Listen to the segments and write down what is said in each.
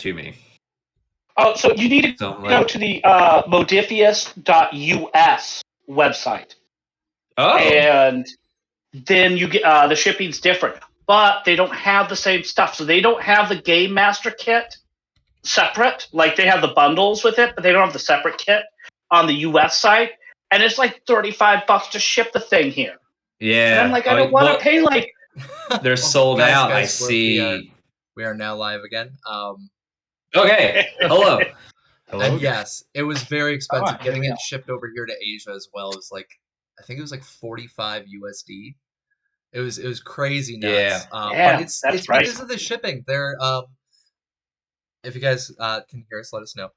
to me. Oh, so you need to go to the modifius.us website. Oh. And then you get the shipping's different. But they don't have the same stuff. So they don't have the Game Master kit separate. Like, they have the bundles with it, but they don't have the separate kit on the US site. And it's like $35 to ship the thing here. Yeah. And I'm like, I don't want to pay like... They're sold out, guys, I see. We are now live again. Okay, hello. Hello. And yes, it was very expensive. Getting it shipped over here to Asia as well was like, I think it was like 45 USD. It was crazy nuts. Yeah. But it's because of the shipping. They're if you guys can hear us, let us know.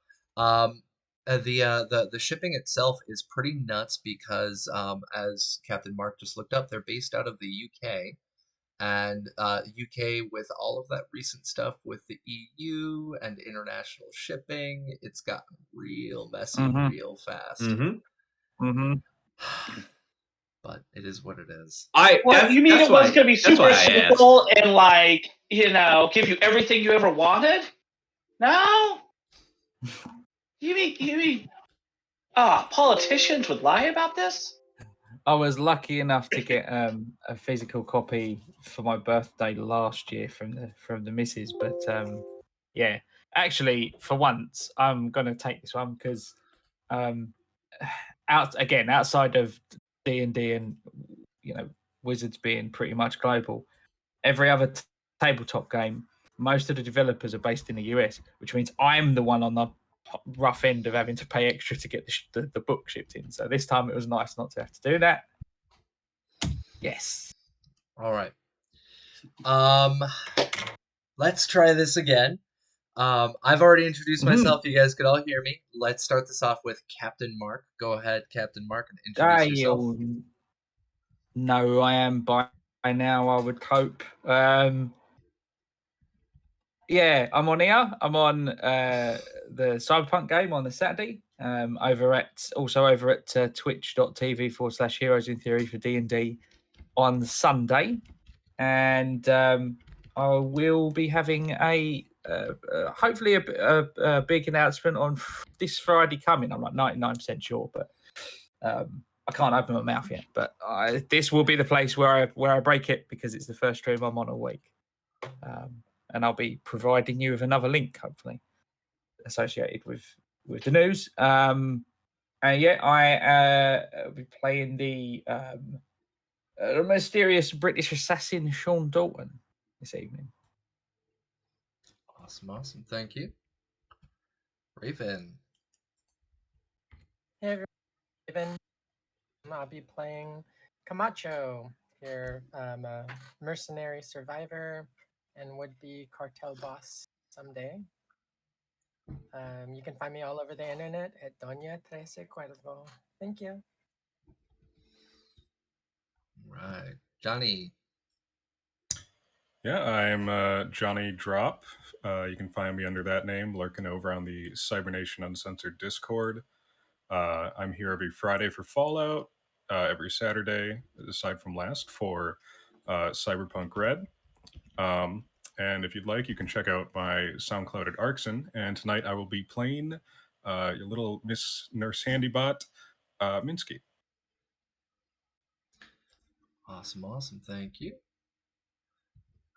The shipping itself is pretty nuts because as Captain Mark just looked up, they're based out of the UK. And UK, with all of that recent stuff with the EU and international shipping, it's gotten real messy real fast. But it is what it is. You mean it was going to be super simple and, like, you know, give you everything you ever wanted? No? You mean politicians would lie about this? I was lucky enough to get a physical copy for my birthday last year from the missus, but yeah, actually, for once, I'm gonna take this one because outside of D&D and Wizards being pretty much global, every other tabletop game, most of the developers are based in the US, which means I'm the one on the rough end of having to pay extra to get the book shipped in. So this time it was nice not to have to do that. Yes. All right. Let's try this again. I've already introduced myself. You guys could all hear me. Let's start this off with Captain Mark. Go ahead, Captain Mark, and introduce yourself. No, I am by now. I would hope. Yeah, I'm on here. I'm on the Cyberpunk game on the Saturday. Over at twitch.tv/Heroes in Theory for D&D on Sunday, and I will be having a hopefully a big announcement on this Friday coming. I'm like 99% sure, but I can't open my mouth yet. But this will be the place where I break it because it's the first stream I'm on all week. And I'll be providing you with another link, hopefully, associated with the news. And yeah, I will be playing the mysterious British assassin Sean Dalton this evening. Awesome. Thank you. Raven. Hey, everyone. Raven. I'll be playing Camacho here. I'm a mercenary survivor and would-be cartel boss someday. You can find me all over the internet at Doña Trece Cuervo. Thank you. Right. Johnny. Yeah, I'm Johnny Drop. You can find me under that name, lurking over on the Cybernation Uncensored Discord. I'm here every Friday for Fallout, every Saturday, aside from last, for Cyberpunk Red. And if you'd like, you can check out my SoundCloud at Arkson. And tonight I will be playing your little Miss Nurse Handybot, Minsky. Awesome. Thank you.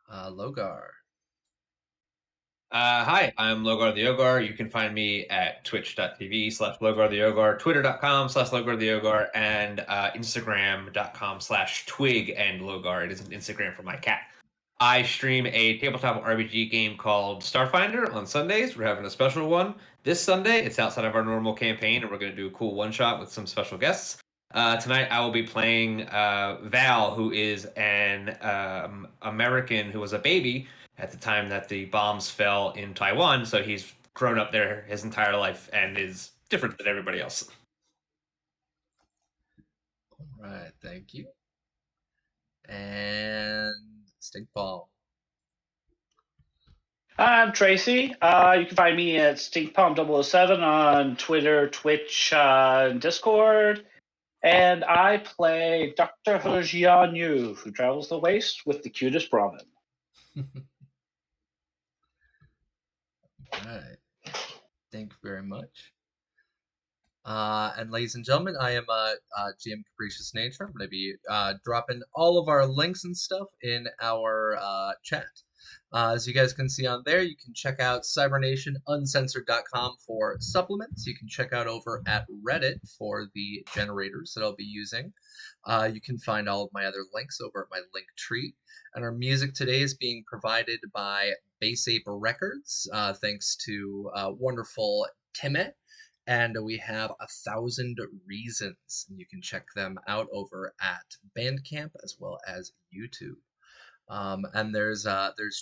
Logar. Hi, I'm Logar the Ogar. You can find me at twitch.tv/Logar the Ogar, twitter.com/Logar the Ogar, and instagram.com/Twig and Logar. It is an Instagram for my cat. I stream a tabletop RPG game called Starfinder on Sundays. We're having a special one this Sunday. It's outside of our normal campaign, and we're going to do a cool one-shot with some special guests. Tonight, I will be playing Val, who is an American who was a baby at the time that the bombs fell in Taiwan. So he's grown up there his entire life and is different than everybody else. All right, thank you. And Stinkball. I'm Tracy. You can find me at StinkPalm007 on Twitter, Twitch, and Discord. And I play Dr. Herjian who travels the waste with the cutest Brahmin. All right. Thank you very much. And ladies and gentlemen, I am GM Capricious Nature. I'm going to be dropping all of our links and stuff in our chat. As you guys can see on there, you can check out cybernationuncensored.com for supplements. You can check out over at Reddit for the generators that I'll be using. You can find all of my other links over at my link tree. And our music today is being provided by Bass Ape Records, thanks to wonderful Timet. And we have 1,000 Reasons. And you can check them out over at Bandcamp as well as YouTube. And there's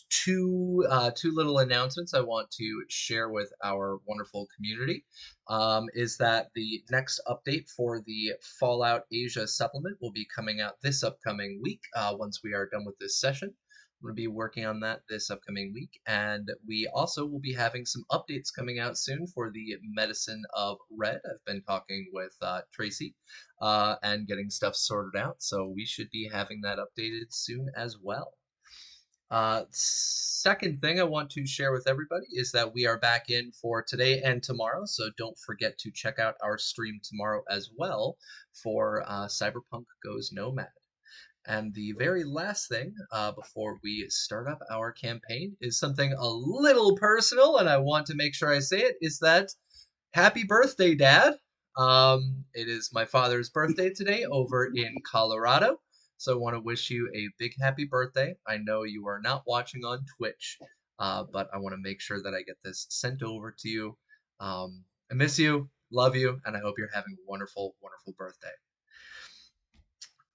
two little announcements I want to share with our wonderful community. Is that the next update for the Fallout Asia supplement will be coming out this upcoming week once we are done with this session. I'm going to be working on that this upcoming week, and we also will be having some updates coming out soon for the Medicine of Red. I've been talking with Tracy and getting stuff sorted out, so we should be having that updated soon as well. Second thing I want to share with everybody is that we are back in for today and tomorrow, so don't forget to check out our stream tomorrow as well for Cyberpunk Goes Nomad. And the very last thing before we start up our campaign is something a little personal, and I want to make sure I say it, is that happy birthday, Dad. It is my father's birthday today over in Colorado, so I want to wish you a big happy birthday. I know you are not watching on Twitch, but I want to make sure that I get this sent over to you. I miss you, love you, and I hope you're having a wonderful, wonderful birthday.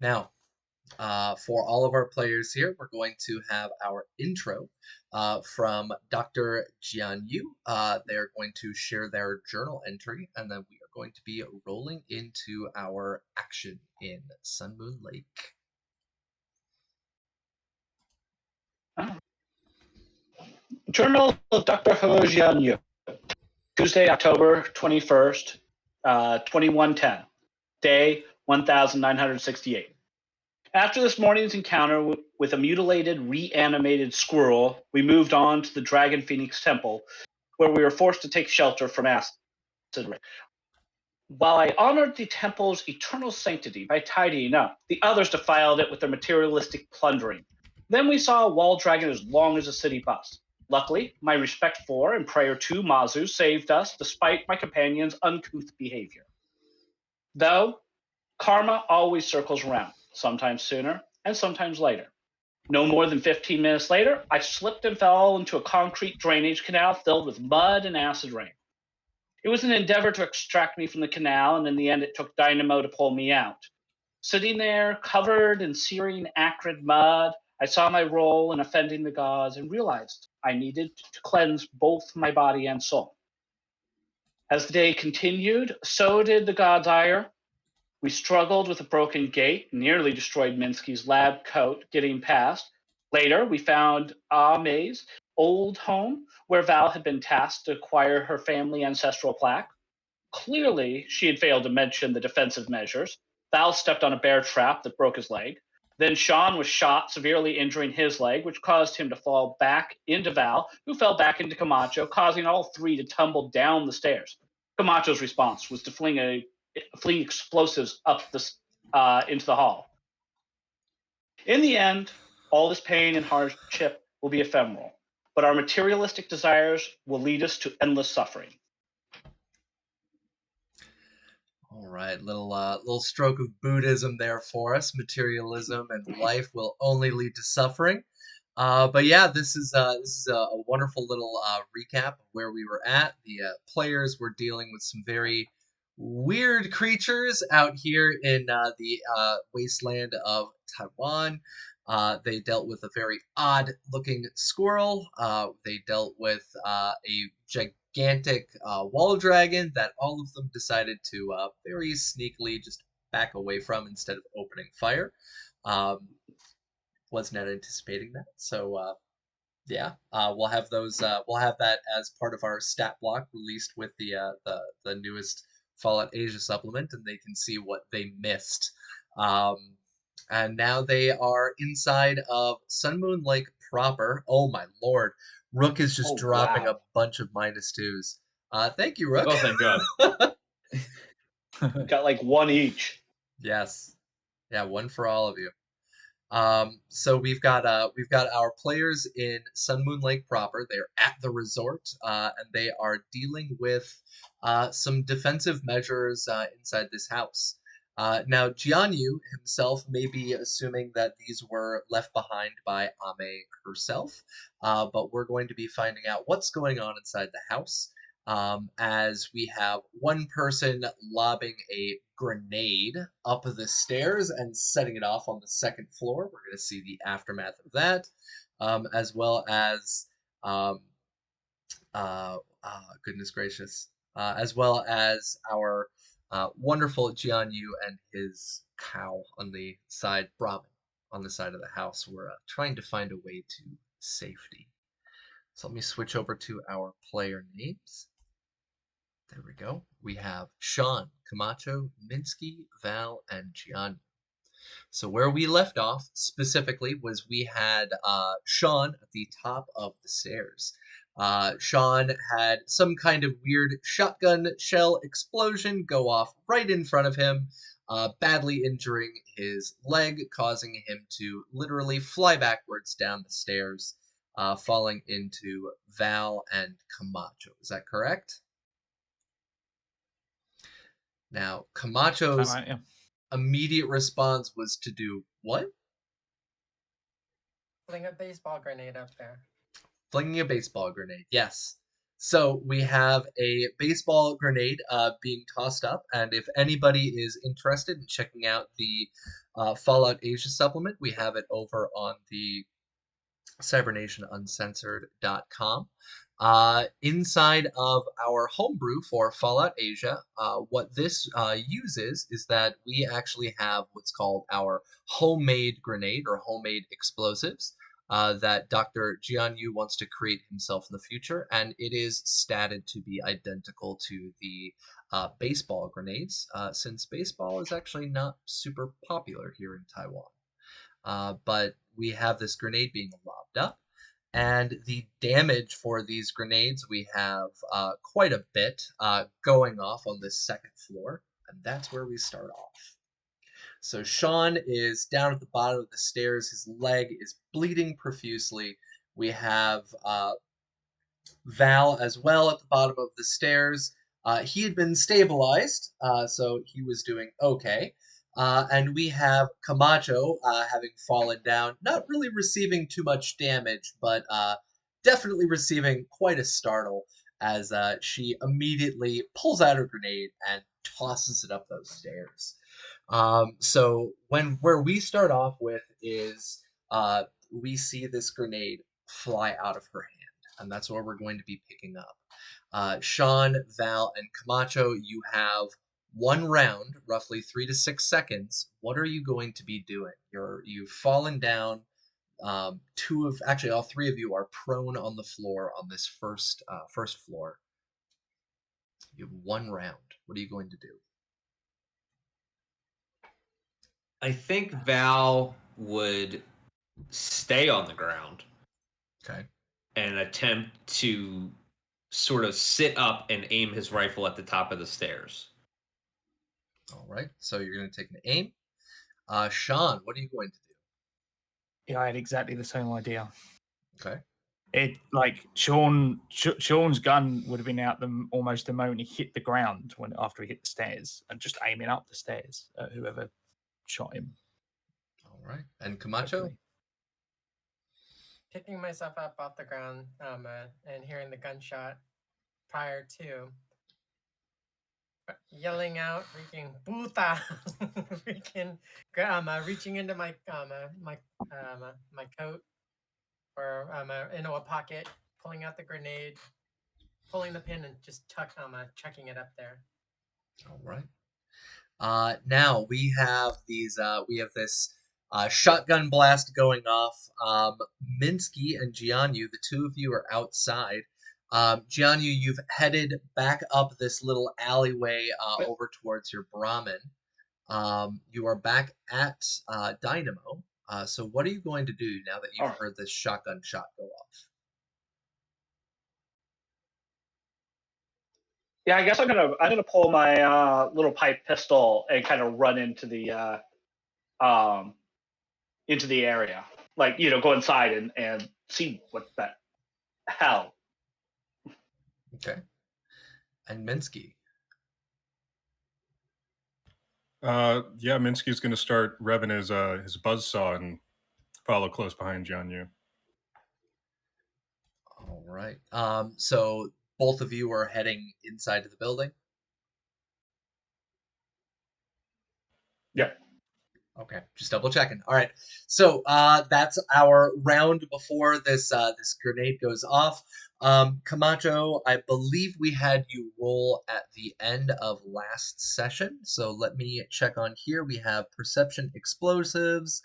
Now, for all of our players here, we're going to have our intro from Dr. Jian Yu. They're going to share their journal entry, and then we are going to be rolling into our action in Sun Moon Lake. Journal of Dr. He Jian Yu. Tuesday, October 21st, 2110. Day 1968. After this morning's encounter with a mutilated, reanimated squirrel, we moved on to the Dragon Phoenix Temple, where we were forced to take shelter from acid rain. While I honored the temple's eternal sanctity by tidying up, the others defiled it with their materialistic plundering. Then we saw a wall dragon as long as a city bus. Luckily, my respect for and prayer to Mazu saved us despite my companion's uncouth behavior. Though, karma always circles around, sometimes sooner and sometimes later. No more than 15 minutes later, I slipped and fell into a concrete drainage canal filled with mud and acid rain. It was an endeavor to extract me from the canal, and in the end it took dynamo to pull me out. Sitting there, covered in searing, acrid mud, I saw my role in offending the gods and realized I needed to cleanse both my body and soul. As the day continued, so did the god's ire. We struggled with a broken gate, nearly destroyed Minsky's lab coat getting past. Later, we found Ame's old home, where Val had been tasked to acquire her family ancestral plaque. Clearly, she had failed to mention the defensive measures. Val stepped on a bear trap that broke his leg. Then Sean was shot, severely injuring his leg, which caused him to fall back into Val, who fell back into Camacho, causing all three to tumble down the stairs. Camacho's response was to fling explosives up into the hall. In the end, all this pain and hardship will be ephemeral, but our materialistic desires will lead us to endless suffering. All right, little stroke of Buddhism there for us. Materialism and life will only lead to suffering. But yeah, this is a wonderful little recap of where we were at. The players were dealing with some very weird creatures out here in the wasteland of Taiwan. They dealt with a very odd-looking squirrel. They dealt with a gigantic wall dragon that all of them decided to very sneakily just back away from instead of opening fire. Was not anticipating that, so yeah, we'll have those. We'll have that as part of our stat block released with the newest Fallout Asia supplement, and they can see what they missed. And now they are inside of Sun Moon Lake proper. Oh my lord! Rook is just Oh, dropping wow. a bunch of -2s. Thank you, Rook. Oh, thank God. Got like one each. Yes. Yeah, one for all of you. So we've got our players in Sun Moon Lake proper. They're at the resort, and they are dealing with some defensive measures inside this house. Now, Jianyu himself may be assuming that these were left behind by Ame herself, but we're going to be finding out what's going on inside the house. As we have one person lobbing a grenade up the stairs and setting it off on the second floor. We're going to see the aftermath of that, as well as, um, goodness gracious, as well as our wonderful Jianyu and his cow on the side, Brahmin, on the side of the house. We're trying to find a way to safety. So let me switch over to our player names. There we go. We have Sean, Camacho, Minsky, Val, and Gian. So where we left off specifically was we had Sean at the top of the stairs. Sean had some kind of weird shotgun shell explosion go off right in front of him, badly injuring his leg, causing him to literally fly backwards down the stairs, falling into Val and Camacho. Is that correct? Now, Camacho's Right, yeah. immediate response was to do what? Fling a baseball grenade up there. Flinging a baseball grenade, yes. So we have a baseball grenade being tossed up, and if anybody is interested in checking out the Fallout Asia supplement, we have it over on the cybernationuncensored.com. Inside of our homebrew for Fallout Asia, what this uses is that we actually have what's called our homemade grenade or homemade explosives that Dr. Jianyu wants to create himself in the future, and it is statted to be identical to the baseball grenades, since baseball is actually not super popular here in Taiwan. But we have this grenade being lobbed up, and the damage for these grenades, we have quite a bit going off on this second floor, and that's where we start off. So Sean is down at the bottom of the stairs. His leg is bleeding profusely. We have Val as well at the bottom of the stairs. He had been stabilized, so he was doing okay. And we have Camacho having fallen down, not really receiving too much damage, but definitely receiving quite a startle as she immediately pulls out her grenade and tosses it up those stairs. So where we start off with is we see this grenade fly out of her hand, and that's where we're going to be picking up. Sean, Val, and Camacho, you have one round, roughly 3 to 6 seconds. What are you going to be doing? You've fallen down. All three of you are prone on the floor on this first floor. You have one round. What are you going to do? I think Val would stay on the ground Okay. and attempt to sort of sit up and aim his rifle at the top of the stairs. All right. So you're going to take an aim. Sean, what are you going to do? Yeah, I had exactly the same idea. Okay. It like Sean's gun would have been out almost the moment he hit the ground after he hit the stairs, and just aiming up the stairs at whoever shot him. All right. And Camacho? Hopefully. Picking myself up off the ground and hearing the gunshot prior to yelling out, freaking "Puta!" freaking reaching into my my coat or a pocket, pulling out the grenade, pulling the pin, and just chucking it up there. All right. Now we have this shotgun blast going off. Minsky and Jianyu, the two of you are outside. Jianyu, you've headed back up this little alleyway over towards your Brahmin. You are back at Dynamo. So what are you going to do now that you've heard this shotgun shot go off? Yeah, I guess I'm gonna pull my little pipe pistol and kind of run into the area, like go inside and see what the hell. Okay. And Minsky. Yeah, Minsky's going to start revving his buzzsaw and follow close behind Jianyu. All right. So both of you are heading inside of the building. Yep. Okay, just double checking. All right, so that's our round before this this grenade goes off. Camacho, I believe we had you roll at the end of last session, so let me check on here. We have perception explosives.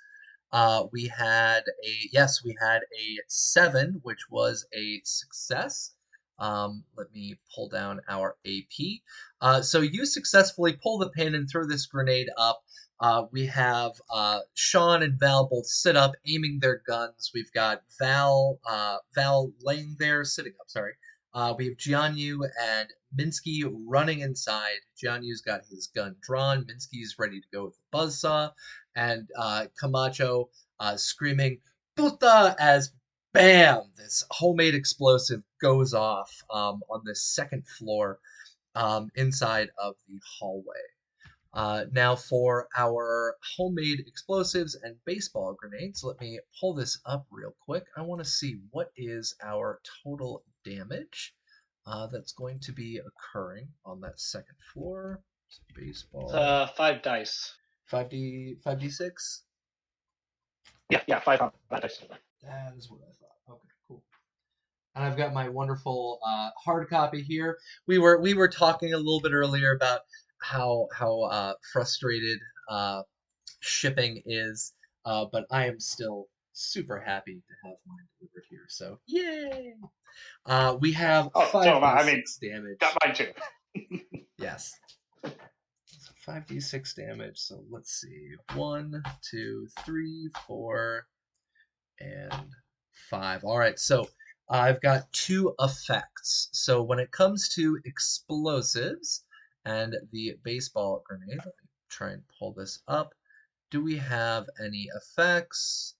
We had a 7, which was a success. Let me pull down our AP. So you successfully pull the pin and throw this grenade up. We have Sean and Val both sit up, aiming their guns. We've got Val laying there, sitting up. Sorry. We have Jianyu and Minsky running inside. Jianyu's got his gun drawn. Minsky's ready to go with the buzzsaw, and Camacho screaming "Puta!" as bam, this homemade explosive goes off on the second floor inside of the hallway. Now for our homemade explosives and baseball grenades, let me pull this up real quick. I want to see what is our total damage that's going to be occurring on that second floor. So baseball. 5 dice. 5d6? Yeah, 5 dice. That is what I thought. Okay, cool. And I've got my wonderful hard copy here. We were talking a little bit earlier about how frustrated shipping is, but I am still super happy to have mine delivered here. So yay! We have 5d6 damage. Got mine too. Yes. 5d6 damage. So let's see. 1, 2, 3, 4, and 5. All right. So I've got 2 effects. So when it comes to explosives and the baseball grenade, let me try and pull this up. Do we have any effects?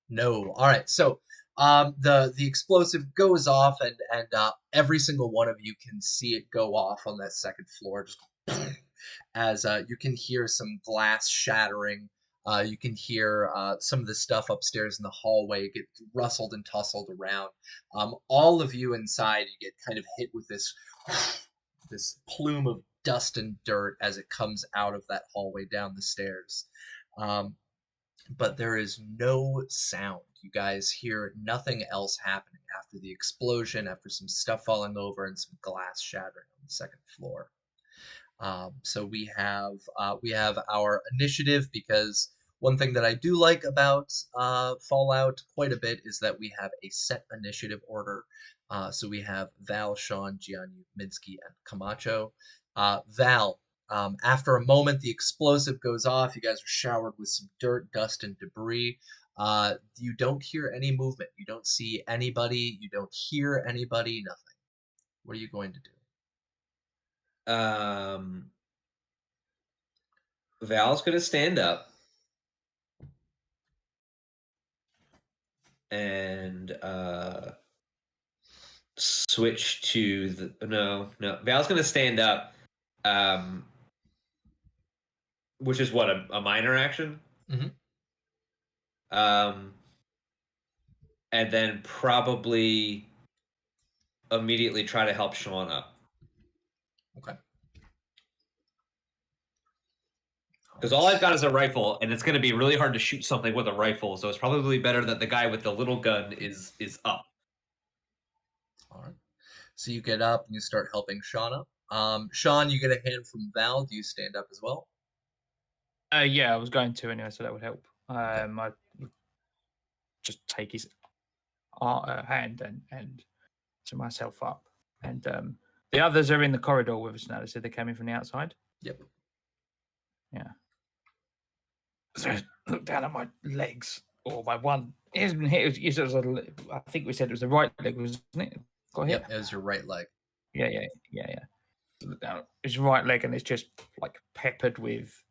No. All right. So the explosive goes off, and every single one of you can see it go off on that second floor, just as you can hear some glass shattering. You can hear some of the stuff upstairs in the hallway get rustled and tussled around. All of you inside, you get kind of hit with this plume of dust and dirt as it comes out of that hallway down the stairs. But there is no sound. You guys hear nothing else happening after the explosion, after some stuff falling over and some glass shattering on the second floor. So we have our initiative, because one thing that I do like about Fallout quite a bit is that we have a set initiative order. So we have Val, Sean, Jianyu, Minsky, and Camacho. Val, after a moment, the explosive goes off. You guys are showered with some dirt, dust, and debris. You don't hear any movement. You don't see anybody. You don't hear anybody. Nothing. What are you going to do? Val's gonna stand up and switch to the no. Val's gonna stand up, which is what, a minor action. Mhm. And then probably immediately try to help Sean up. Okay. Because all I've got is a rifle, and it's going to be really hard to shoot something with a rifle. So it's probably better that the guy with the little gun is up. All right. So you get up and you start helping Sean up. Sean, you get a hand from Val. Do you stand up as well? Yeah, I was going to anyway, so that would help. I would just take his hand and to myself up. And the others are in the corridor with us now. They said they came in from the outside. Yep. Yeah. So I look down at my legs, or my one. I think we said it was the right leg, wasn't it? Got hit? Yep, it was your right leg. Yeah. down his right leg, and it's just like peppered with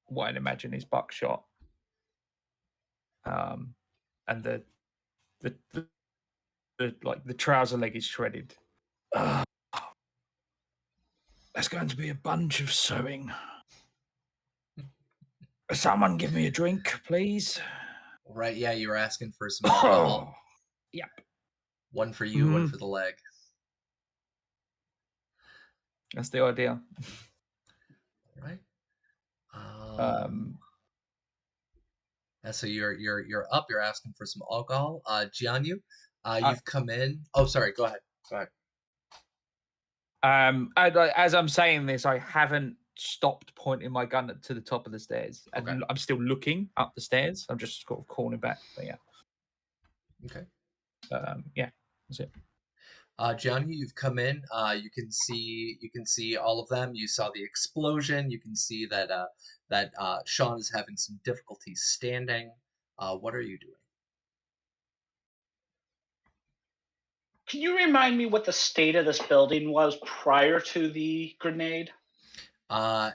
what I'd imagine is buckshot. And the like the trouser leg is shredded. That's going to be a bunch of sewing. Someone give me a drink, please. Right, yeah, you were asking for some alcohol. Yep. One for you, one for the leg. That's the idea. Right. Um, so you're up. You're asking for some alcohol. Jianyu, you've come in. Oh, sorry. Go ahead. as I'm saying this, I haven't stopped pointing my gun to the top of the stairs, and Okay. I'm still looking up the stairs. I'm just sort of calling back. But yeah. Okay. Yeah, that's it. Jianyu, you've come in. You can see all of them. You saw the explosion. You can see that Sean is having some difficulty standing. What are you doing? Can you remind me what the state of this building was prior to the grenade?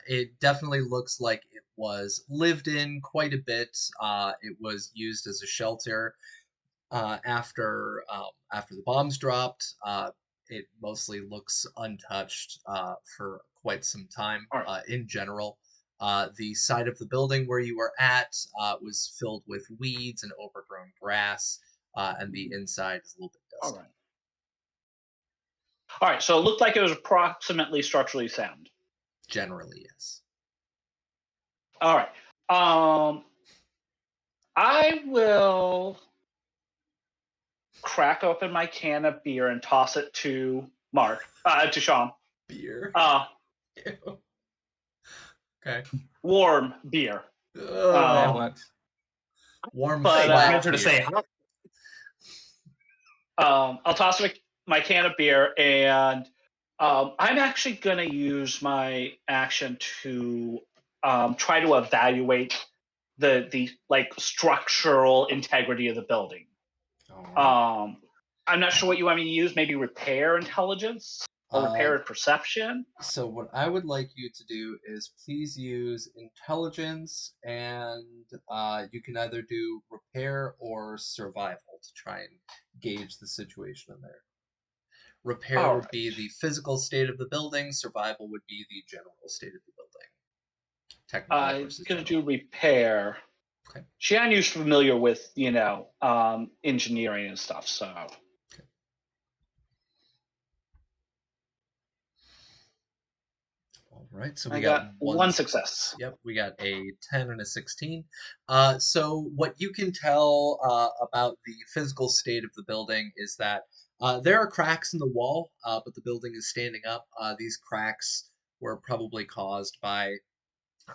It definitely looks like it was lived in quite a bit. It was used as a shelter after the bombs dropped. It mostly looks untouched for quite some time. Right. In general, the side of the building where you were at was filled with weeds and overgrown grass, and the inside is a little bit dusty. All right. So it looked like it was approximately structurally sound. Generally, yes. All right. I will crack open my can of beer and toss it to to Sean. Beer. Ew. Okay. Warm beer. That works. Warm, but, flat to beer. say, I'll toss my can of beer, and I'm actually going to use my action to try to evaluate the like structural integrity of the building. I'm not sure what you want me to use. Maybe repair intelligence or repair perception. So what I would like you to do is please use intelligence, and you can either do repair or survival to try and gauge the situation in there. Repair would be the physical state of the building. Survival would be the general state of the building. Technical I'm versus going to general. do repair. Okay. Xianyu's familiar with, engineering and stuff, so. All right, so I we got one success. Yep, we got a 10 and a 16. So what you can tell about the physical state of the building is that there are cracks in the wall, but the building is standing up. These cracks were probably caused by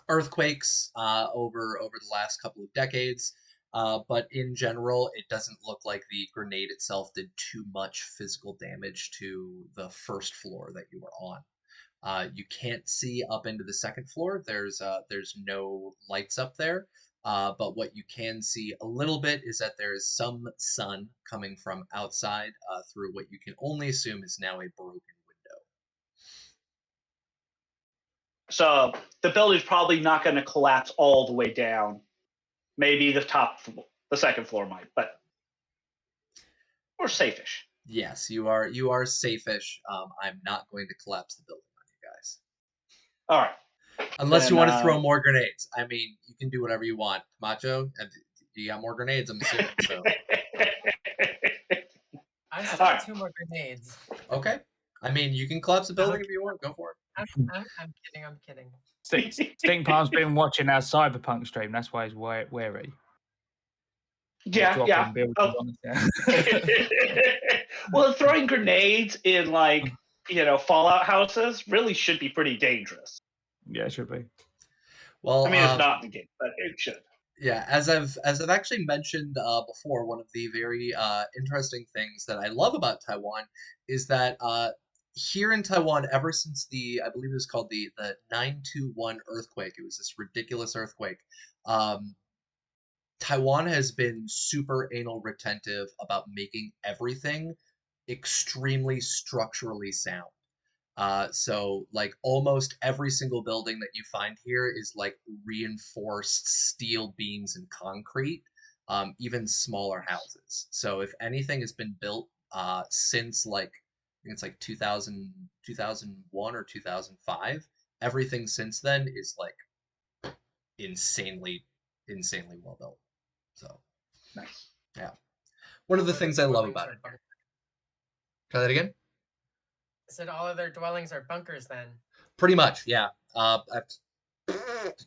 earthquakes over the last couple of decades. But in general, it doesn't look like the grenade itself did too much physical damage to the first floor that you were on. You can't see up into the second floor. There's no lights up there. But what you can see a little bit is that there is some sun coming from outside through what you can only assume is now a broken window. So the building's probably not going to collapse all the way down. Maybe the second floor might, but we're safe-ish. Yes, you are safe-ish. I'm not going to collapse the building on you guys. All right. Unless you want to throw more grenades. I mean, you can do whatever you want. Macho, you got more grenades, I'm assuming. So. I still have 2 more grenades. Okay. I mean, you can collapse the building if you want. Go for it. I'm kidding. I'm kidding. Stinkpalm's been watching our Cyberpunk stream. That's why he's wary. Yeah. Well, throwing grenades in Fallout houses really should be pretty dangerous. Yeah, it should be. Well, I mean, it's not in the game, but it should. Yeah, as I've actually mentioned before, one of the very interesting things that I love about Taiwan is that here in Taiwan, ever since I believe it was called the 9/21 earthquake, it was this ridiculous earthquake. Taiwan has been super anal retentive about making everything extremely structurally sound. So like almost every single building that you find here is like reinforced steel beams and concrete, even smaller houses. So if anything has been built since like I think it's like 2000, 2001 or 2005, everything since then is like insanely well built. So Nice. yeah. One of the All things their I love dwellings about are it. bunk- Try that again? I said all of their dwellings are bunkers then. Pretty much, yeah.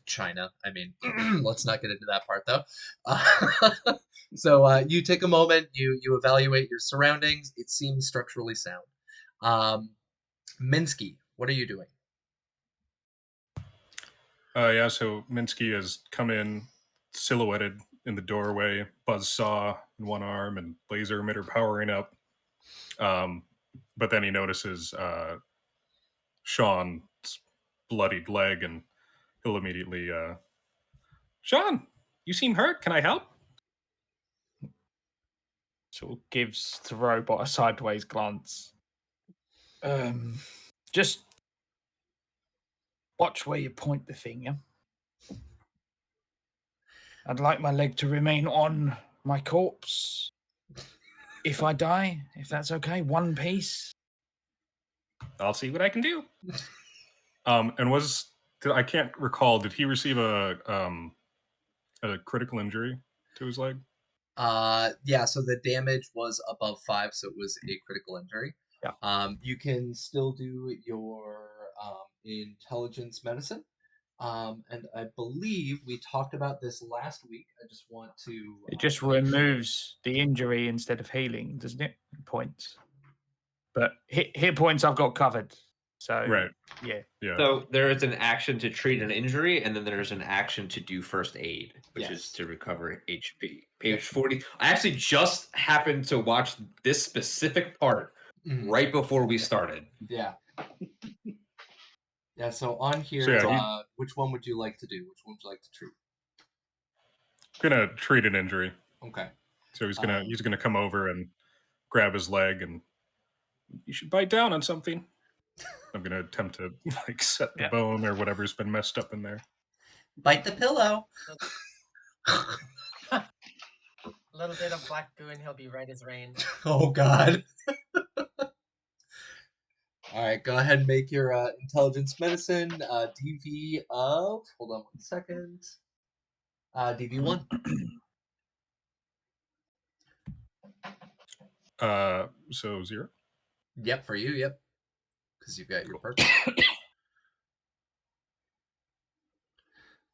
China. I mean, let's not get into that part though. So you take a moment, you evaluate your surroundings. It seems structurally sound. Minsky, what are you doing? Yeah, so Minsky has come in silhouetted in the doorway, buzzsaw in one arm and laser emitter powering up. But then he notices Sean's bloodied leg, and he'll immediately, Sean, you seem hurt. Can I help? Sort of gives the robot a sideways glance. Just watch where you point the finger. I'd like my leg to remain on my corpse. If I die, if that's okay, one piece. I'll see what I can do. And I can't recall. Did he receive a critical injury to his leg? Yeah, so the damage was above 5, so it was a critical injury. Yeah. You can still do your intelligence medicine. And I believe we talked about this last week. I just want to. It just make sure. removes the injury instead of healing, doesn't it? Points. But hit points I've got covered. So Right. yeah. Yeah. So there is an action to treat an injury, and then there's an action to do first aid, which Yes. is to recover HP. Page 40. I actually just happened to watch this specific part Mhm. right before we started. Yeah. Yeah. So on here, So, yeah, which one would you like to do? Which one would you like to treat? gonna treat an injury. Okay. So he's gonna come over and grab his leg, and you should bite down on something. I'm gonna attempt to like set the Yeah. bone or whatever's been messed up in there. Bite the pillow. A little bit of black goo and he'll be right as rain. Oh God. All right, go ahead and make your intelligence medicine DV of. Hold on 1 second. DV1. So 0. Yep, for you. Yep, because you've got your perk.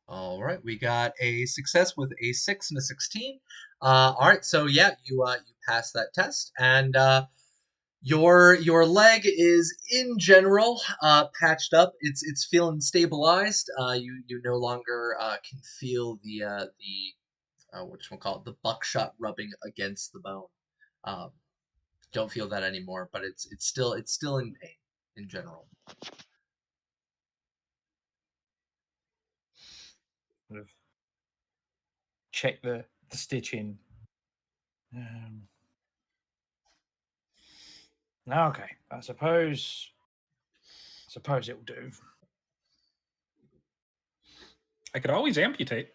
All right, we got a success with a 6 and a 16. All right, so yeah, you pass that test, and your leg is in general patched up. It's feeling stabilized. You no longer can feel the whatchamacallit, the buckshot rubbing against the bone. Don't feel that anymore, but it's still in pain in general. Sort of check the stitching. Okay, I suppose it'll do. I could always amputate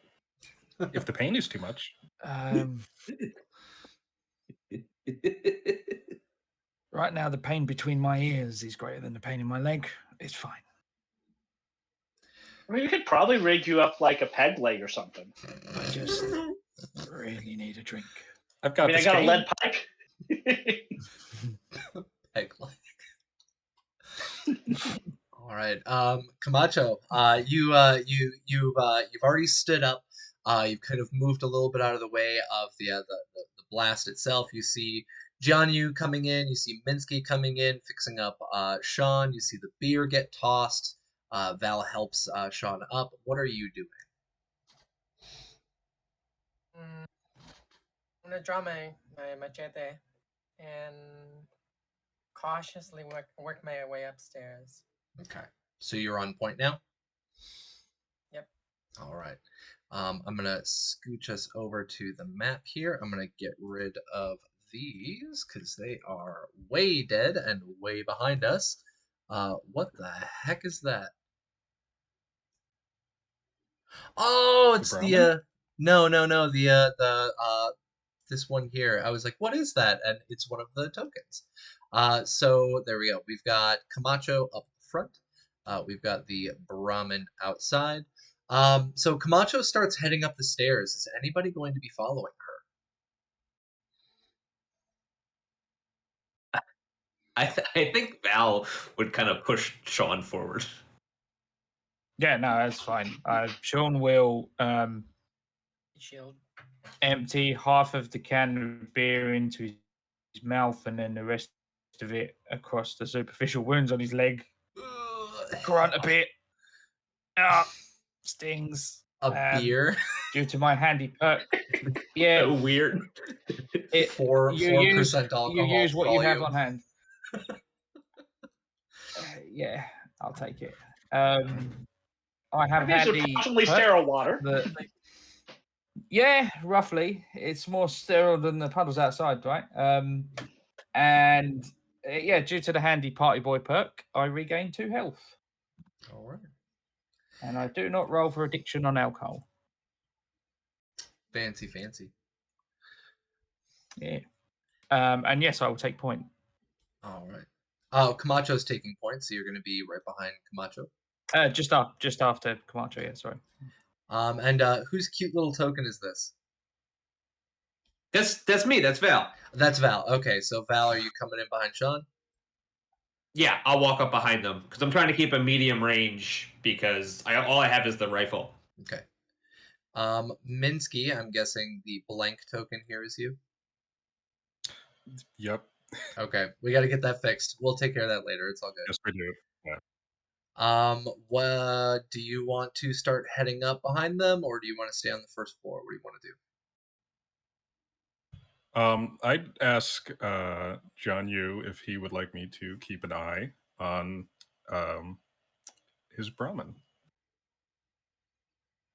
if the pain is too much. Right now, the pain between my ears is greater than the pain in my leg. It's fine. I mean, we could probably rig you up like a peg leg or something. I just really need a drink. I've got I mean, I this got a cane. lead pipe. Peg leg. All right, Camacho, you've already stood up. You've kind of moved a little bit out of the way of the blast itself. You see Jianyu coming in. You see Minsky coming in, fixing up Sean. You see the beer get tossed. Val helps Sean up. What are you doing? I'm gonna draw my machete and cautiously work my way upstairs. Okay, so you're on point now? Yep. All right. I'm gonna scooch us over to the map here. I'm gonna get rid of these because they are way dead and way behind us. What the heck is that? Oh, it's the Brahmin? no, this one here. I was like, what is that? And it's one of the tokens. So there we go. We've got Camacho up front. We've got the Brahmin outside. So Camacho starts heading up the stairs. Is anybody going to be following her? I think Val would kind of push Sean forward. Yeah, no, that's fine. Sean will Shield. empty half of the can of beer into his mouth and then the rest of it across the superficial wounds on his leg. Grunt a bit. Ah, stings. Beer. Due to my handy perk. Yeah, So weird. it, 4% alcohol. You use what you have volume. on hand. Yeah, I'll take it. I have These are handy approximately perk sterile water. Yeah, roughly. It's more sterile than the puddles outside, right? And yeah, due to the handy party boy perk, I regain 2 health. All right. And I do not roll for addiction on alcohol. Fancy, fancy. Yeah. And yes, I will take point. All right. Oh, Camacho's taking points, so you're going to be right behind Camacho. Just after Camacho, yeah, sorry. And whose cute little token is this? That's me. That's Val. That's Val. Okay, so Val, are you coming in behind Sean? Yeah, I'll walk up behind them because I'm trying to keep a medium range because all I have is the rifle. Okay. Minsky, I'm guessing the blank token here is you. Yep. Okay, we got to get that fixed. We'll take care of that later. It's all good. Yes, we do. Yeah. What do you want to start heading up behind them, or do you want to stay on the first floor? What do you want to do? I'd ask John Yu if he would like me to keep an eye on his Brahmin.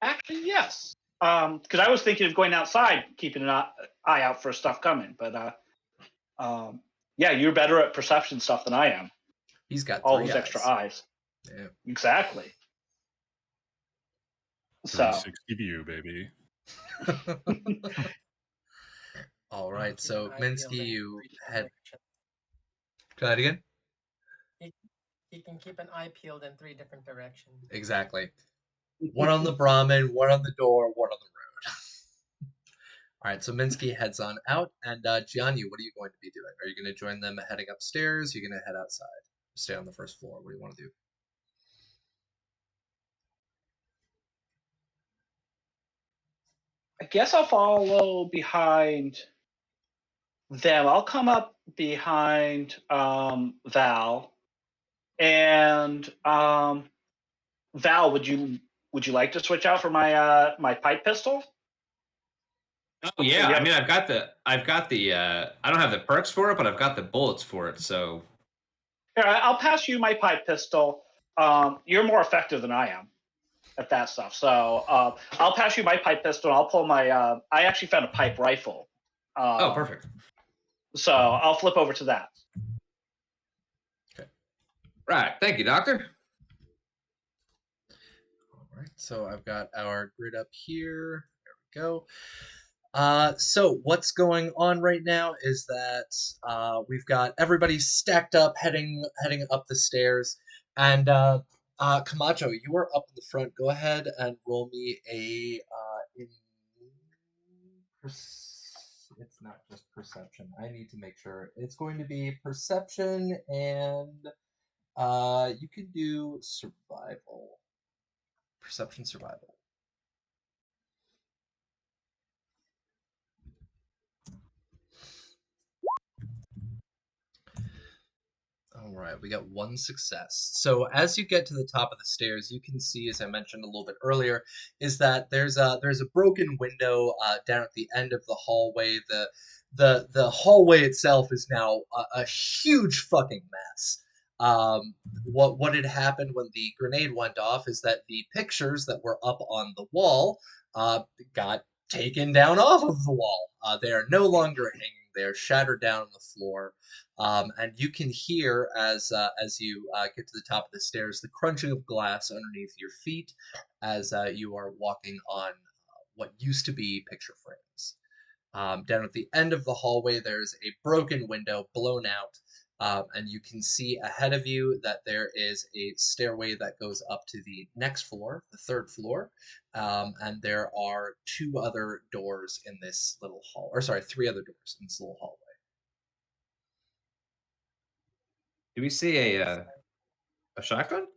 Actually, yes. Because I was thinking of going outside, keeping an eye out for stuff coming. But yeah, you're better at perception stuff than I am. He's got all 3 those eyes. extra eyes. Yeah. Exactly. So 360 view, baby. All right, Keep so an eye peeled Minsky, in you 3 different head. directions. Try that again. He can keep an eye peeled in 3 different directions. Exactly. One on the Brahmin, one on the door, one on the road. All right, so Minsky heads on out, and Gianni, what are you going to be doing? Are you going to join them heading upstairs? Are you going to head outside? Stay on the first floor. What do you want to do? I guess I'll follow behind them. I'll come up behind Val, and Val, would you like to switch out for my my pipe pistol? Oh yeah, I mean I've got the I don't have the perks for it, but I've got the bullets for it. So Here, I'll pass you my pipe pistol. You're more effective than I am at that stuff, so I'll pass you my pipe pistol. I'll pull my. I actually found a pipe rifle. oh, perfect. So I'll flip over to that. Okay. Right. Thank you, Doctor. All right, so I've got our grid up here. There we go. So what's going on right now is that we've got everybody stacked up, heading up the stairs, and Camacho, you are up in the front. Go ahead and roll me a it's not just perception. I need to make sure it's going to be perception, and you can do survival. Perception, survival. All right, we got 1 success. So as you get to the top of the stairs, you can see, as I mentioned a little bit earlier, is that there's a broken window down at the end of the hallway. The hallway itself is now a huge fucking mess. What had happened when the grenade went off is that the pictures that were up on the wall got taken down off of the wall. They are no longer hanging They are shattered down on the floor, and you can hear as you get to the top of the stairs the crunching of glass underneath your feet as you are walking on what used to be picture frames. Down at the end of the hallway, there's a broken window blown out, and you can see ahead of you that there is a stairway that goes up to the next floor, the third floor, and there are two other doors in this little hall, or sorry, three other doors in this little hallway. Do we see Nice. a shotgun?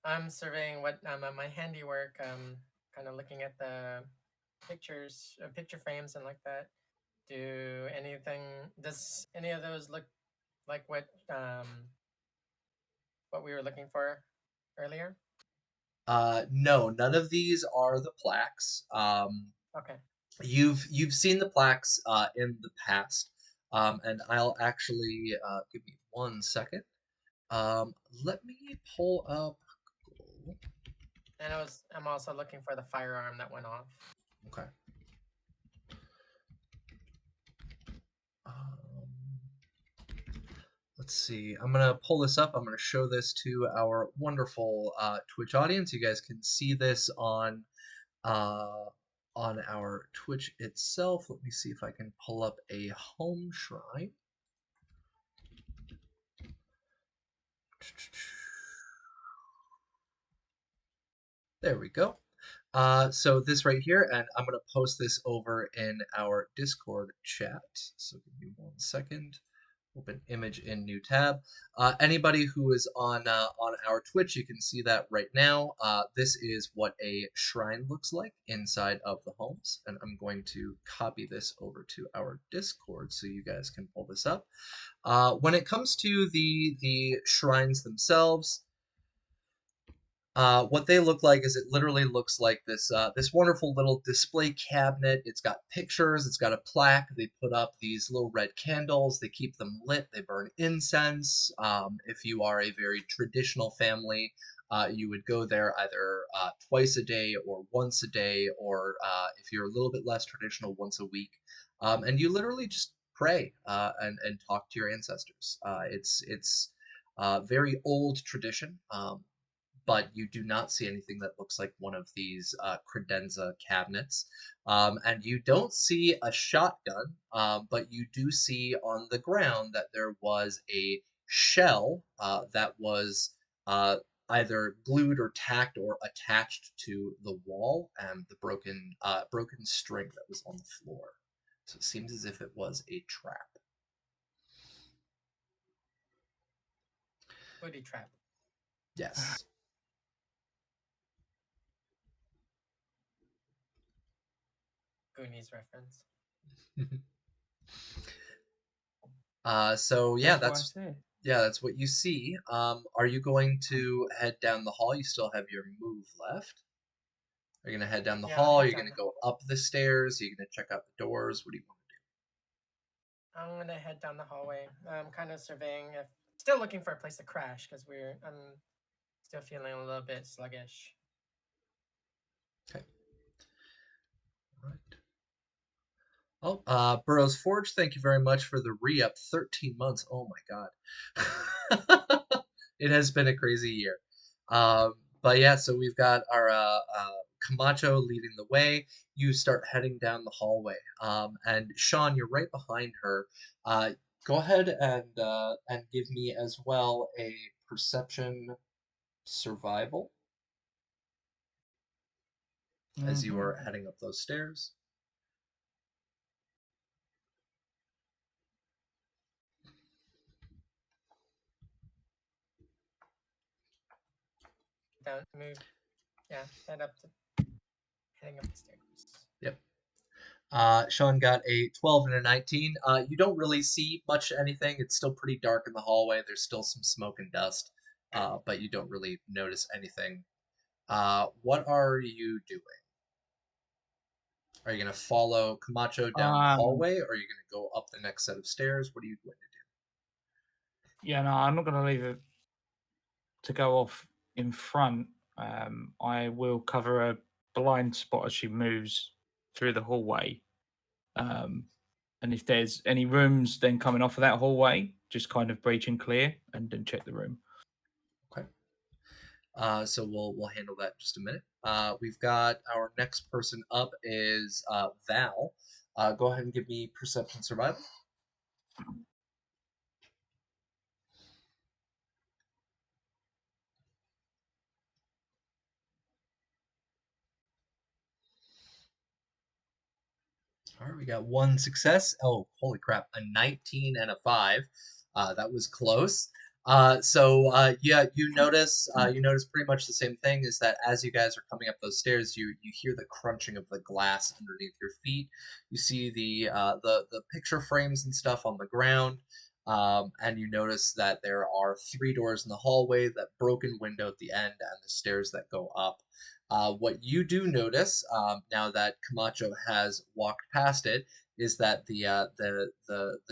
I'm surveying what my handiwork. Kind of looking at the pictures, picture frames, and like that. Does any of those look like what we were looking for earlier? No, none of these are the plaques. Okay. You've seen the plaques in the past, and I'll actually give me 1 second. Let me pull up. And I'm also looking for the firearm that went off. Okay. Let's see. I'm gonna pull this up. I'm gonna show this to our wonderful Twitch audience. You guys can see this on our Twitch itself. Let me see if I can pull up a home shrine. There we go. So this right here, and I'm going to post this over in our Discord chat. So give me 1 second. Open image in new tab. Anybody who is on our Twitch, you can see that right now. This is what a shrine looks like inside of the homes, and I'm going to copy this over to our Discord so you guys can pull this up. When it comes to the shrines themselves, what they look like is it literally looks like this wonderful little display cabinet. It's got pictures, it's got a plaque. They put up these little red candles. They keep them lit. They burn incense. If you are a very traditional family, you would go there either twice a day or once a day, or if you're a little bit less traditional, once a week. And you literally just pray and talk to your ancestors. It's very old tradition. But you do not see anything that looks like one of these credenza cabinets. And you don't see a shotgun, but you do see on the ground that there was a shell that was either glued or tacked or attached to the wall, and the broken string that was on the floor. So it seems as if it was a trap. Booty trap. Yes. Goonies reference. So yeah, That's what I said. that's what you see. Are you going to head down the hall? You still have your move left. Are you gonna head down the Yeah, I'll hall? Are head you down gonna go up the stairs? Are you gonna check out the doors? What do you want to I'm gonna head down the hallway. I'm kind of surveying, still looking for a place to crash because I'm still feeling a little bit sluggish. do? Okay. All right. Oh, Burroughs Forge, thank you very much for the re-up. 13 months. Oh my God. It has been a crazy year. But yeah, so we've got our Camacho leading the way. You start heading down the hallway. And Sean, you're right behind her. Go ahead and give me as well a perception survival as you are heading up those stairs. Down, move. Yeah, heading up the stairs. Yep. Sean got a 12 and a 19. You don't really see much anything. It's still pretty dark in the hallway. There's still some smoke and dust, but you don't really notice anything. What are you doing? Are you going to follow Camacho down the hallway, or are you going to go up the next set of stairs? What are you going to Yeah, no, I'm not going to leave it to go off in front. I will cover a blind spot as she moves through the hallway. And if there's any rooms then coming off of that hallway, just kind of breach and clear and then check the room. Okay. So we'll handle that in just a minute. We've got our next person up is Val. Go ahead and give me perception survival. All right, we got one success. Oh, holy crap! A 19 and a 5. That was close. Yeah, you notice pretty much the same thing. Is that as you guys are coming up those stairs, you hear the crunching of the glass underneath your feet. You see the picture frames and stuff on the ground, and you notice that there are 3 doors in the hallway, that broken window at the end, and the stairs that go up. What you do notice, now that Camacho has walked past it, is that the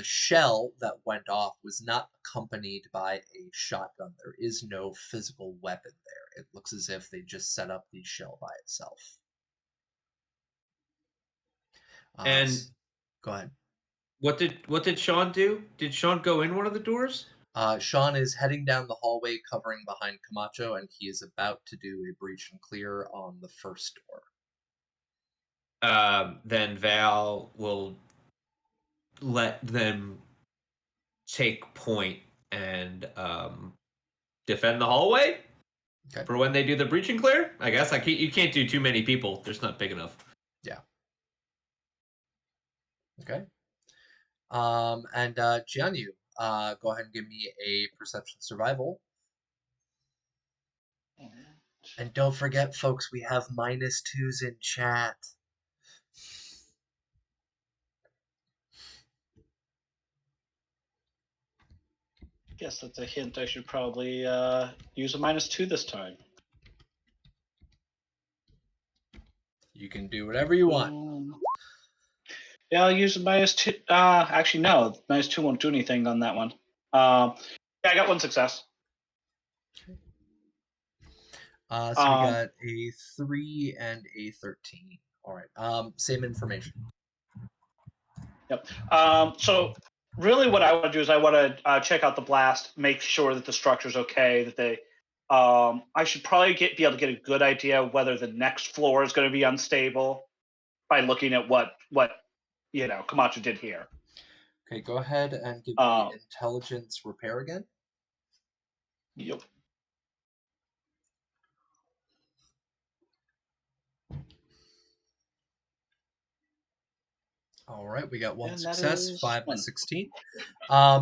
shell that went off was not accompanied by a shotgun. There is no physical weapon there. It looks as if they just set up the shell by itself. And go ahead. What did Sean do? Did Sean go in one of the doors? Sean is heading down the hallway covering behind Camacho, and he is about to do a breach and clear on the first door. Then Val will let them take point and defend the hallway for when they do the breach and clear. I guess you can't do too many people. There's not big enough. Yeah. Okay. And Jianyu, go ahead and give me a perception survival. And don't forget, folks, we have -2s in chat. Guess that's a hint. I should probably use a -2 this time. You can do whatever you want. Yeah, I'll use a -2. Actually, no, -2 won't do anything on that one. Yeah, I got 1 success. So we got a 3 and a 13. All right. Same information. Yep. So really, what I want to do is I want to check out the blast, make sure that the structure's okay. That they, I should probably be able to get a good idea of whether the next floor is going to be unstable by looking at what Camacho did here. Okay, go ahead and give me intelligence repair again. Yep. All right, we got 1 And success, 5 1. and 16.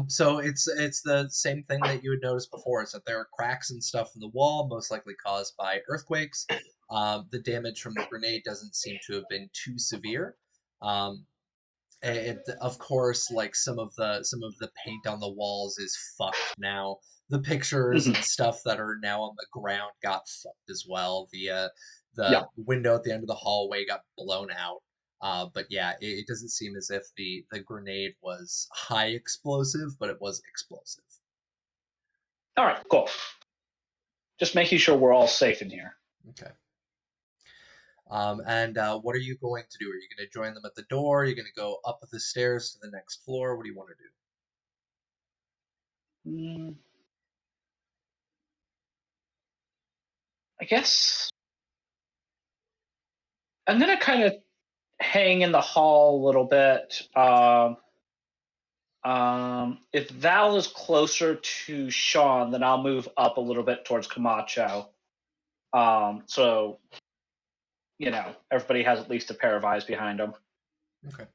So it's the same thing that you had noticed before. Is that there are cracks and stuff in the wall, most likely caused by earthquakes. The damage from the grenade doesn't seem to have been too severe. Of course, like some of the paint on the walls is fucked now. The pictures and stuff that are now on the ground got fucked as well. The window at the end of the hallway got blown out. But yeah, it doesn't seem as if the grenade was high explosive, but it was explosive. All right, cool. Just making sure we're all safe in here. Okay. And what are you going to do? Are you going to join them at the door? Are you going to go up the stairs to the next floor? What do you want to do? I guess I'm going to kind of hang in the hall a little bit. If Val is closer to Sean, then I'll move up a little bit towards Camacho. So everybody has at least a pair of eyes behind them. Okay.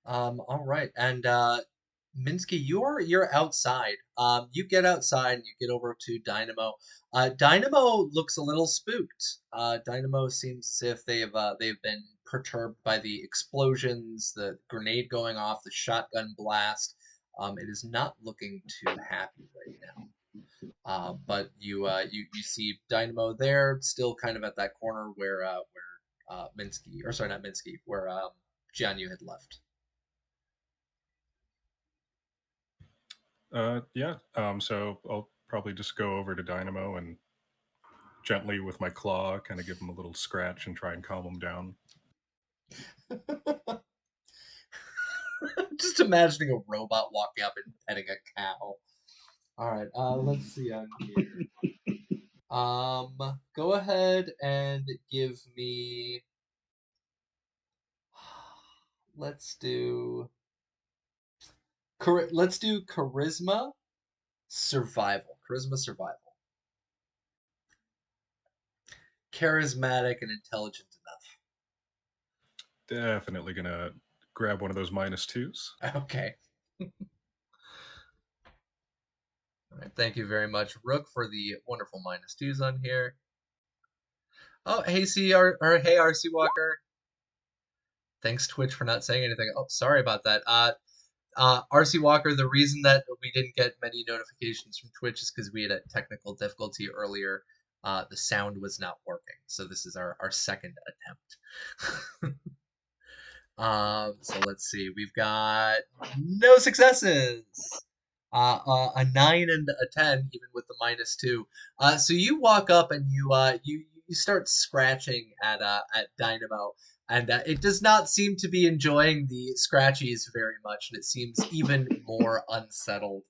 All right, and Minsky, you're outside. You get outside and you get over to Dynamo. Dynamo looks a little spooked. Dynamo seems as if they've been perturbed by the explosions, the grenade going off, the shotgun blast. It is not looking too happy right now. But you see Dynamo there, still kind of at that corner where Minsky, or sorry, not Minsky, where Jianyu had left. Yeah. So I'll probably just go over to Dynamo and gently with my claw kind of give him a little scratch and try and calm him down. Just imagining a robot walking up and petting a cow. All right, let's see on here. Go ahead and give me. Let's do charisma survival. Charisma survival. Charismatic and intelligent Definitely gonna grab one of those -2s. enough. Okay. All right, thank you very much, Rook, for the wonderful -2s on here. Oh, hey, hey, RC Walker. Thanks, Twitch, for not saying anything. Oh, sorry about that. RC Walker, the reason that we didn't get many notifications from Twitch is because we had a technical difficulty earlier. The sound was not working, so this is our second attempt. So let's see. We've got no successes. A 9 and a 10, even with the -2. So you walk up and you start scratching at Dynamo, and it does not seem to be enjoying the scratchies very much, and it seems even more unsettled.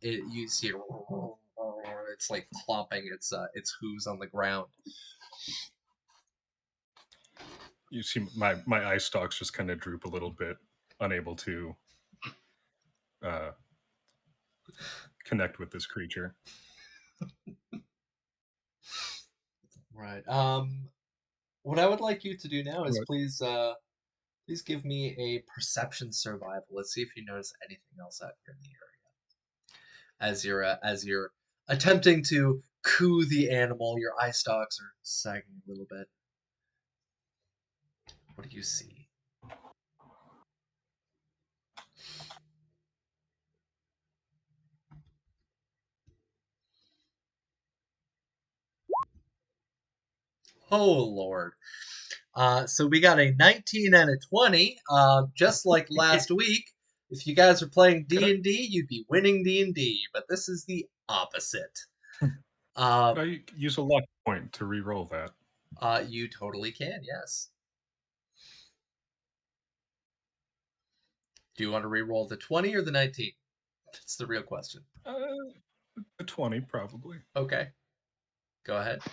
You see it's like clomping its hooves on the ground. You see my eye stalks just kind of droop a little bit, unable to connect with this creature. Right. What I would like you to do now is please give me a perception survival. Let's see if you notice anything else out here in the area. As you're attempting to coo the animal, your eye stalks are sagging a little bit. What do you see? Oh Lord. So we got a 19 and a 20. Just like last week, if you guys are playing D&D, you'd be winning D&D, but this is the opposite. Could I use a luck point to re-roll that? You totally can, yes. Do you want to re-roll the 20 or the 19? That's the real question. The 20, probably. Okay. Go ahead.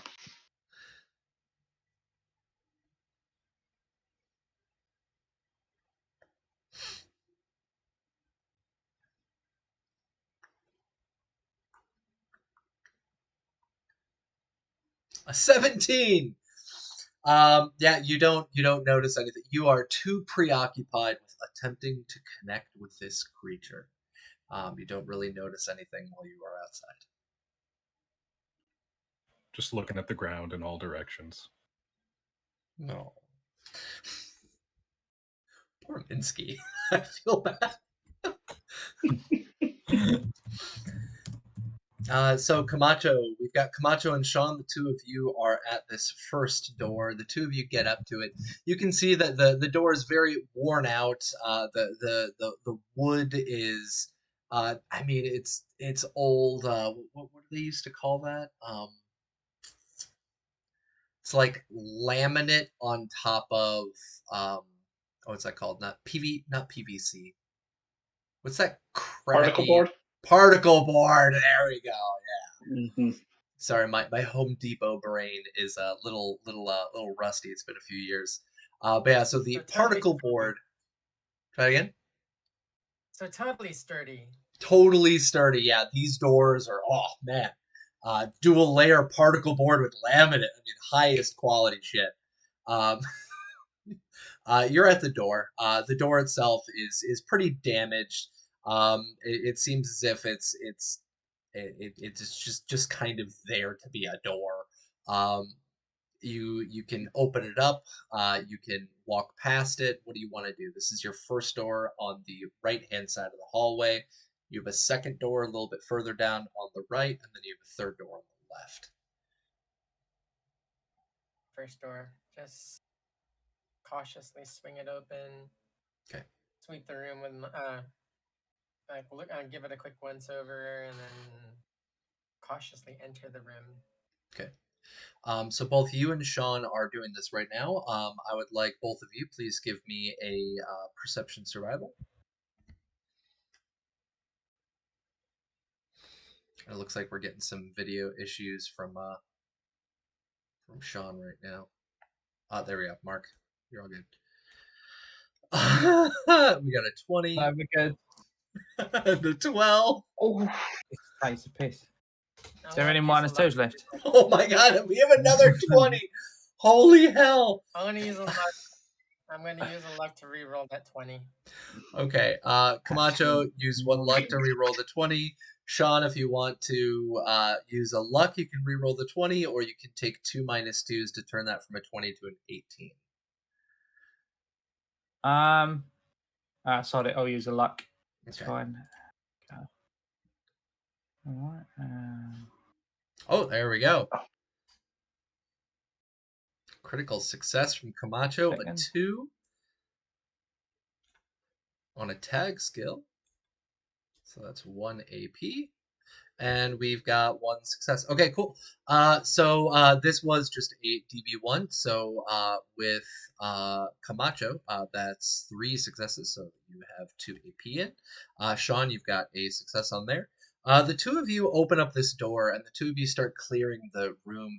A 17. Yeah, you don't notice anything. You are too preoccupied with attempting to connect with this creature. You don't really notice anything while you are outside. Just looking at the ground in all directions. No. Poor Minsky. I feel bad. So Camacho, we've got Camacho and Sean. The two of you are at this first door. The two of you get up to it. You can see that the door is very worn out. The wood is, I mean, it's old. What do they used to call that? It's like laminate on top of what's that called? Not PVC. What's that crappy Particle board. Particle board. There we go. Yeah. Mm-hmm. Sorry, my Home Depot brain is a little rusty. It's been a few years. But yeah, so the particle board. Try again. So totally sturdy. Totally sturdy. Yeah, these doors are man. Dual layer particle board with laminate. I mean, highest quality shit. You're at the door. The door itself is pretty damaged. It seems as if it's just kind of there to be a door. You can open it up. You can walk past it. What do you want to do? This is your first door on the right-hand side of the hallway. You have a second door a little bit further down on the right, and then you have a third door on the left. First door. Just cautiously swing it open. Okay. Sweep the room with give it a quick once over, and then cautiously enter the room. Okay. So both you and Sean are doing this right now. I would like both of you, please give me a perception survival. It looks like we're getting some video issues from Sean right now. There we go, Mark. You're all good. We got a 20, No, we're good. the 12. Oh, It's a piece of piss. I Is there wanna any use a minus luck- twos left? Oh my god, we have another 20. Holy hell. I'm gonna use a luck. I'm gonna use a luck to re-roll that 20. Okay, Camacho, use one luck to re-roll the 20. Sean, if you want to use a luck, you can re-roll the 20, or you can take 2 minus 2s to turn that from a 20 to an 18. Sorry, I'll use a luck. It's Okay. fine. All right. Oh, there we go. Critical success from Camacho, a Second. 2 on a tag skill. So that's 1 AP. And we've got 1 success. Okay, cool. So this was just a DB1. So with Camacho, that's 3 successes. So you have 2 AP in. Sean, you've got a success on there. The two of you open up this door, and the two of you start clearing the room.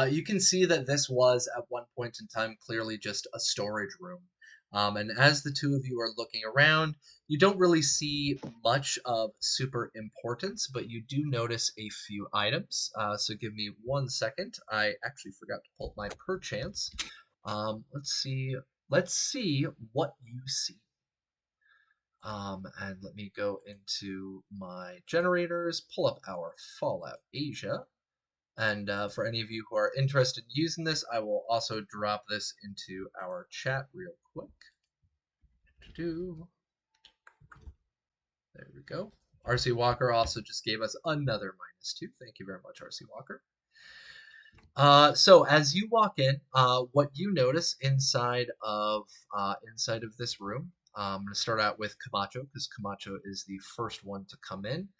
You can see that this was at one point in time clearly just a storage room. And as the two of you are looking around, you don't really see much of super importance, but you do notice a few items. So give me 1 second. I actually forgot to pull up my perchance. Let's see. Let's see what you see. And let me go into my generators, pull up our Fallout Asia. And for any of you who are interested in using this, I will also drop this into our chat real quick. There we go. RC Walker also just gave us another -2. Thank you very much, RC Walker. So as you walk in, what you notice inside of this room, I'm going to start out with Camacho because Camacho is the first one to come in.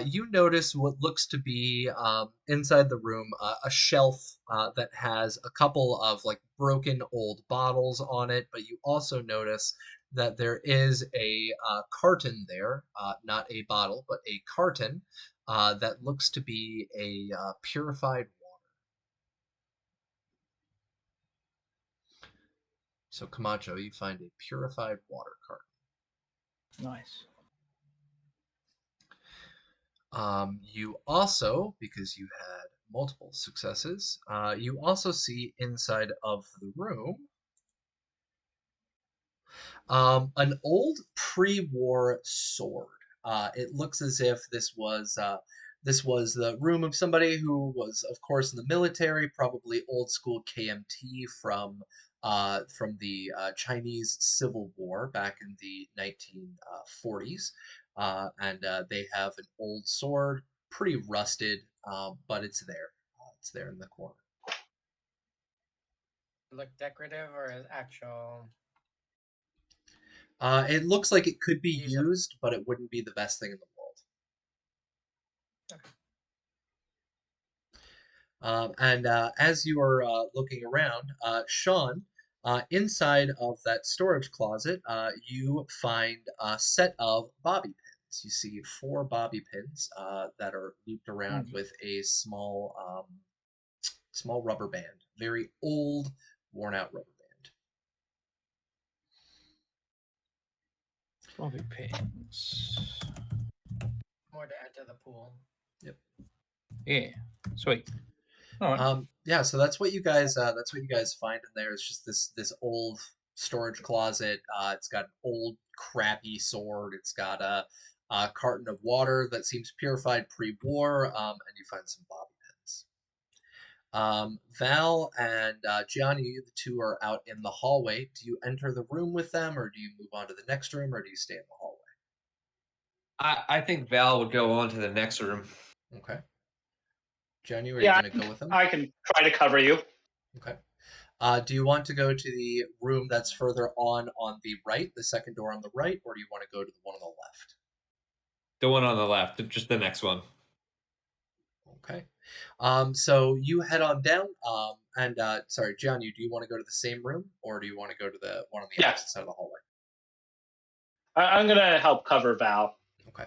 You notice what looks to be inside the room a shelf that has a couple of like broken old bottles on it, but you also notice that there is a carton there, not a bottle, but a carton that looks to be a purified water. So Camacho, you find a purified water carton. Nice. You also, because you had multiple successes, you also see inside of the room an old pre-war sword. It looks as if this was the room of somebody who was, of course, in the military, probably old school KMT from the Chinese Civil War back in the 1940s. And they have an old sword, pretty rusted, but it's there. It's there in the corner. Look decorative or as actual? It looks like it could be Use it. used, but it wouldn't be the best thing in the world. Okay. And as you are looking around, Sean, inside of that storage closet, you find a set of bobby pins. You see 4 bobby pins that are looped around with a small rubber band, very old, worn out rubber band. Bobby pins. More to add to the pool. Yep. Yeah. Sweet. All right. Yeah, so that's what you guys find in there. It's just this old storage closet. It's got an old crappy sword. It's got a carton of water that seems purified pre-war, and you find some bobby pins. Val and Gianni, the two are out in the hallway. Do you enter the room with them, or do you move on to the next room, or do you stay in the hallway? I think Val would go on to the next room. Okay. Gianni, are Yeah, you going to go with them? I can try to cover you. Okay. Do you want to go to the room that's further on the right, the second door on the right, or do you want to go to the one on the left? The one on the left, just the next one. Okay. So you head on down. And sorry, John, do you want to go to the same room, or do you want to go to the one on the Yeah. opposite side of the hallway? I'm gonna help cover Val. Okay.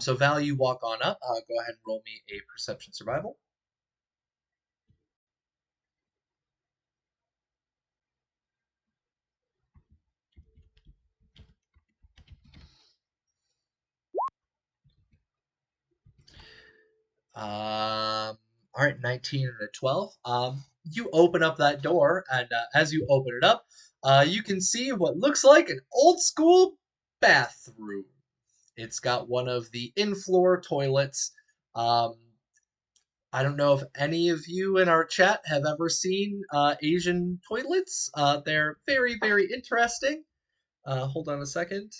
So Val, you walk on up. Go ahead and roll me a perception survival. All right, 19 and a 12. You open up that door, and as you open it up, you can see what looks like an old school bathroom. It's got one of the in-floor toilets. Um, I don't know if any of you in our chat have ever seen Asian toilets. They're very, very interesting. Hold on a second.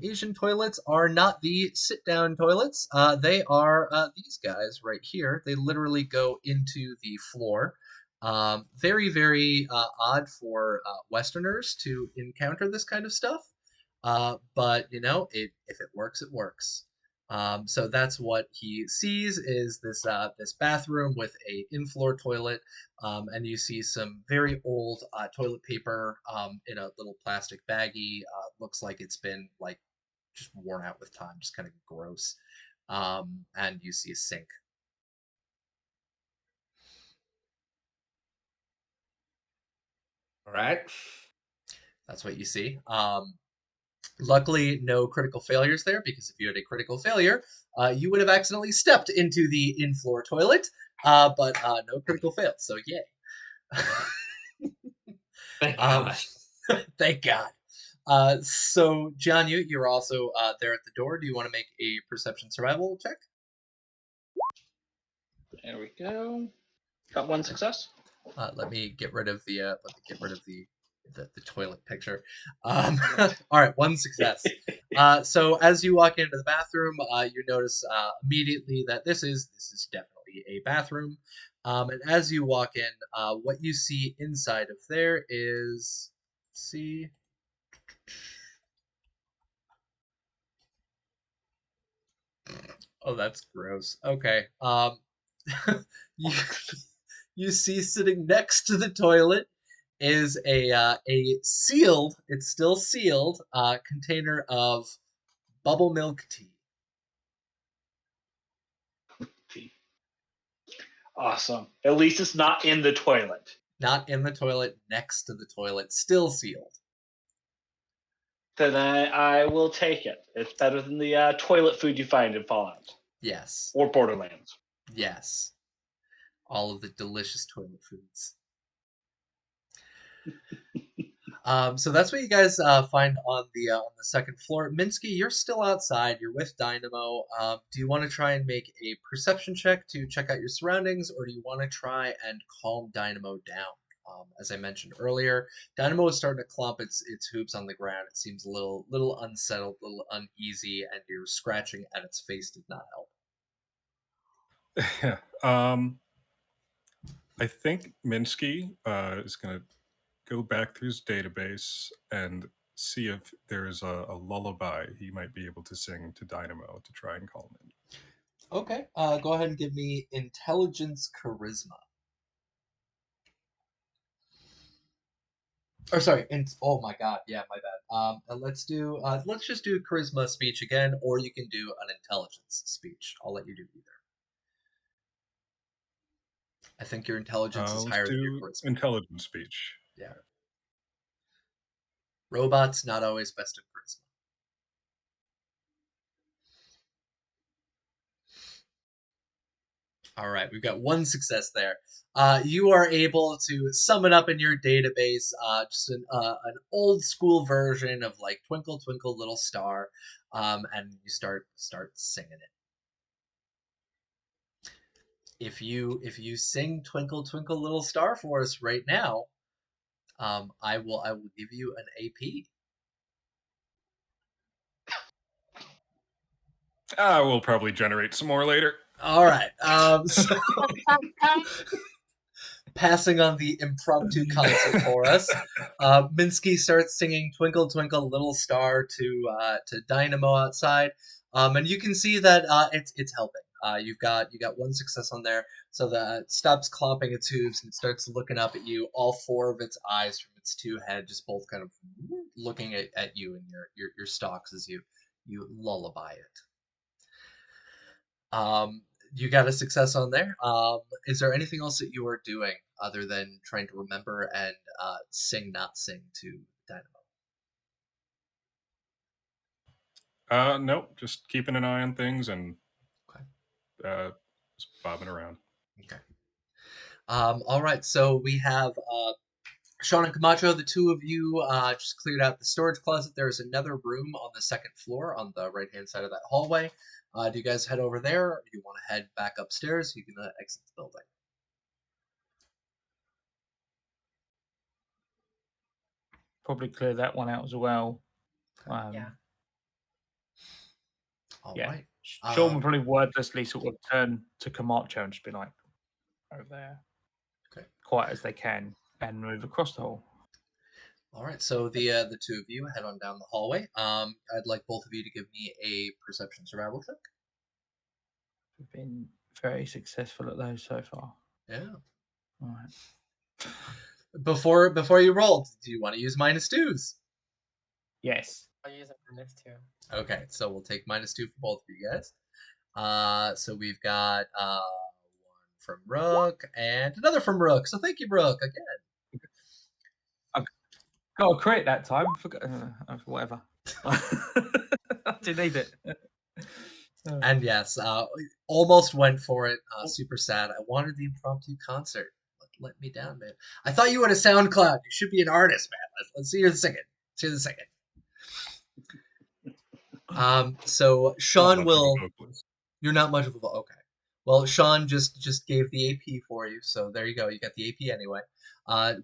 Asian toilets are not the sit-down toilets. They are these guys right here. They literally go into the floor. Very, very odd for Westerners to encounter this kind of stuff. But you know, if it works, it works. So that's what he sees is this bathroom with a in-floor toilet, and you see some very old toilet paper in a little plastic baggie. Looks like it's been like just worn out with time, just kind of gross. And you see a sink. All right. That's what you see. Luckily, no critical failures there, because if you had a critical failure, you would have accidentally stepped into the in-floor toilet. But no critical fails, so yay. Thank God. Thank God. So, John, you're also there at the door. Do you want to make a perception survival check? There we go. Got one success. Let me get rid of the toilet picture. All right, one success. So as you walk into the bathroom, you notice immediately that this is definitely a bathroom. And as you walk in, what you see inside of there is, let's see. Oh, that's gross. Okay. You you see sitting next to the toilet is a sealed, it's still sealed, container of bubble milk tea. Awesome. At least it's not in the toilet. Not in the toilet, next to the toilet, still sealed. Then I will take it. It's better than the toilet food you find in Fallout Yes. or Borderlands. Yes. All of the delicious toilet foods. So that's what you guys find on the second floor. Minsky, you're still outside. You're with Dynamo. Do you want to try and make a perception check to check out your surroundings, or do you want to try and calm Dynamo down? As I mentioned earlier, Dynamo is starting to clump its hoops on the ground. It seems a little unsettled, a little uneasy, and your scratching at its face did not help. I think Minsky is going to go back through his database and see if there is a lullaby he might be able to sing to Dynamo to try and calm him. Okay. Go ahead and give me intelligence charisma. Or sorry, oh my god, yeah, my bad. Let's just do charisma speech again, or you can do an intelligence speech. I'll let you do either. I think your intelligence is Let's higher than your do charisma. intelligence speech. Yeah. Robots not always best at charisma. All right, we've got one success there. You are able to summon up in your database just an old school version of like Twinkle Twinkle Little Star, and you start singing it. If you sing Twinkle Twinkle Little Star for us right now, I will give you an AP. We'll probably generate some more later. All right. passing on the impromptu concert for us. Minsky starts singing "Twinkle Twinkle Little Star" to Dynamo outside, and you can see that it's helping. You got one success on there, so that it stops clomping its hooves and starts looking up at you. All four of its eyes from its two heads just both kind of looking at you and your stalks as you lullaby it. You got a success on there. Is there anything else that you are doing other than trying to remember and sing, not sing to Dynamo? Nope, just keeping an eye on things and Okay. just bobbing around. Okay. All right, so we have Sean and Camacho, the two of you just cleared out the storage closet. There's another room on the second floor on the right-hand side of that hallway. Do you guys head over there, or do you want to head back upstairs? You can exit the building. Probably clear that one out as well. Yeah. All Yeah. right. Sean will probably wordlessly sort of turn to Camacho and just be like, over there. Okay. Quiet as they can, and move across the hall. All right, so the two of you head on down the hallway. I'd like both of you to give me a perception survival check. We've been very successful at those so far. Yeah. All right. Before you roll, do you want to use -2s? Yes. I'll use it for this too. Okay, so we'll take -2 for both of you guys. So we've got one from Rook and another from Rook. So thank you, Rook, again. Got a crit that time. Whatever. I didn't need it. And yes, almost went for it. Super sad. I wanted the impromptu concert. Let me down, man. I thought you had a SoundCloud. You should be an artist, man. Let's see you singing. Let's hear the singing. So Sean will. You're not much of a okay. Well, Sean just gave the AP for you, so there you go. You got the AP anyway.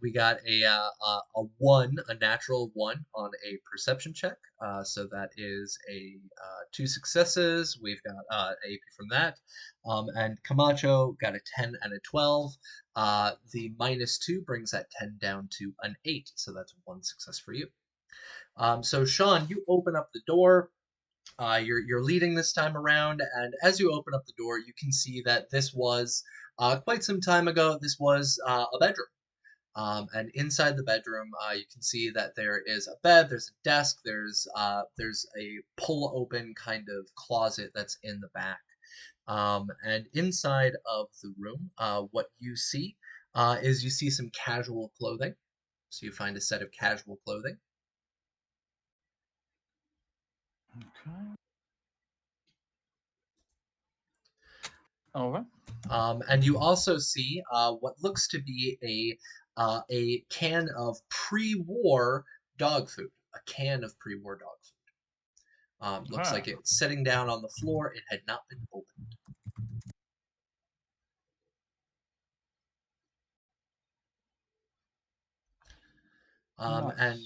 We got a natural 1 on a perception check. So that is a 2 successes. We've got AP from that. And Camacho got a 10 and a 12. The -2 brings that 10 down to an 8. So that's 1 success for you. So Sean, you open up the door. You're leading this time around, and as you open up the door, you can see that this was quite some time ago. This was a bedroom, and inside the bedroom, you can see that there is a bed, there's a desk, there's a pull-open kind of closet that's in the back, and inside of the room, what you see is you see some casual clothing. So you find a set of casual clothing. Okay. All right. And you also see what looks to be a can of pre-war dog food. A can of pre-war dog food. Looks like it's sitting down on the floor. It had not been opened. Nice. And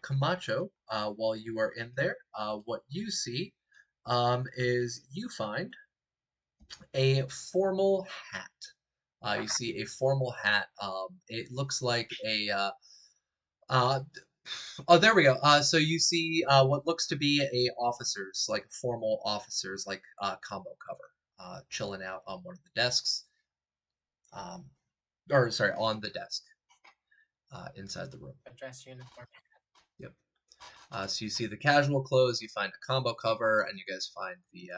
Camacho, while you are in there, what you see is you find a formal hat. You see a formal hat. It looks like a oh, there we go. So you see what looks to be a officer's, like formal officer's, like combo cover, chilling out on one of the desks. Or sorry, on the desk, inside the room. A dress uniform. Yep. So you see the casual clothes, you find a combo cover, and you guys find the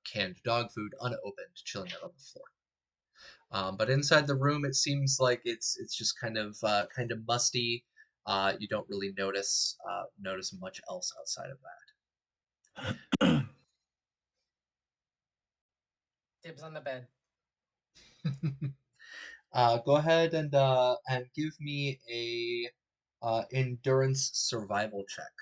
canned dog food unopened, chilling out on the floor. But inside the room, it seems like it's just kind of musty. You don't really notice much else outside of that. Dibs on the bed. Go ahead and give me a endurance survival check.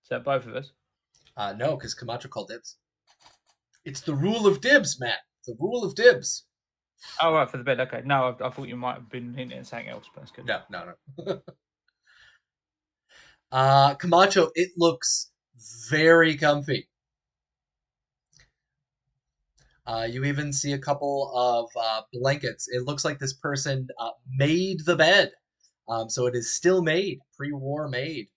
Is that both of us? No, because Camacho called dibs. It's the rule of dibs, Matt. The rule of dibs. Oh, right, for the bed. Okay. No, I thought you might have been hinting at something else, but that's good. No. Camacho, it looks very comfy. You even see a couple of blankets. It looks like this person made the bed. So it is still made, pre-war made.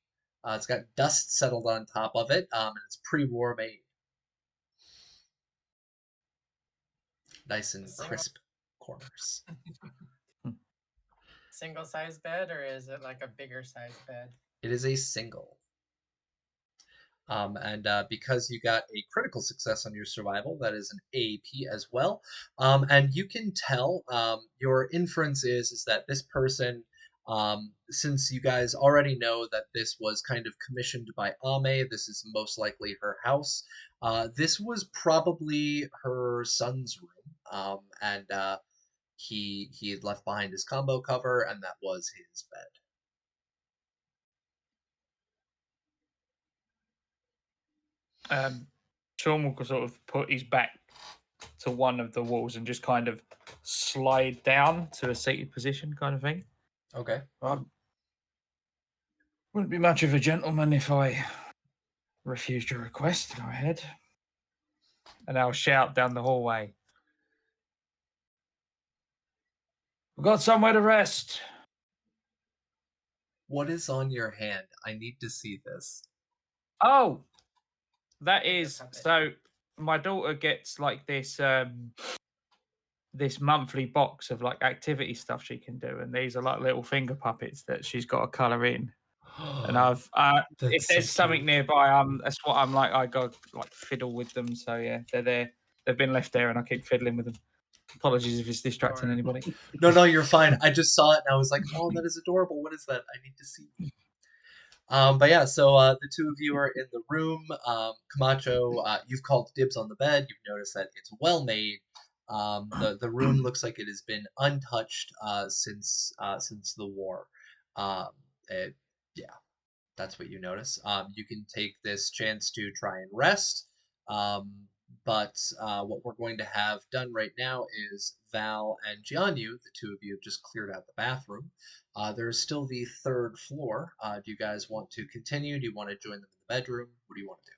It's got dust settled on top of it, and it's pre-war made. Nice and crisp corners. Single size bed, or is it like a bigger size bed? It is a single. And because you got a critical success on your survival, that is an AP as well. And you can tell, your inference is that this person, since you guys already know that this was kind of commissioned by Ame, this is most likely her house. This was probably her son's room, and he had left behind his combo cover, and that was his bed. Sean will sort of put his back to one of the walls and just kind of slide down to a seated position, kind of thing. Okay. Wouldn't be much of a gentleman if I refused your request. Go ahead. And I'll shout down the hallway. We've got somewhere to rest. What is on your hand? I need to see this. Oh, that Finger is puppet. so. My daughter gets like this this monthly box of like activity stuff she can do, and these are like little finger puppets that she's got to color in. And I've if That's so there's something cute. nearby, that's what I'm like. I go like fiddle with them. So yeah, they're there. They've been left there, and I keep fiddling with them. Apologies if it's distracting Sure. anybody. No, you're fine. I just saw it and I was like, oh, that is adorable. What is that? I need to see. But yeah, so the two of you are in the room. Camacho, you've called dibs on the bed. You've noticed that it's well made. The room looks like it has been untouched since the war. Yeah, that's what you notice. You can take this chance to try and rest. But what we're going to have done right now is Val and Jianyu, the two of you have just cleared out the bathroom. There's still the third floor. Do you guys want to continue? Do you want to join them in the bedroom? What do you want to do?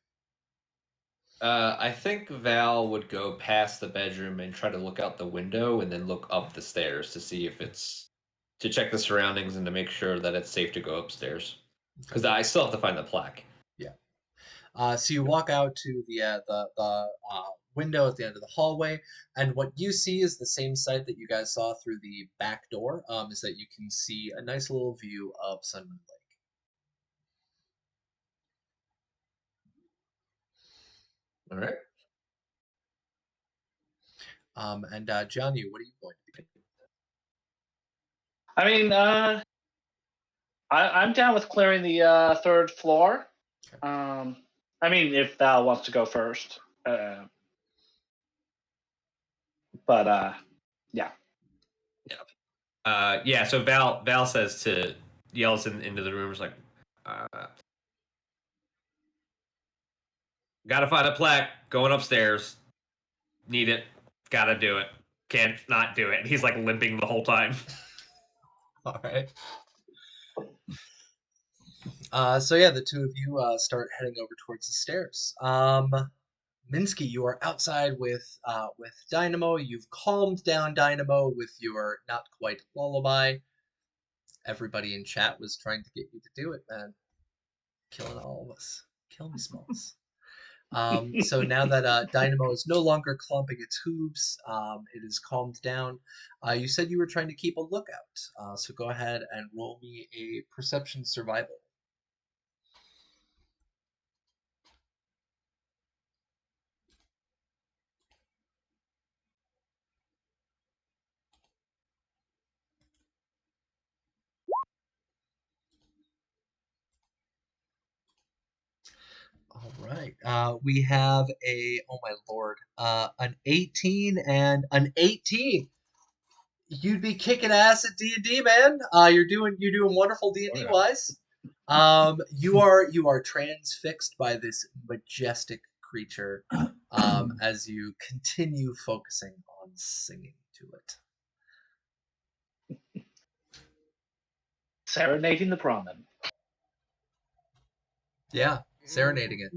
I think Val would go past the bedroom and try to look out the window and then look up the stairs to see if to check the surroundings and to make sure that it's safe to go upstairs. Because I still have to find the plaque. So you walk out to the window at the end of the hallway, and what you see is the same sight that you guys saw through the back door. Is that you can see a nice little view of Sun Moon Lake. All right. And Jianyu, what are you going to be? I mean, I'm down with clearing the third floor. I mean, if Val wants to go first. But yeah. Yeah. So Val says yells into the room, is like, gotta find a plaque. Going upstairs. Need it. Gotta do it. Can't not do it. He's like limping the whole time. All right. So yeah, the two of you start heading over towards the stairs. Minsky, you are outside with Dynamo. You've calmed down Dynamo with your not quite lullaby. Everybody in chat was trying to get you to do it, man. Killing all of us. Kill me, Smalls. So now that Dynamo is no longer clumping its hooves, it is calmed down. You said you were trying to keep a lookout. So go ahead and roll me a perception survival. All right. We have oh my lord, an 18 and an 18. You'd be kicking ass at D&D, man. You're doing wonderful D&D wise. You are transfixed by this majestic creature as you continue focusing on singing to it. Serenading the Brahmin. Yeah, serenading it.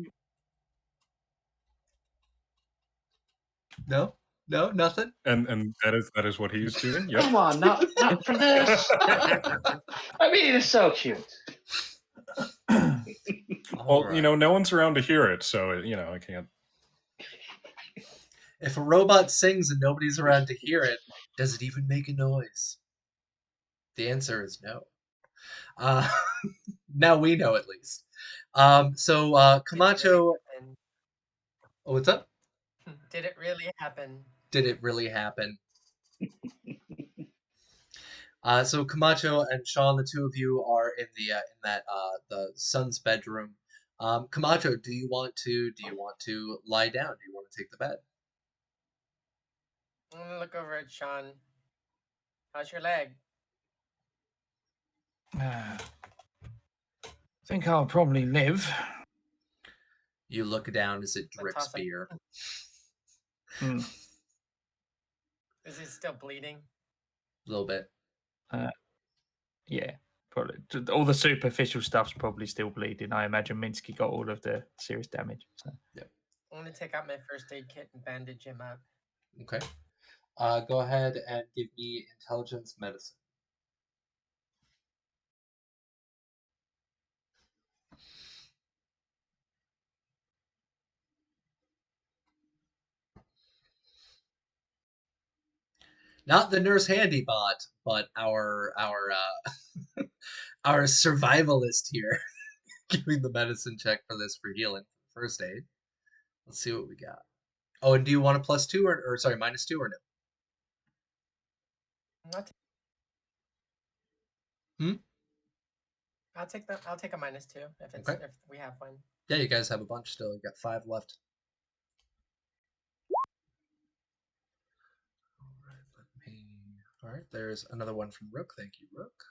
No? No, nothing. And that is what he's doing. Yep. Come on, not for this. I mean, it's so cute. All Well, right. no one's around to hear it, so I can't. If a robot sings and nobody's around to hear it, does it even make a noise? The answer is no. Now we know at least. So Camacho. Oh, what's up? Did it really happen? Did it really happen? So Camacho and Sean, the two of you are in the son's bedroom. Camacho, do you want to lie down? Do you want to take the bed? I'm gonna look over at Sean. How's your leg? I think I'll probably live. You look down as it I drips toss it. beer. Hmm. Is he still bleeding? A little bit. Yeah, probably. All the superficial stuff's probably still bleeding. I imagine Minsky got all of the serious damage. So. I'm gonna take out my first aid kit and bandage him up. Okay. Go ahead and give me intelligence medicine. Not the nurse handy bot, but our our survivalist here giving the medicine check for this for healing first aid. Let's see what we got. Oh, and do you want a +2 or sorry, -2 or no? I'll take the. I'll take a -2 if it's Okay. if we have one. Yeah, you guys have a bunch still. You got 5 left. All right, there's another one from Rook. Thank you, Rook.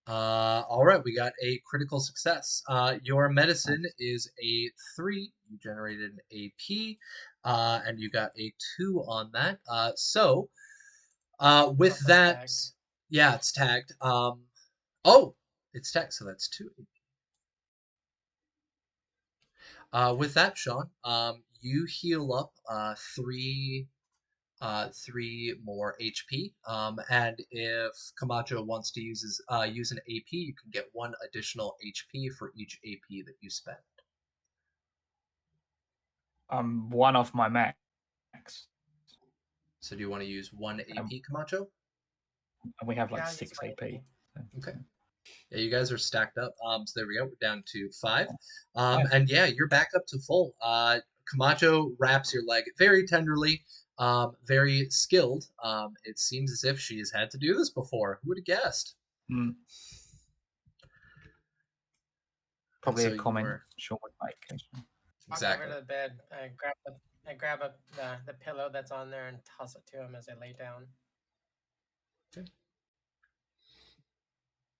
All right, we got a critical success. Your medicine is a 3. You generated an AP, and you got a 2 on that. With Also that, tagged. yeah, it's tagged. Oh, it's tagged, so that's 2 AP. With that, Sean, you heal up 3 more HP. And if Camacho wants to use an AP, you can get 1 additional HP for each AP that you spend. I'm 1 off my max. So do you want to use 1 AP, Camacho? And we have like Yeah, 6 just AP. wait. Okay. Yeah, you guys are stacked up. So there we go. We're down to 5. Nice. And yeah, you're back up to full. Camacho wraps your leg very tenderly, very skilled. It seems as if she has had to do this before. Who would have guessed? Mm. Probably so a you comment were- Sean would make. Actually. Exactly. Walk over to the bed. I grab up the pillow that's on there and toss it to him as I lay down.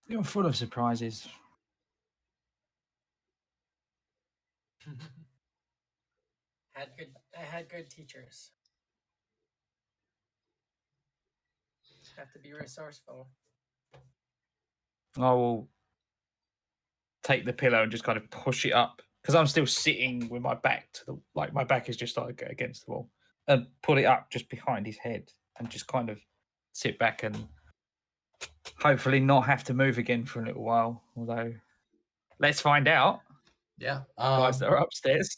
You're full of surprises. I had good teachers. Have to be resourceful. I will take the pillow and just kind of push it up because I'm still sitting with my back to my back is just like against the wall, and put it up just behind his head and just kind of sit back and hopefully not have to move again for a little while. Although, let's find out. Yeah. Guys that are upstairs.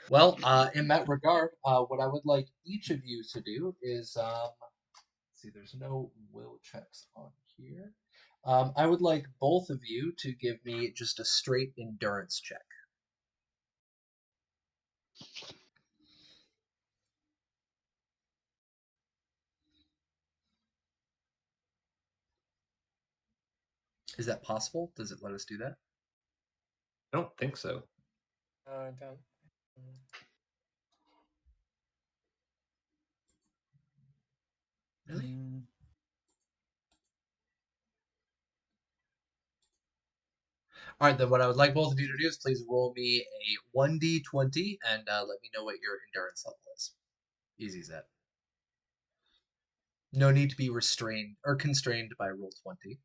Well, in that regard, what I would like each of you to do is, let's see, there's no will checks on here. I would like both of you to give me just a straight endurance check. Is that possible? Does it let us do that? I don't think so. I don't. Really? All right, then what I would like both of you to do is please roll me a 1d20 and let me know what your endurance level is. Easy as that. No need to be restrained or constrained by roll 20.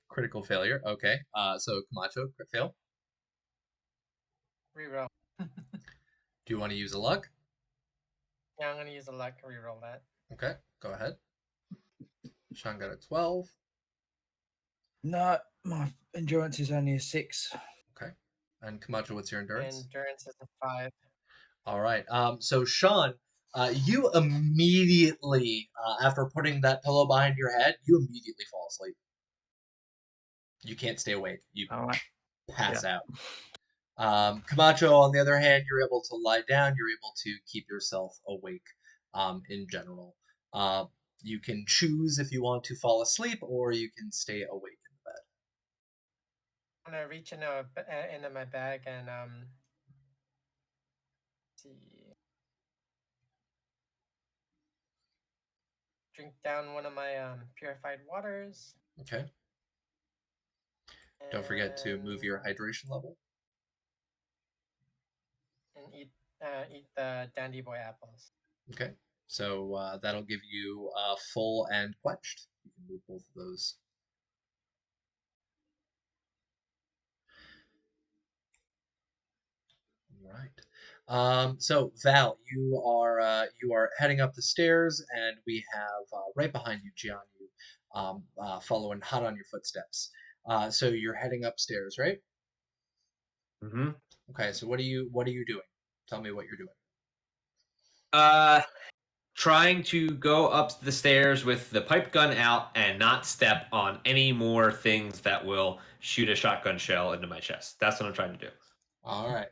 Critical failure. Okay. So Camacho, crit fail. Reroll. Do you want to use a luck? Yeah, I'm gonna use a luck to reroll that. Okay, go ahead. Sean got a 12. No, my endurance is only a 6. Okay. And Camacho, what's your endurance? Endurance is a 5. All right. So Sean, you immediately, after putting that pillow behind your head, you immediately fall asleep. You can't stay awake. You All right. pass out. Camacho, on the other hand, you're able to lie down. You're able to keep yourself awake in general. You can choose if you want to fall asleep or you can stay awake in the bed. I'm gonna reach into my bag and see, drink down one of my purified waters. Okay. Don't forget to move your hydration level. And eat the Dandy Boy apples. Okay. So that'll give you full and quenched. You can move both of those. Right. So Val, you are heading up the stairs, and we have right behind you, Gianni, following hot on your footsteps. So you're heading upstairs, right? Mm-hmm. Okay. So what are you doing? Tell me what you're doing. Trying to go up the stairs with the pipe gun out and not step on any more things that will shoot a shotgun shell into my chest. That's what I'm trying to do. All right.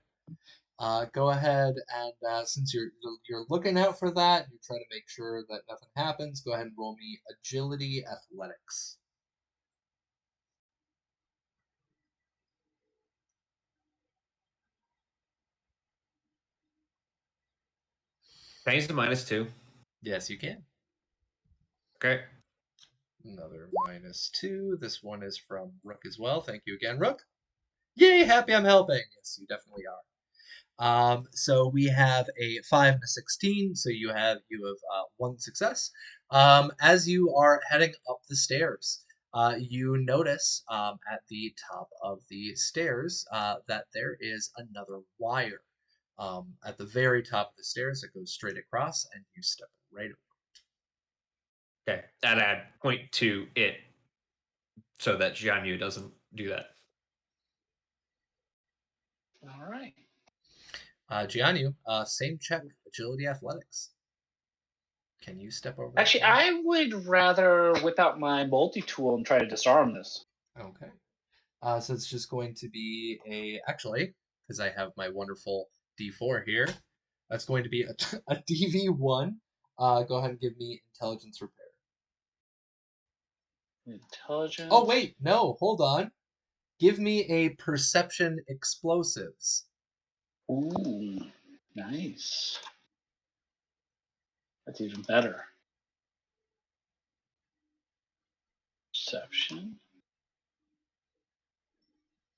Go ahead and since you're looking out for that, you're trying to make sure that nothing happens. Go ahead and roll me agility athletics. Can I use the -2? Yes, you can. Okay. Another -2. This one is from Rook as well. Thank you again, Rook. Yay, happy I'm helping. Yes, you definitely are. So we have a 5 and a 16. So you have one success. As you are heading up the stairs, you notice at the top of the stairs that there is another wire. At the very top of the stairs, it goes straight across, and you step right over. Okay. And I'd point to it so that Jianyu doesn't do that. All right. Gianni, same check, agility athletics. Can you step over? Actually, I would rather whip out my multi-tool and try to disarm this. Okay. So it's just going to be actually, because I have my wonderful D4 here, that's going to be a DV1. Go ahead and give me intelligence repair. Intelligence. Oh, wait, no, hold on. Give me a perception explosives. Ooh, nice. That's even better. Perception.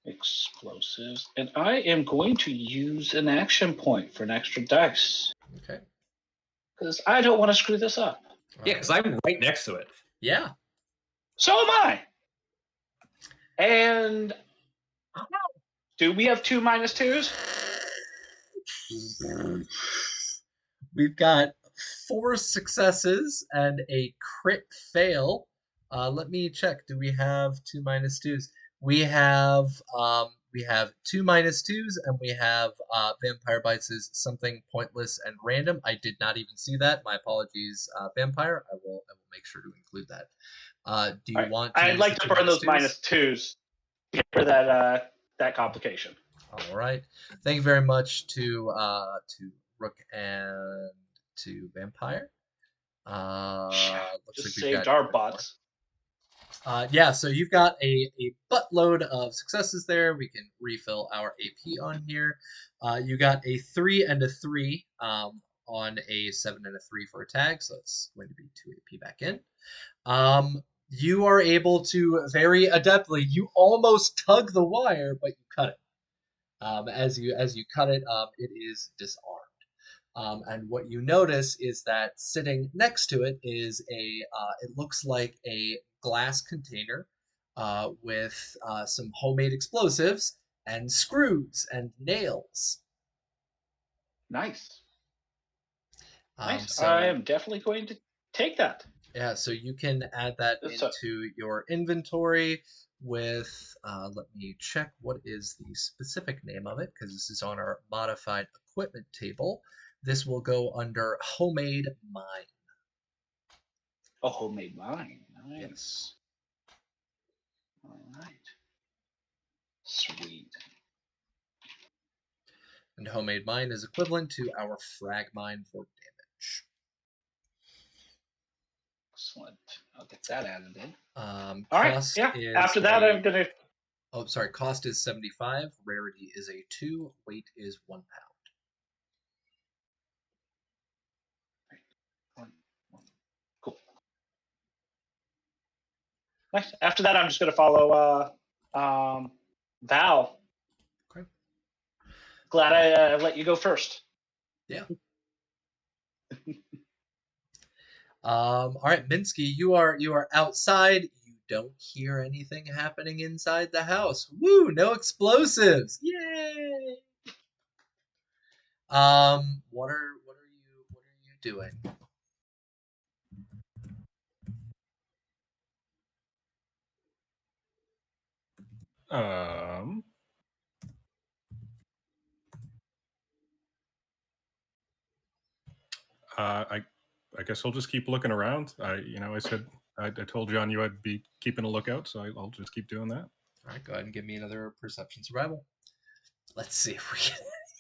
Explosives. And I am going to use an action point for an extra dice. Okay. Because I don't want to screw this up. Yeah, because I'm right next to it. Yeah. So am I. And do we have 2 -2s? We've got 4 successes and a crit fail. Let me check. Do we have 2 -2s? We have 2 -2s, and we have Vampire Bites is something pointless and random. I did not even see that. My apologies, Vampire. I will make sure to include that. Do you want? I'd like to burn those -2s for that complication. All right. Thank you very much to Rook and to Vampire. Looks Just like we've saved got our butts. yeah, so you've got a buttload of successes there. We can refill our AP on here. You got a 3 and a 3 on a 7 and a 3 for a tag, so that's going to be 2 AP back in. You are able to very adeptly, you almost tug the wire, but you cut it. As you cut it, it is disarmed. And what you notice is that sitting next to it is it looks like a glass container with some homemade explosives and screws and nails. Nice. Nice. So I am definitely going to take that. yeah, so you can add that So- into your inventory with, let me check what is the specific name of it, because this is on our modified equipment table. This will go under Homemade Mine. A homemade mine. Nice. Yes. All right. Sweet. And Homemade Mine is equivalent to our Frag Mine for damage. Excellent. I'll get that added in. All right. Cost Yeah. is After that, I'm gonna. Oh, sorry. Cost is 75. Rarity is a 2. Weight is 1 pound. Cool. Nice. After that, I'm just gonna follow Val. Okay. Glad I let you go first. Yeah. All right, Minsky, you are outside. You don't hear anything happening inside the house. Woo! No explosives. Yay! What are you doing? I guess I'll just keep looking around. I said I told John you I'd be keeping a lookout, so I'll just keep doing that. All right, go ahead and give me another perception survival. Let's see if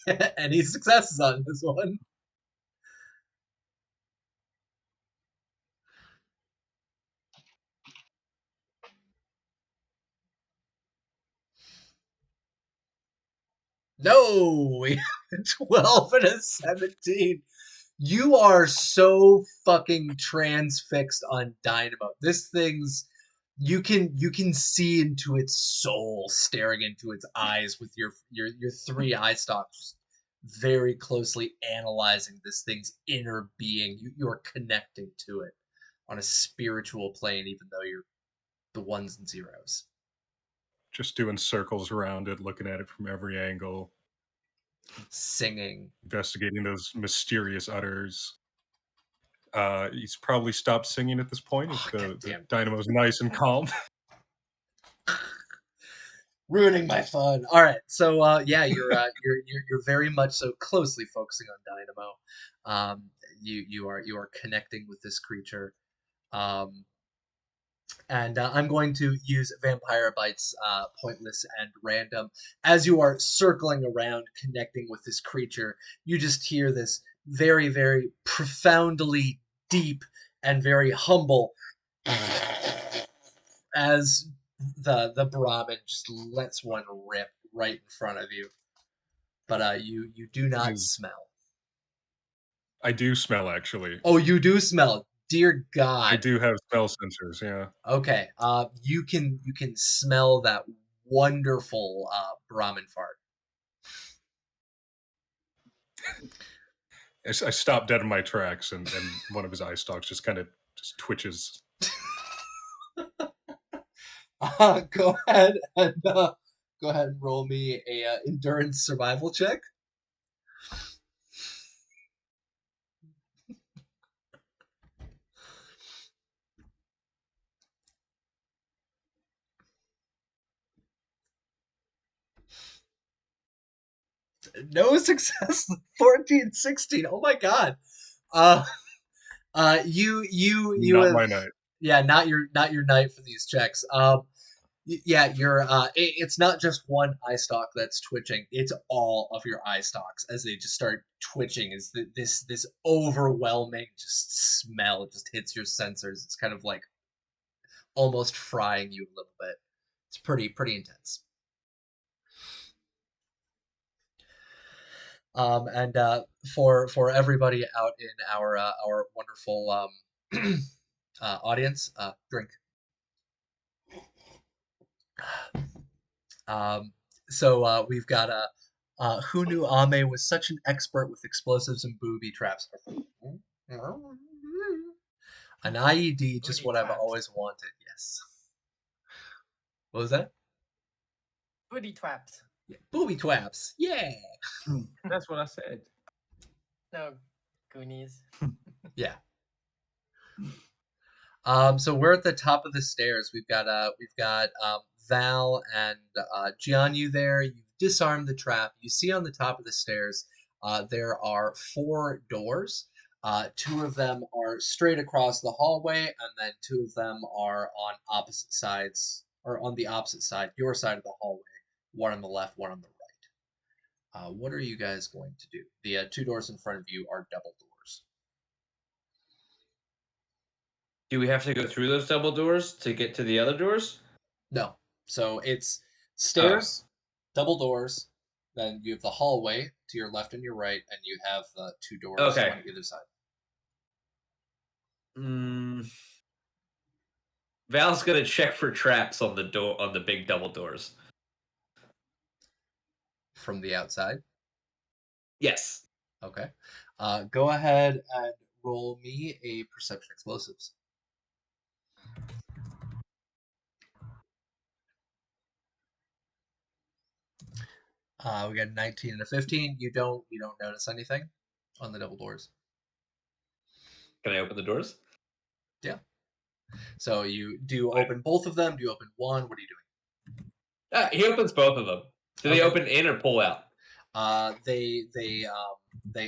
we get any successes on this one. No, we have a 12 and a 17. You are so fucking transfixed on Dynamo. This thing's you can see into its soul, staring into its eyes with your 3 eye stalks, very closely analyzing this thing's inner being. You're connecting to it on a spiritual plane, even though you're the ones and zeros. Just doing circles around it, looking at it from every angle, Singing. investigating those mysterious utters. He's probably stopped singing at this point. Oh, The dynamo's nice and calm. Ruining my fun. All right, so yeah, you're very much so closely focusing on Dynamo. You are connecting with this creature, and I'm going to use Vampire Bites, pointless and random. As you are circling around, connecting with this creature, you just hear this very, very profoundly deep and very humble as the Brahmin just lets one rip right in front of you. But you do not smell. I do smell, actually. Oh, you do smell. Dear God. I do have smell sensors, yeah. Okay. You can smell that wonderful Brahmin fart. I stopped dead in my tracks, and one of his eye stalks just kind of just twitches. Go ahead and roll me a endurance survival check. No success. 14, 16. Oh my God. You Not have, my night. yeah, not your night for these checks. Yeah, you're it's not just one eye stalk that's twitching, it's all of your eye stalks as they just start twitching as this overwhelming just smell just hits your sensors. It's kind of like almost frying you a little bit. It's pretty intense. And for everybody out in our wonderful audience, drink. So we've got who knew Ame was such an expert with explosives and booby traps. An IED, just Booty what I've traps. always wanted. Yes. What was that? Booty traps. Yeah. Booby traps. Yeah. That's what I said. No, Goonies. Yeah. So we're at the top of the stairs. We've got Val and Jianyu there. You've disarmed the trap. You see on the top of the stairs there are 4 doors. 2 of them are straight across the hallway, and then 2 of them are on opposite sides, or on the opposite side, your side of the hallway. One on the left, one on the right. What are you guys going to do? The 2 doors in front of you are double doors. Do we have to go through those double doors to get to the other doors? No. So it's stairs, double doors, then you have the hallway to your left and your right, and you have the 2 doors Okay. on either side. Val's gonna check for traps on the big double doors. From the outside? Yes. Okay. Go ahead and roll me a perception explosives. We got a 19 and a 15. You don't notice anything on the double doors. Can I open the doors? Yeah. So do you open both of them? Do you open one? What are you doing? He opens both of them. Do they open in or pull out? They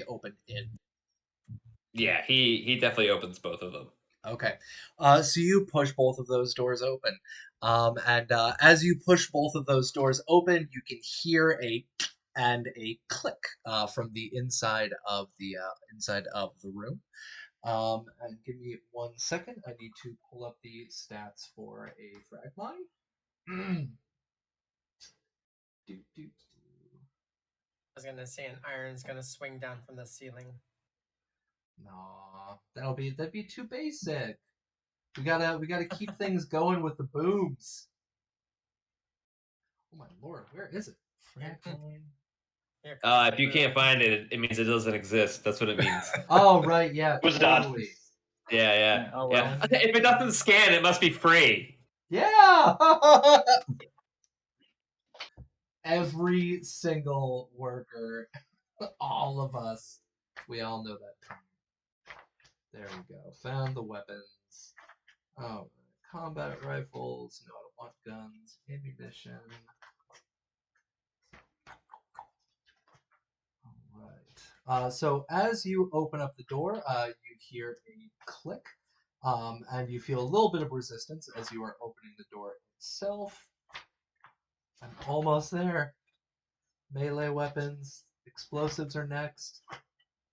open in. Yeah, he definitely opens both of them. Okay. So you push both of those doors open. And as you push both of those doors open, you can hear a click from the inside of the room. And give me 1 second. I need to pull up the stats for a frag mine. I was gonna say an iron's gonna swing down from the ceiling. Nah, that'd be too basic. We gotta keep things going with the booms. Oh my lord, where is it? Frag mine. If you can't find it, it means it doesn't exist. That's what it means. Oh right, yeah, Was done. totally. Yeah. Oh, well. Yeah. If it doesn't scan, it must be free. Yeah. Every single worker, all of us, we all know that term. There we go. Found the weapons. Oh, combat rifles. No, I don't want guns. Ammunition. All right. So as you open up the door, you hear a click, and you feel a little bit of resistance as you are opening the door itself. I'm almost there. Melee weapons. Explosives are next.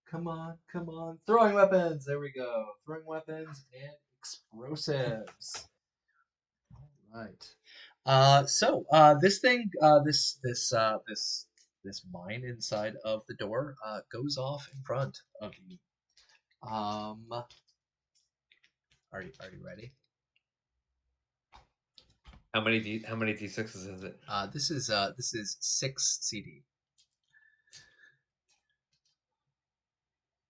Come on, come on. Throwing weapons. There we go. Throwing weapons and explosives. All right. So this thing, this mine inside of the door goes off in front of you. Are you ready? How many D6s is it? This is 6 CD.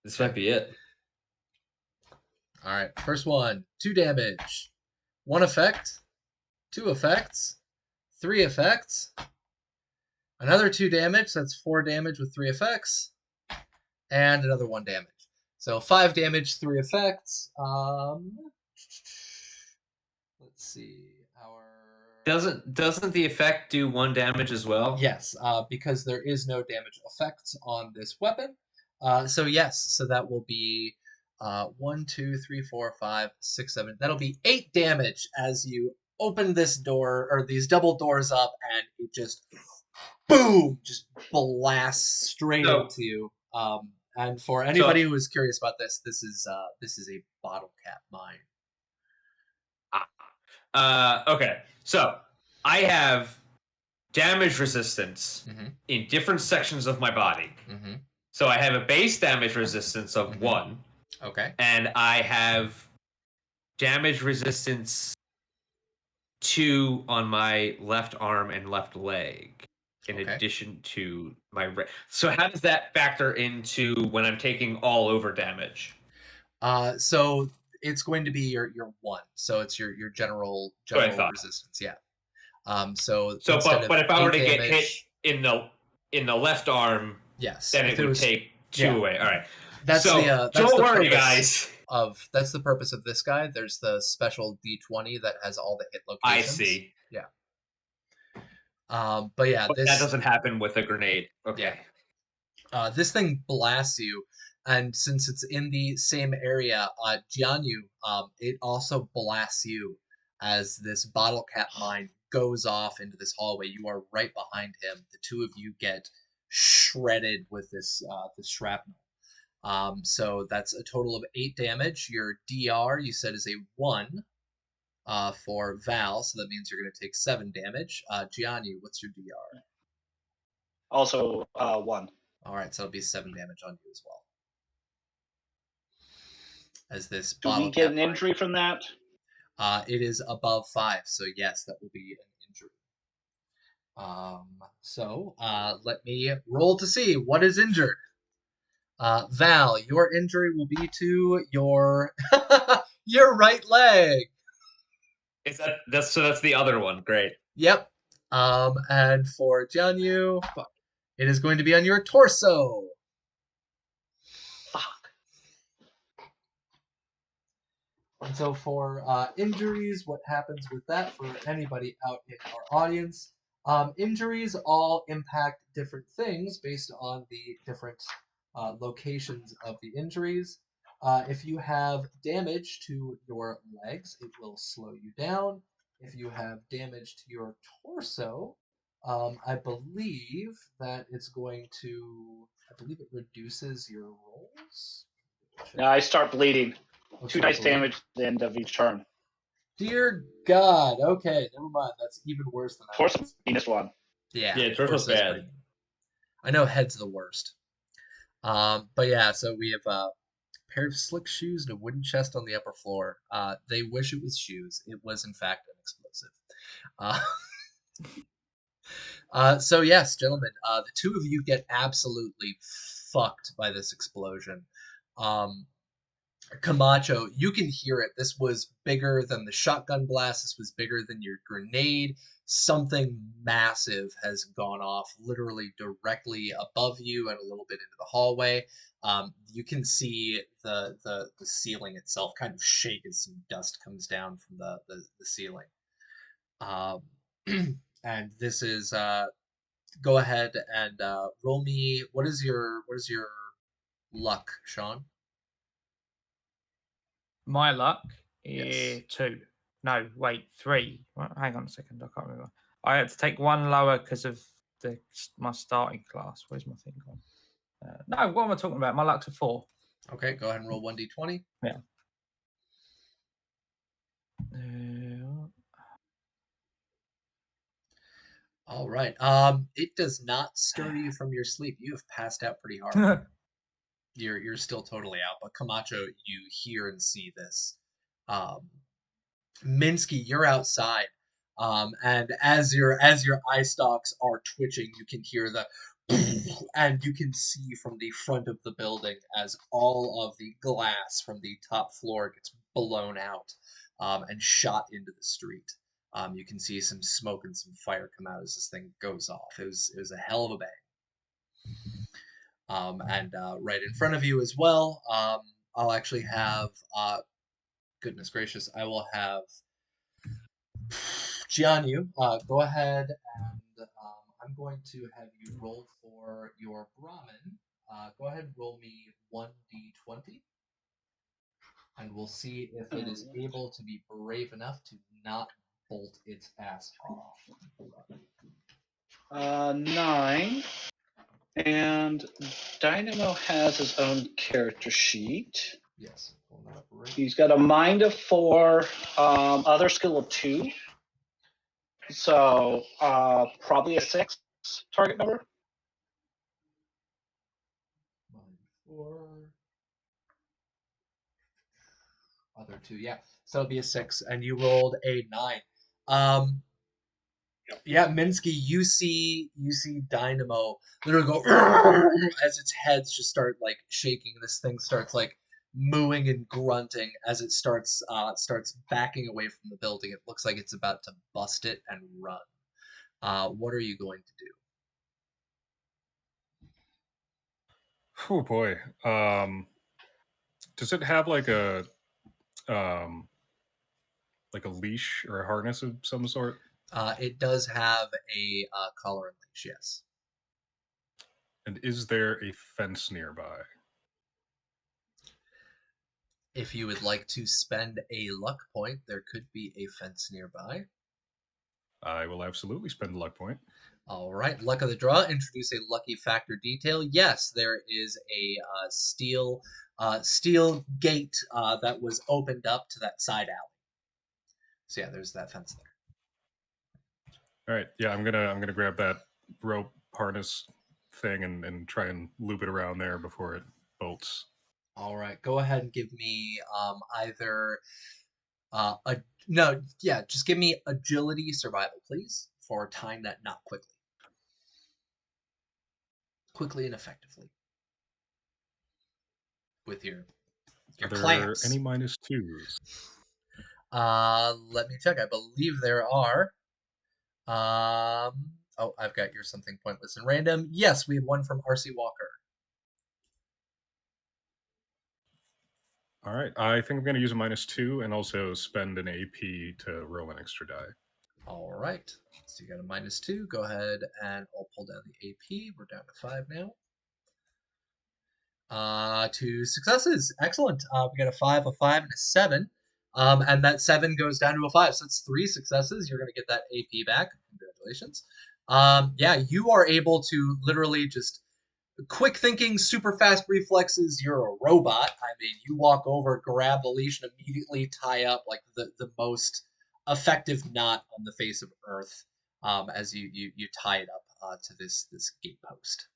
This might be it. All right, first one, 2 damage, 1 effect, 2 effects, 3 effects, another 2 damage. That's 4 damage with 3 effects, and another 1 damage. So 5 damage, 3 effects. Let's see. Doesn't the effect do 1 damage as well? Yes, because there is no damage effect on this weapon. So yes, so that will be 1, 2, 3, 4, 5, 6, 7. That'll be 8 damage as you open this door or these double doors up, and it just boom, just blasts straight into you. And for anybody who is curious about this is a bottle cap mine. Okay, so I have damage resistance in different sections of my body. Mm-hmm. So I have a base damage resistance of 1. Okay. And I have damage resistance 2 on my left arm and left leg, in addition to my right. So how does that factor into when I'm taking all over damage? So it's going to be your 1. So it's your general resistance. Yeah. So but if I were to damage, get hit in the left arm, yes, then it would take 2 away. All right. That's So, that's don't the worry, purpose guys. that's the purpose of this guy. There's the special D20 that has all the hit I locations. see. Yeah. But yeah, But that this doesn't happen with a grenade. Okay. this thing blasts you, and since it's in the same area, Jianyu, it also blasts you as this bottle cap mine goes off into this hallway. You are right behind him. The two of you get shredded with this shrapnel. So that's a total of 8 damage. Your DR you said is a 1 for Val, so that means you're going to take 7 damage. Jianyu, what's your DR? Also 1. All right, so it'll be 7 damage on you as well. As this Do bottle we get cap an mine- injury from that? It is above 5, so yes, that will be an injury. So let me roll to see what is injured. Val, your injury will be to your your right leg. Is that's the other one? Great. Yep. And for Jianyu, it is going to be on your torso. Fuck. And so for injuries, what happens with that for anybody out in our audience? Injuries all impact different things based on the different locations of the injuries. If you have damage to your legs, it will slow you down. If you have damage to your torso, I believe that it's going to, I believe it reduces your rolls. Now I start bleeding. Oh, 2 sorry, dice damage at the end of each turn. Dear God. Okay, never mind. That's even worse than I Torso was. minus 1. Yeah, Yeah, torso's torso's bad. pretty- I know head's the worst. But yeah, so we have a pair of slick shoes and a wooden chest on the upper floor. They wish it was shoes. It was in fact an explosive. So yes, gentlemen, the two of you get absolutely fucked by this explosion. Camacho, you can hear it. This was bigger than the shotgun blast. This was bigger than your grenade. Something massive has gone off literally directly above you and a little bit into the hallway. You can see the ceiling itself kind of shake as some dust comes down from the ceiling. And this is go ahead and roll me. What is your luck, Sean? My luck Yes. is 2. No, wait, 3. Hang on a second. I can't remember. I had to take 1 lower because of my starting class. Where's my thing gone? No, what am I talking about? My luck's a 4. Okay, go ahead and roll 1d20. Yeah. All right. It does not stir you from your sleep. You have passed out pretty hard. You're still totally out, but Camacho, you hear and see this. Minsky, you're outside. And as your eye stalks are twitching, you can hear the and you can see from the front of the building as all of the glass from the top floor gets blown out and shot into the street. You can see some smoke and some fire come out as this thing goes off. It was a hell of a bang. And right in front of you as well, I'll actually have, goodness gracious, I will have Jianyu, go ahead and I'm going to have you roll for your Brahmin. Go ahead and roll me 1d20. And we'll see if it is able to be brave enough to not bolt its ass off. 9. And Dynamo has his own character sheet. Yes. Pull that up right. He's got a mind of 4, other skill of 2. So probably a 6 target number. Mind 4. Other 2, yeah. So it'll be a 6, and you rolled a 9. Yeah, Minsky, you see Dynamo literally go as its heads just start like shaking. This thing starts like mooing and grunting as it starts backing away from the building. It looks like it's about to bust it and run. What are you going to do? Oh boy. Does it have like a leash or a harness of some sort? It does have a collar and leash, yes. And is there a fence nearby? If you would like to spend a luck point, there could be a fence nearby. I will absolutely spend a luck point. All right, luck of the draw. Introduce a lucky factor detail. Yes, there is a steel gate that was opened up to that side alley. So yeah, there's that fence there. All right, yeah, I'm gonna grab that rope harness thing and try and loop it around there before it bolts. All right, go ahead and give me either just give me agility survival, please, for tying that knot quickly and effectively with your Are there clamps. any -2s? Let me check. I believe there are. Oh, I've got your something pointless and random. Yes, we have one from RC Walker. All right, I think I'm going to use a -2 and also spend an AP to roll an extra die. All right. So you got a -2. Go ahead and I'll pull down the AP. We're down to 5 now. 2 successes. Excellent. We got a 5, a 5, and a 7. And that 7 goes down to a 5. So it's 3 successes. You're going to get that AP back. Congratulations. Yeah, you are able to literally just quick thinking, super fast reflexes. You're a robot. I mean, you walk over, grab the leash, and immediately tie up like the most effective knot on the face of Earth as you tie it up to this gate post.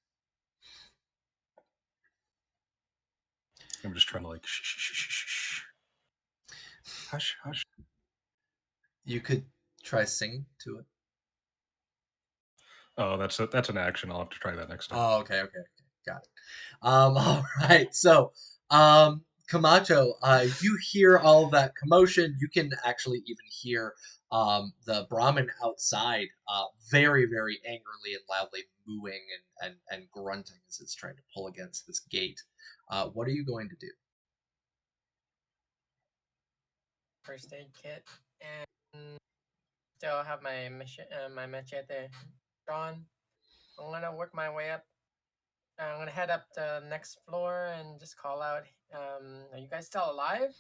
I'm just trying to like shh. Hush, hush. You could try singing to it. Oh, that's an action. I'll have to try that next time. Oh, okay, got it. All right. So, Camacho, you hear all that commotion. You can actually even hear the Brahmin outside, very, very angrily and loudly mooing and grunting as it's trying to pull against this gate. What are you going to do? First aid kit, and still have my machete drawn. I'm gonna work my way up. I'm gonna head up to the next floor and just call out. Are you guys still alive?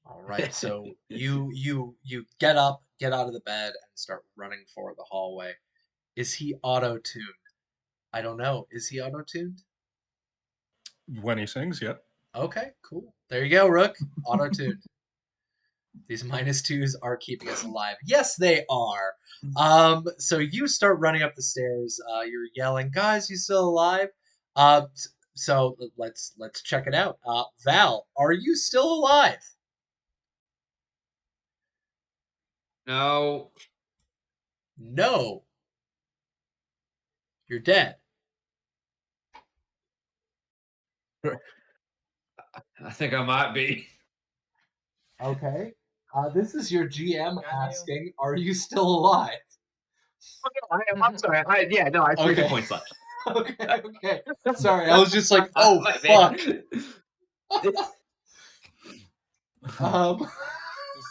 All right, so you get up, get out of the bed, and start running for the hallway. Is he auto-tuned? I don't know. Is he auto-tuned? When he sings, yeah. Okay, cool. There you go, Rook. Auto-tuned. These -2s are keeping us alive. Yes, they are. So you start running up the stairs. You're yelling, "Guys, you still alive?" So let's check it out. Val, are you still alive? No. No. You're dead. I think I might be. Okay. This is your GM Got you. asking, "Are you still alive?" I'm sorry. I have 3 Okay. points left. Okay. Sorry, I was just like, My "Oh bad. fuck." You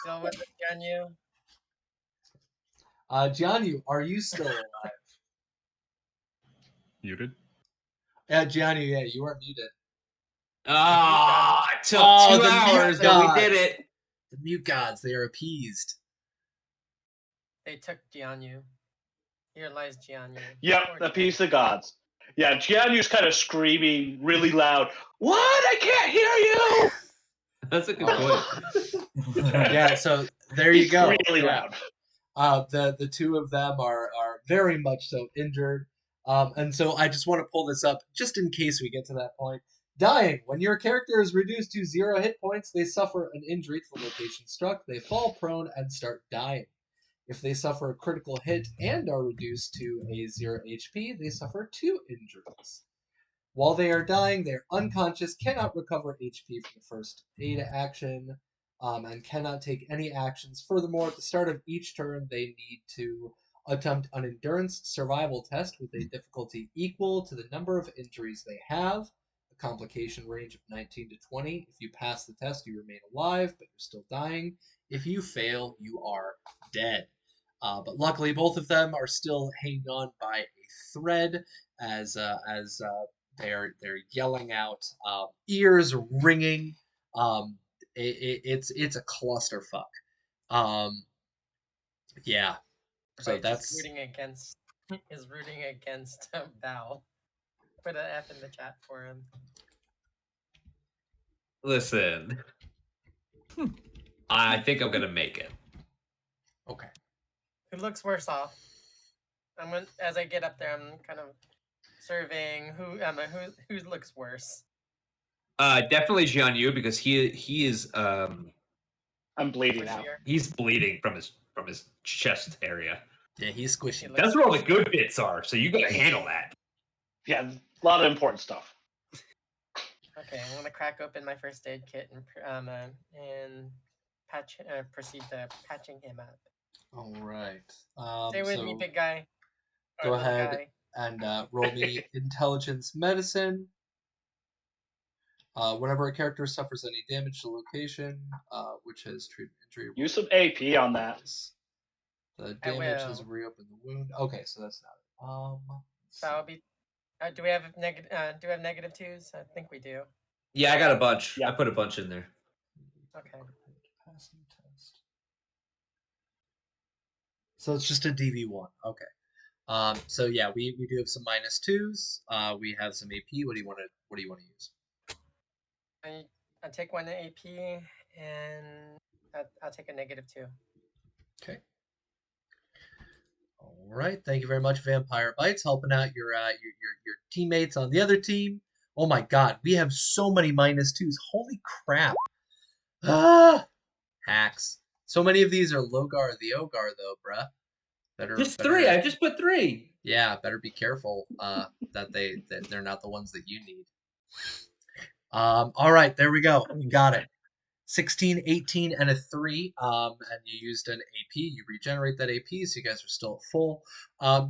still with us, Ganyu? Jianyu, are you still alive? Muted. Yeah, Jianyu, yeah, you are muted. It took Oh, 2 the mute hours, but we did gods. it. The mute gods, they are appeased. They took Jianyu. Here lies Jianyu. Yep, Poor the Jianyu. piece of gods. Yeah, Jianyu's kind of screaming really loud. What? I can't hear you! That's a good point. Yeah, so there you He's go. really Yeah. loud. The two of them are very much so injured. And so I just want to pull this up just in case we get to that point. Dying. When your character is reduced to 0 hit points, they suffer an injury to the location struck. They fall prone and start dying. If they suffer a critical hit and are reduced to a 0 HP, they suffer 2 injuries. While they are dying, they are unconscious, cannot recover HP from the first aid action, and cannot take any actions. Furthermore, at the start of each turn, they need to attempt an endurance survival test with a difficulty equal to the number of injuries they have. complication range of 19 to 20. If you pass the test, you remain alive, but you're still dying. If you fail, you are dead. But luckily, both of them are still hanging on by a thread as they're yelling out, ears ringing. It's a clusterfuck. Yeah. So Right, that's just rooting against Val. Put an F in the chat for him. Listen, I think I'm gonna make it. okay. Who looks worse off? As I get up there, I'm kind of surveying who looks worse. Definitely Jian Yu because he is I'm bleeding out. Bushier. he's bleeding from his chest area. Yeah, he's squishy. He looks That's where all the bushier. good bits are. So you gotta handle that. Yeah, a lot of important stuff. Okay, I'm gonna crack open my first aid kit and proceed to patching him up. All right. Stay with me, So big guy. go Or little ahead guy. and roll me intelligence medicine. Whenever a character suffers any damage to location, which has treated injury, Use some AP on that. the I damage has will. reopened the wound. Okay, so that's not it. So I'll be. Do we have negative twos? I think we do. Yeah, I got a bunch. Yeah. I put a bunch in there. Okay. Passing test. So it's just a DV1. Okay. So yeah, we do have some -2s. We have some AP. What do you want to use? I take one AP and I'll take a -2. Okay. All right. Thank you very much, Vampire Bites, helping out your teammates on the other team. Oh my God, we have so many -2s. Holy crap! Ah, hacks. So many of these are Logar the Ogar though, bruh. Just three. I just put 3. Yeah, better be careful that they're not the ones that you need. All right, there we go. You got it. 16, 18, and a 3. And you used an AP. You regenerate that AP, so you guys are still at full.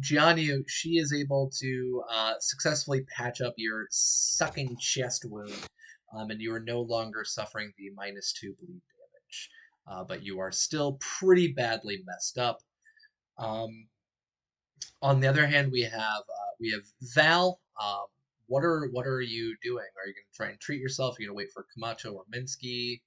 Gianni, she is able to successfully patch up your sucking chest wound, and you are no longer suffering the -2 bleed damage. But you are still pretty badly messed up. On the other hand, we have Val. What are you doing? Are you going to try and treat yourself? Are you going to wait for Camacho or Minsky?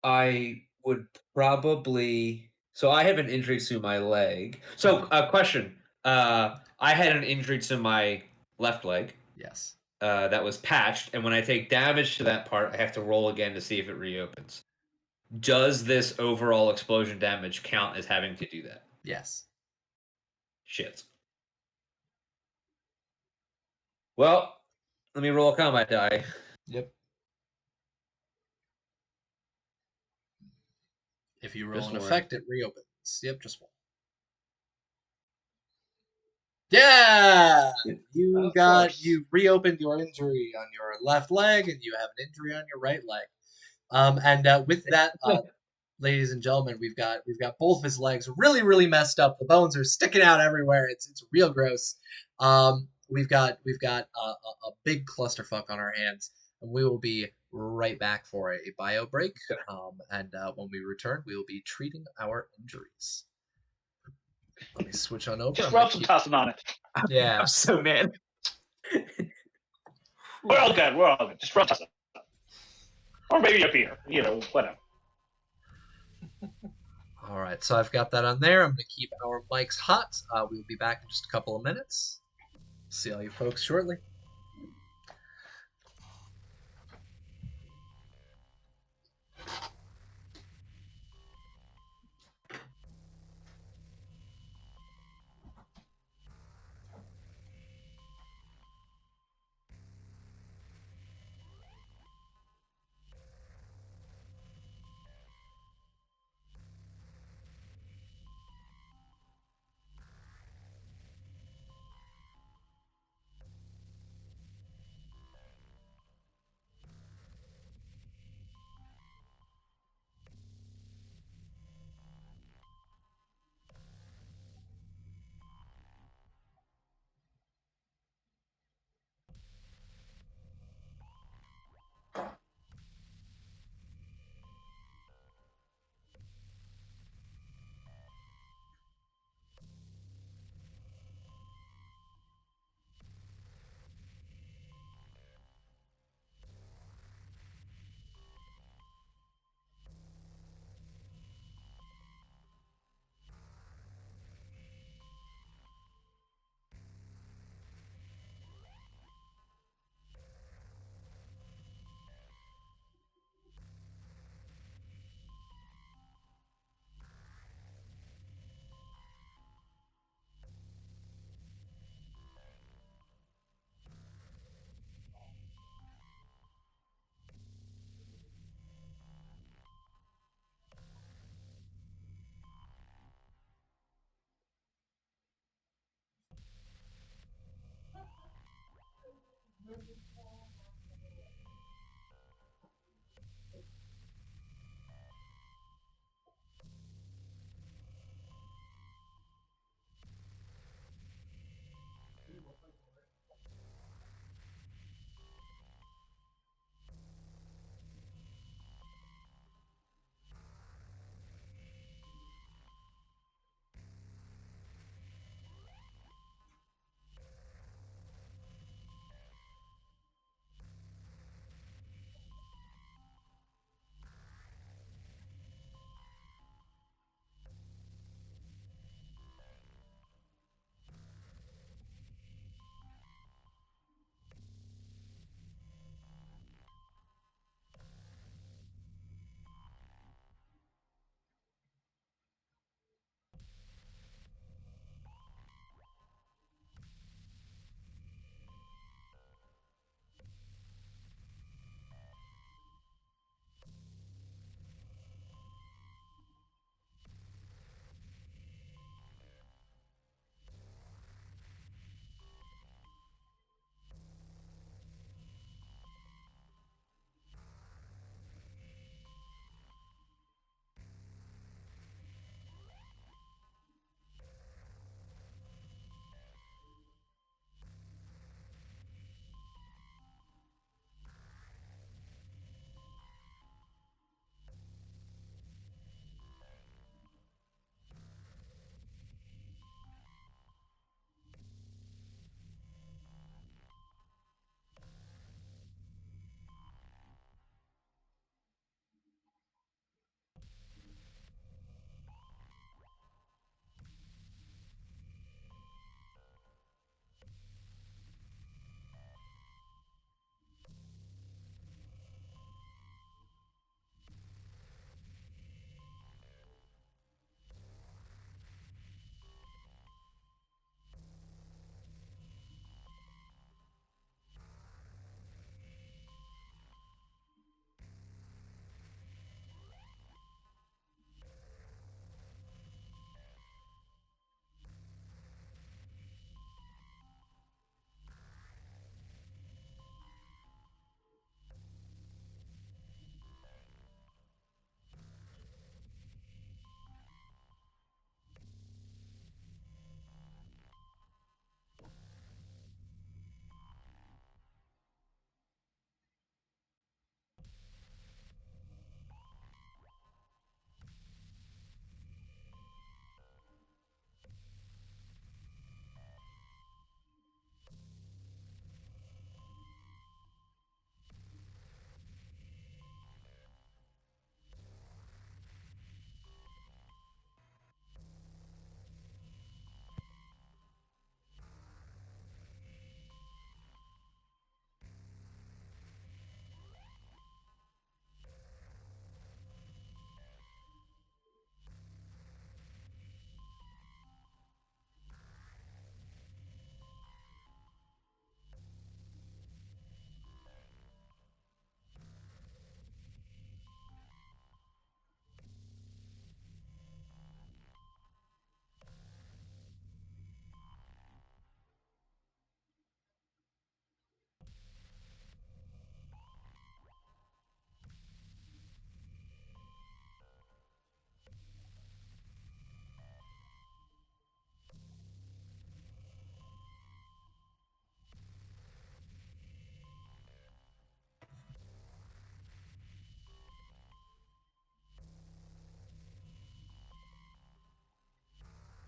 I would probably. So I have an injury to my leg. So, question. I had an injury to my left leg. Yes. That was patched, and when I take damage to that part, I have to roll again to see if it reopens. Does this overall explosion damage count as having to do that? Yes. Shit. Well, let me roll a combat die. Yep. If you roll Just an one. effect, it reopens. Yep, just one. Yeah, you reopened your injury on your left leg, and you have an injury on your right leg. And with that, ladies and gentlemen, we've got both of his legs really messed up. The bones are sticking out everywhere. It's real gross. We've got a big clusterfuck on our hands, and we will be right back for a bio break. And when we return, we will be treating our injuries. Let me switch on over. Just rub some tussin on it. Yeah. I'm so mad. We're all good. Just rub tussin. Or maybe a beer. Whatever. All right, so I've got that on there. I'm going to keep our mics hot. We'll be back in just a couple of minutes. See all you folks shortly.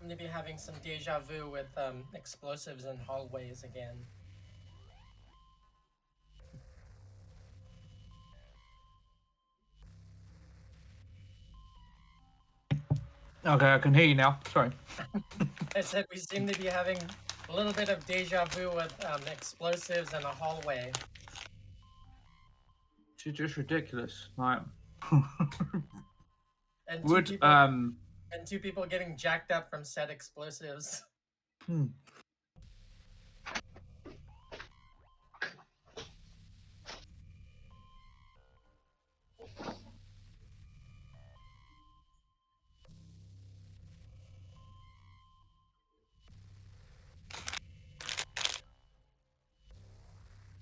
Maybe having some deja vu with explosives in hallways again. Okay, I can hear you now. Sorry. I said we seem to be having a little bit of deja vu with explosives in a hallway. It's just ridiculous. Like, And would two people getting jacked up from said explosives.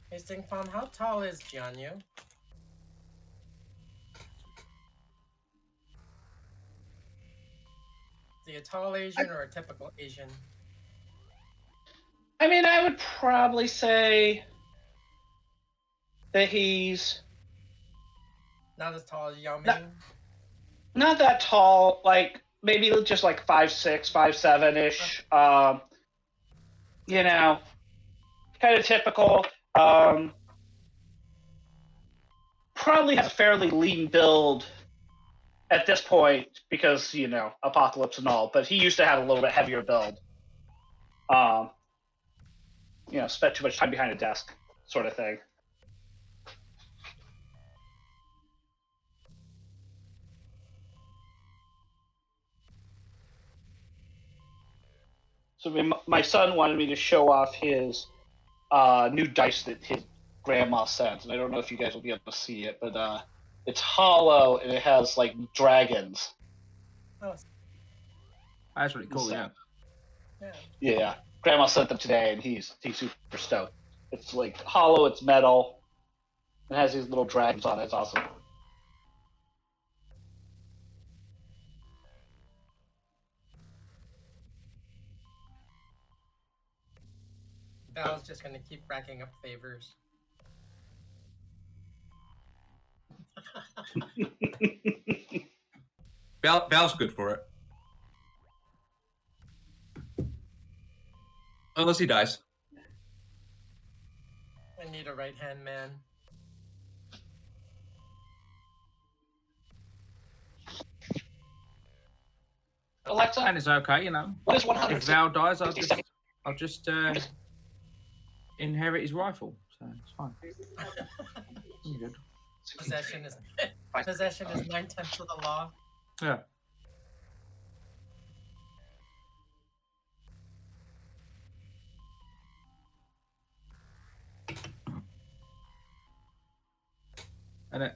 Hey, Stingfon, how tall is Jianyu? Is he a tall Asian or a typical Asian? I mean, I would probably say that he's Not as tall as Yao Ming? not that tall, like maybe just like 5'6", 5'7" ish. You know, kind of typical. Probably has a fairly lean build at this point because, you know, Apocalypse and all, but he used to have a little bit heavier build. You know, spent too much time behind a desk, sort of thing. So my son wanted me to show off his new dice that his grandma sent, and I don't know if you guys will be able to see it, but it's hollow and it has like dragons. Oh, that's really cool. So- Yeah. Yeah, grandma sent them today, and he's super stoked. It's like hollow, it's metal, it has these little dragons on it. It's awesome. Val's just gonna keep racking up favors. Val's good for it. Unless he dies. I need a right-hand man. Alexa, And it's okay, you know. what is If 100? Val dies, I'll just inherit his rifle. So it's fine. I'm good. Possession is 9/10 of the law. Yeah. And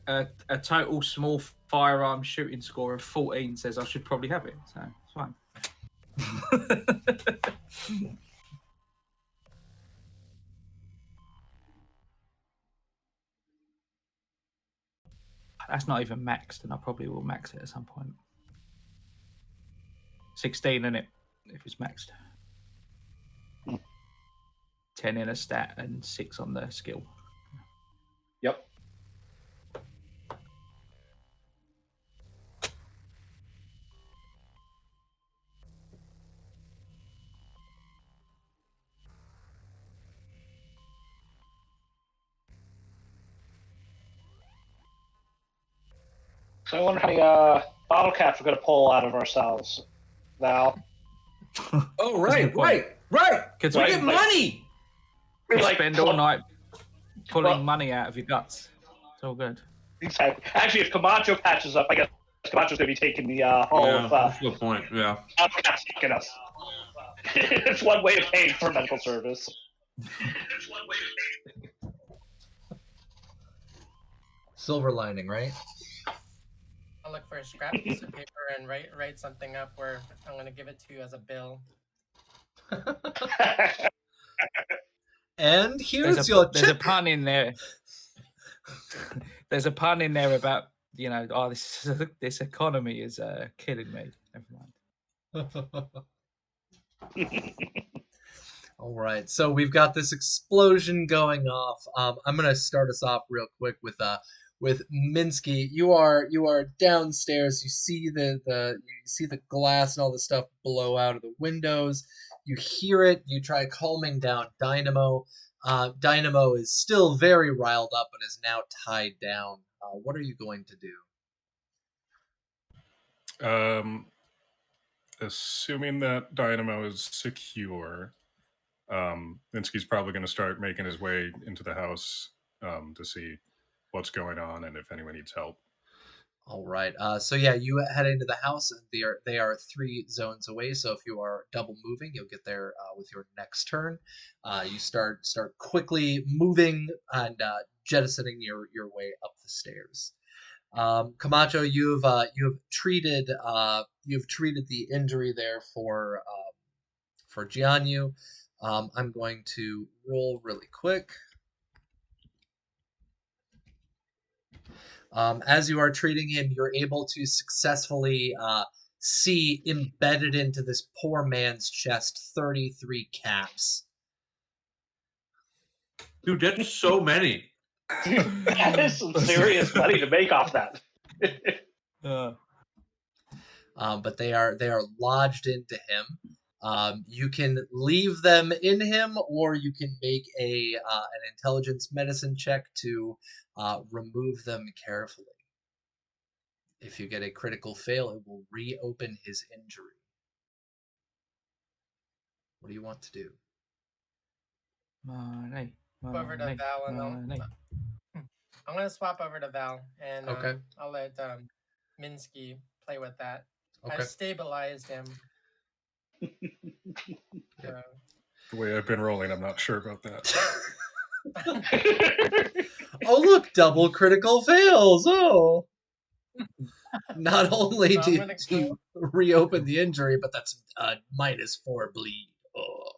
a total small firearm shooting score of 14 says I should probably have it. So it's fine. That's not even maxed, and I probably will max it at some point. 16 in it, if it's maxed. 10 in a stat and 6 on the skill. Yep. So I wonder how many bottle caps we're going to pull out of ourselves, Val. Oh, That's a right, good point. right. Could We Right, get like- money. could Like, spend all night pulling well- money out of your guts. It's all good. Exactly. Actually, if Camacho patches up, I guess Camacho's going to be taking the whole of That's a good point. Yeah. bottle caps taking us. It's one way of paying for medical service. Silver lining, right? I'll look for a scrap piece of paper and write something up where I'm gonna give it to you as a bill. And here's your There's a check. pun in there. There's a pun in there about, you know, oh, this economy is killing me. Never mind. All right, so we've got this explosion going off. I'm gonna start us off real quick with with Minsky. You are downstairs. You see the glass and all the stuff blow out of the windows. You hear it. You try calming down Dynamo. Dynamo is still very riled up, but is now tied down. What are you going to do? Assuming that Dynamo is secure, Minsky's probably going to start making his way into the house to see what's going on and if anyone needs help. All right. So yeah, you head into the house. And they are 3 zones away. So if you are double moving, you'll get there with your next turn. You start quickly moving and jettisoning your way up the stairs. Camacho, you've treated the injury there for Jianyu. I'm going to roll really quick. As you are treating him, you're able to successfully see embedded into this poor man's chest 33 caps. Dude, that's so many. That is some serious money to make off that. But they are lodged into him. You can leave them in him, or you can make an intelligence medicine check to remove them carefully. If you get a critical fail, it will reopen his injury. What do you want to do? Money. Over to Val and I'm gonna swap over to Val and Okay. I'll let Minsky play with that. Okay. I stabilized him. Yep. The way I've been rolling, I'm not sure about that. Oh, look, double critical fails. Oh. Not only So do you reopen the injury, but that's -4 bleed. Oh.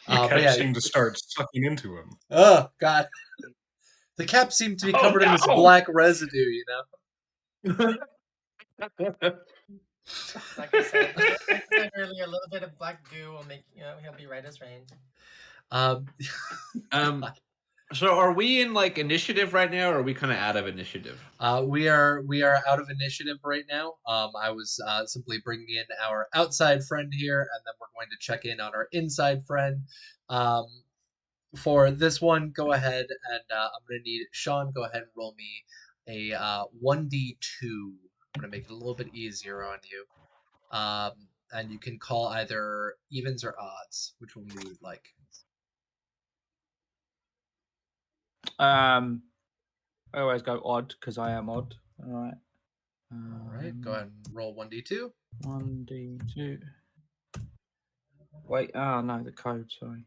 The But cap seemed to start sucking into him. Oh, God. The cap seemed to be covered in this black residue, you know? Like I said earlier, a little bit of black goo will make he'll be right as rain. So are we in like initiative right now, or are we kind of out of initiative? We are out of initiative right now. I was simply bringing in our outside friend here, and then we're going to check in on our inside friend. For this one, go ahead and I'm going to need Sean. Go ahead and roll me a 1d2. I'm going to make it a little bit easier on you. And you can call either evens or odds. Which one do you would like? I always go odd because I am odd. All right. All right. Go ahead and roll 1d2. 1d2. Wait. Oh no, the code. Sorry.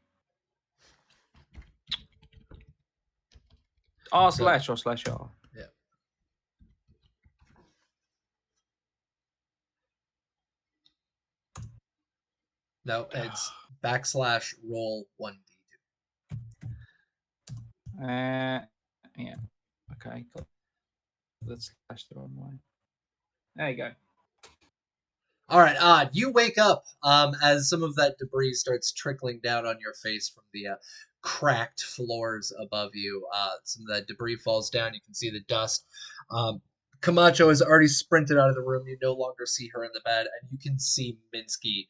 R slash or slash R. Yeah. No, it's /roll 1d2. Yeah. Okay. Let's slash the wrong way. There you go. All right, Odd, you wake up as some of that debris starts trickling down on your face from the cracked floors above you. Some of that debris falls down. You can see the dust. Camacho has already sprinted out of the room. You no longer see her in the bed, and you can see Minsky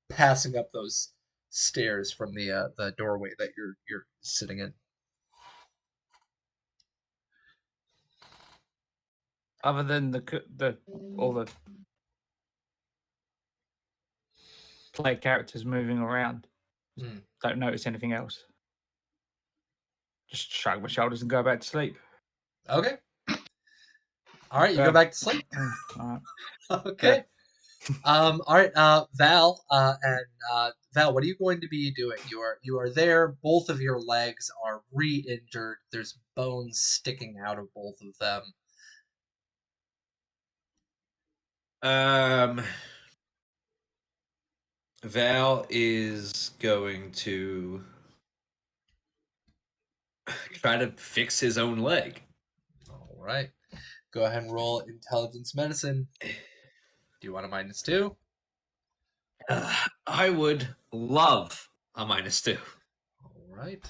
passing up those stairs from the doorway that you're sitting in. Other than all the play characters moving around, don't notice anything else. Just shrug my shoulders and go back to sleep. Okay. All right, you go back to sleep. All right. Okay. All right, Val, Val, what are you going to be doing? You are there. Both of your legs are re-injured. There's bones sticking out of both of them. Val is going to try to fix his own leg. All right. Go ahead and roll intelligence medicine. Do you want a -2? I would love a -2. All right.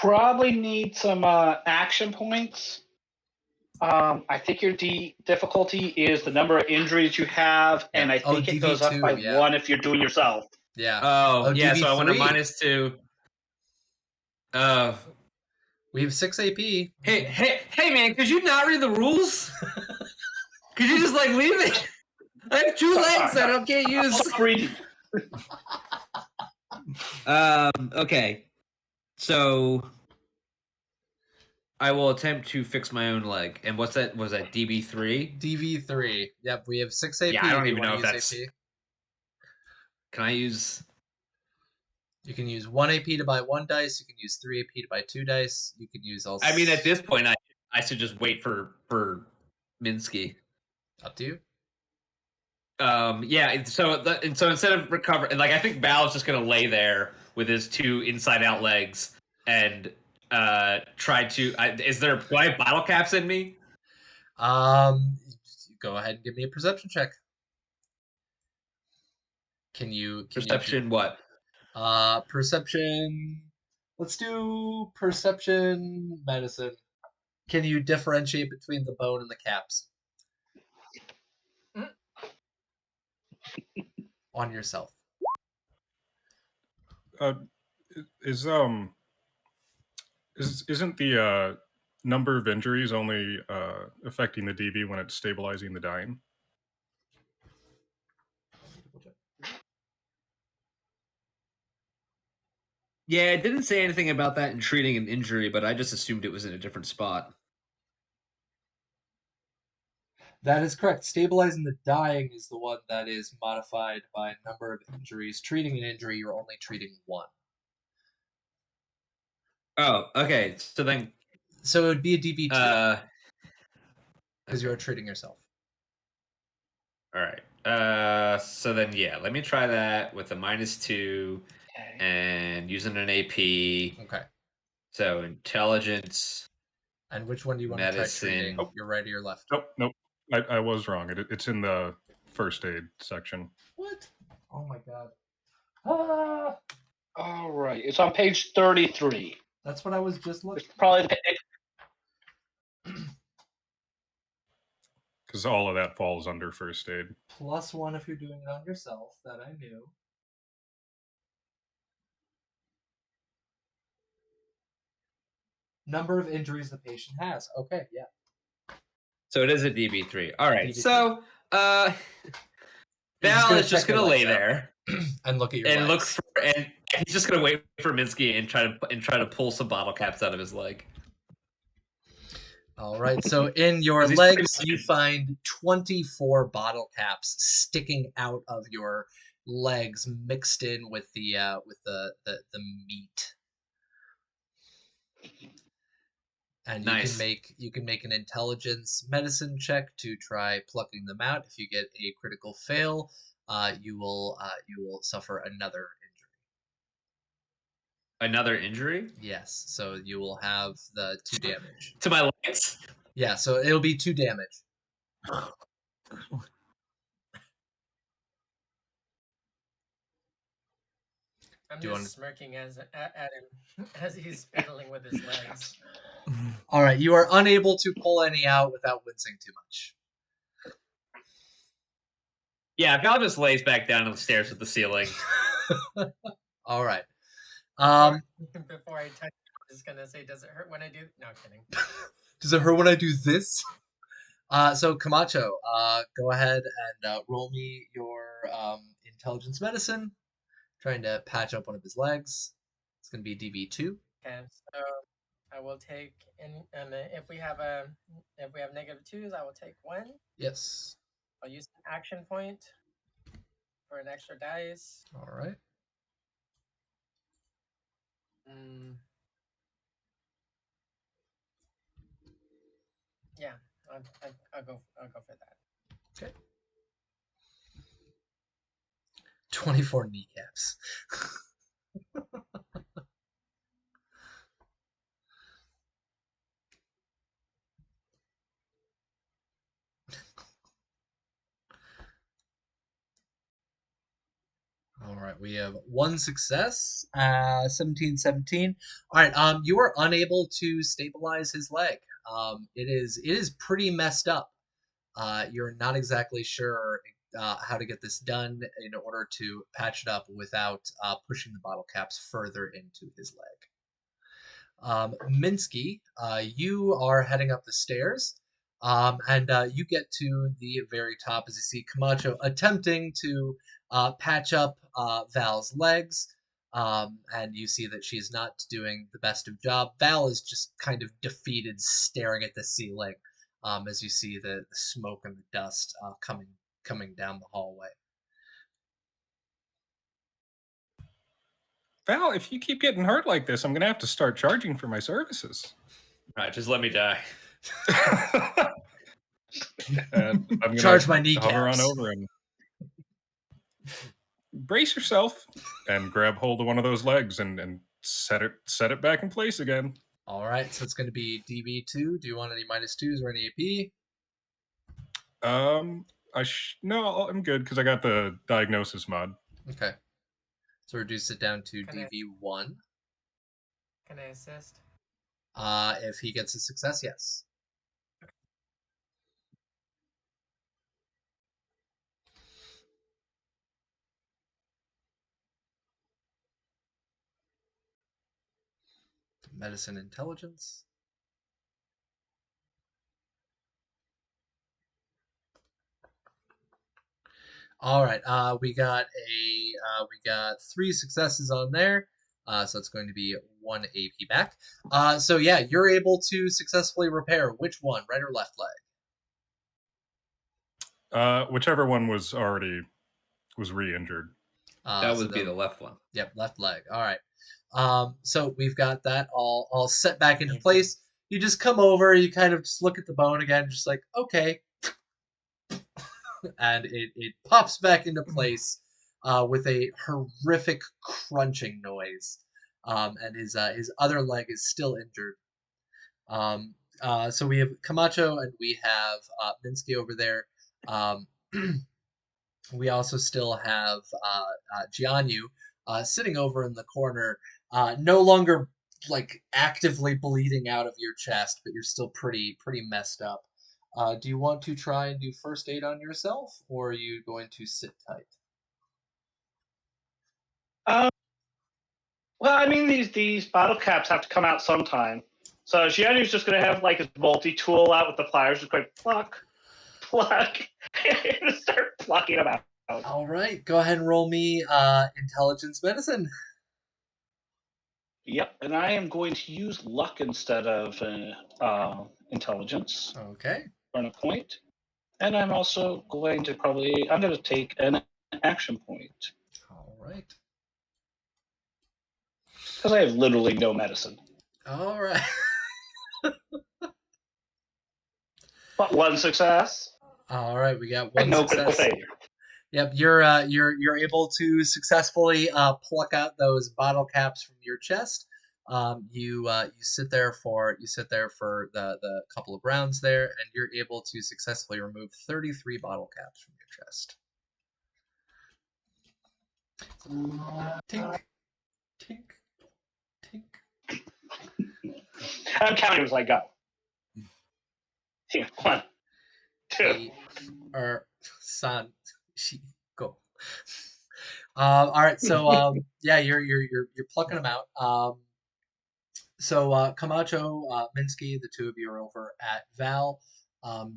Probably need some action points. I think your difficulty is the number of injuries you have, and Yeah. I think it goes up DV2, by yeah. 1 if you're doing yourself. Yeah. Oh, yeah. So I went a DV3. -2. We have 6 AP. Hey, man! Could you not read the rules? Could you just like leave it? I have 2 legs that I can't use. Stop reading. Okay. So I will attempt to fix my own leg. And what's that? Was that DB3? DV3. Yep, we have 6 AP. Yeah, I don't You even wanna know if use that's. AP? Can I use? You can use 1 AP to buy 1 dice. You can use 3 AP to buy 2 dice. You can use all. I mean, at this point, I should just wait for Minsky. Up to you. Yeah. So instead of recover, like I think Bal's just gonna lay there with his 2 inside-out legs and try to. Do I have bottle caps in me? Go ahead and give me a perception check. Can you Perception? What? Perception. Let's do perception medicine. Can you differentiate between the bone and the caps? On yourself. Isn't the number of injuries only affecting the DV when it's stabilizing the dying? Yeah, it didn't say anything about that in treating an injury, but I just assumed it was in a different spot. That is correct. Stabilizing the dying is the one that is modified by number of injuries. Treating an injury, you're only treating 1. Oh, okay. So then, So it would be a DV2 because okay. you're treating yourself. All right. So then, yeah, let me try that with a -2 and using an AP. Okay. So intelligence. And which one do you want to try treating? Nope. Your right or your left? Nope. I was wrong. It's in the first aid section. What? Oh my god. Ah! All right. It's on page 33. That's what I was just looking. It's probably Because all of that falls under first aid. +1 if you're doing it on yourself. That I knew. Number of injuries the patient has. Okay, yeah. So it is a DB3. All right. DB3. So Val is just gonna lay there and look at your and legs. look for, and he's just gonna wait for Minsky and try to pull some bottle caps out of his leg. All right. So in your legs, you find 24 bottle caps sticking out of your legs, mixed in with the meat. And Nice. you can make an intelligence medicine check to try plucking them out. If you get a critical fail, you will suffer another injury. Another injury? Yes. So you will have the 2 damage. To my legs? Yeah, so it'll be 2 damage. I'm Do you just smirking at him as he's fiddling with his legs. All right, you are unable to pull any out without wincing too much. Yeah, Val just lays back down and stares at the ceiling. All right. Before I touch, I'm just gonna say, does it hurt when I do? No, kidding. Does it hurt when I do this? So Camacho, go ahead and roll me your intelligence medicine. Trying to patch up one of his legs. It's gonna be DV2. Okay, so I will take if we have -2s, I will take 1. Yes. I'll use an action point for an extra dice. All right. Yeah, I'll go for that. Okay. 24 kneecaps. All right. right, we have one success. 17-17. All right, you are unable to stabilize his leg. It is pretty messed up. You're not exactly sure how to get this done in order to patch it up without pushing the bottle caps further into his leg. Minsky, you are heading up the stairs, and you get to the very top as you see Camacho attempting to patch up Val's legs, and you see that she's not doing the best of job. Val is just kind of defeated, staring at the ceiling, as you see the smoke and the dust coming down the hallway. Val, if you keep getting hurt like this, I'm gonna have to start charging for my services. All right, just let me die. And I'm gonna Charge my hover on kneecaps. over and brace yourself and grab hold of one of those legs and set it back in place again. All right, so it's going to be DB2. Do you want any -2s or any AP? No, I'm good because I got the diagnosis mod. Okay. So reduce it down to Can I- DB1. Can I assist? If he gets a success, yes. Medicine intelligence. All right. We got 3 successes on there. So it's going to be 1 AP back. So yeah, you're able to successfully repair which one, right or left leg? Whichever one was re-injured. That So would be the left one. Yep, left leg. All right. So we've got that all set back into Thank you. place. You just come over, you kind of just look at the bone again, just like, okay. And it pops back into place with a horrific crunching noise. And his other leg is still injured. So we have Camacho and we have Minsky over there. We also still have Jianyu sitting over in the corner, no longer like actively bleeding out of your chest, but you're still pretty messed up. Do you want to try and do first aid on yourself, or are you going to sit tight? Well, I mean, these bottle caps have to come out sometime. So Gianni's just going to have like his multi-tool out with the pliers, just going pluck, and start plucking them out. All right, go ahead and roll me intelligence medicine. Yep, and I am going to use luck instead of intelligence Okay. for a point. And I'm also going to I'm going to take an action point. All right. Because I have literally no medicine. All right. But 1 success. All right, we got And 1 no critical success. failure. Yep, you're able to successfully pluck out those bottle caps from your chest. You sit there for the couple of rounds there, and you're able to successfully remove 33 bottle caps from your chest. Tink, tink, tink. I'm counting as I go. Here, 1, 2. San, she, go. All right, so yeah, you're plucking them out. So Camacho, Minsky, the two of you are over at Val.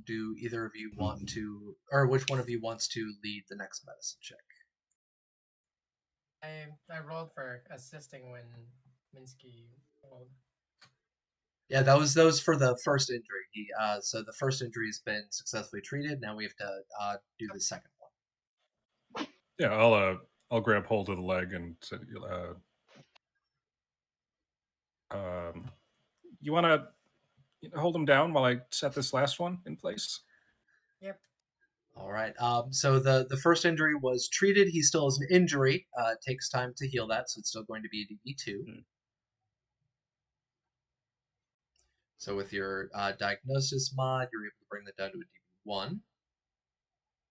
Do either of you want to, or which one of you wants to lead the next medicine check? I rolled for assisting when Minsky rolled. Yeah, that was for the first injury. So the first injury has been successfully treated. Now we have to do the second one. Yeah, I'll grab hold of the leg and you want to hold him down while I set this last one in place? Yep. All right. So the first injury was treated. He still has an injury. It takes time to heal that, so it's still going to be a DB2. So with your diagnosis mod, you're able to bring that down to a DB1.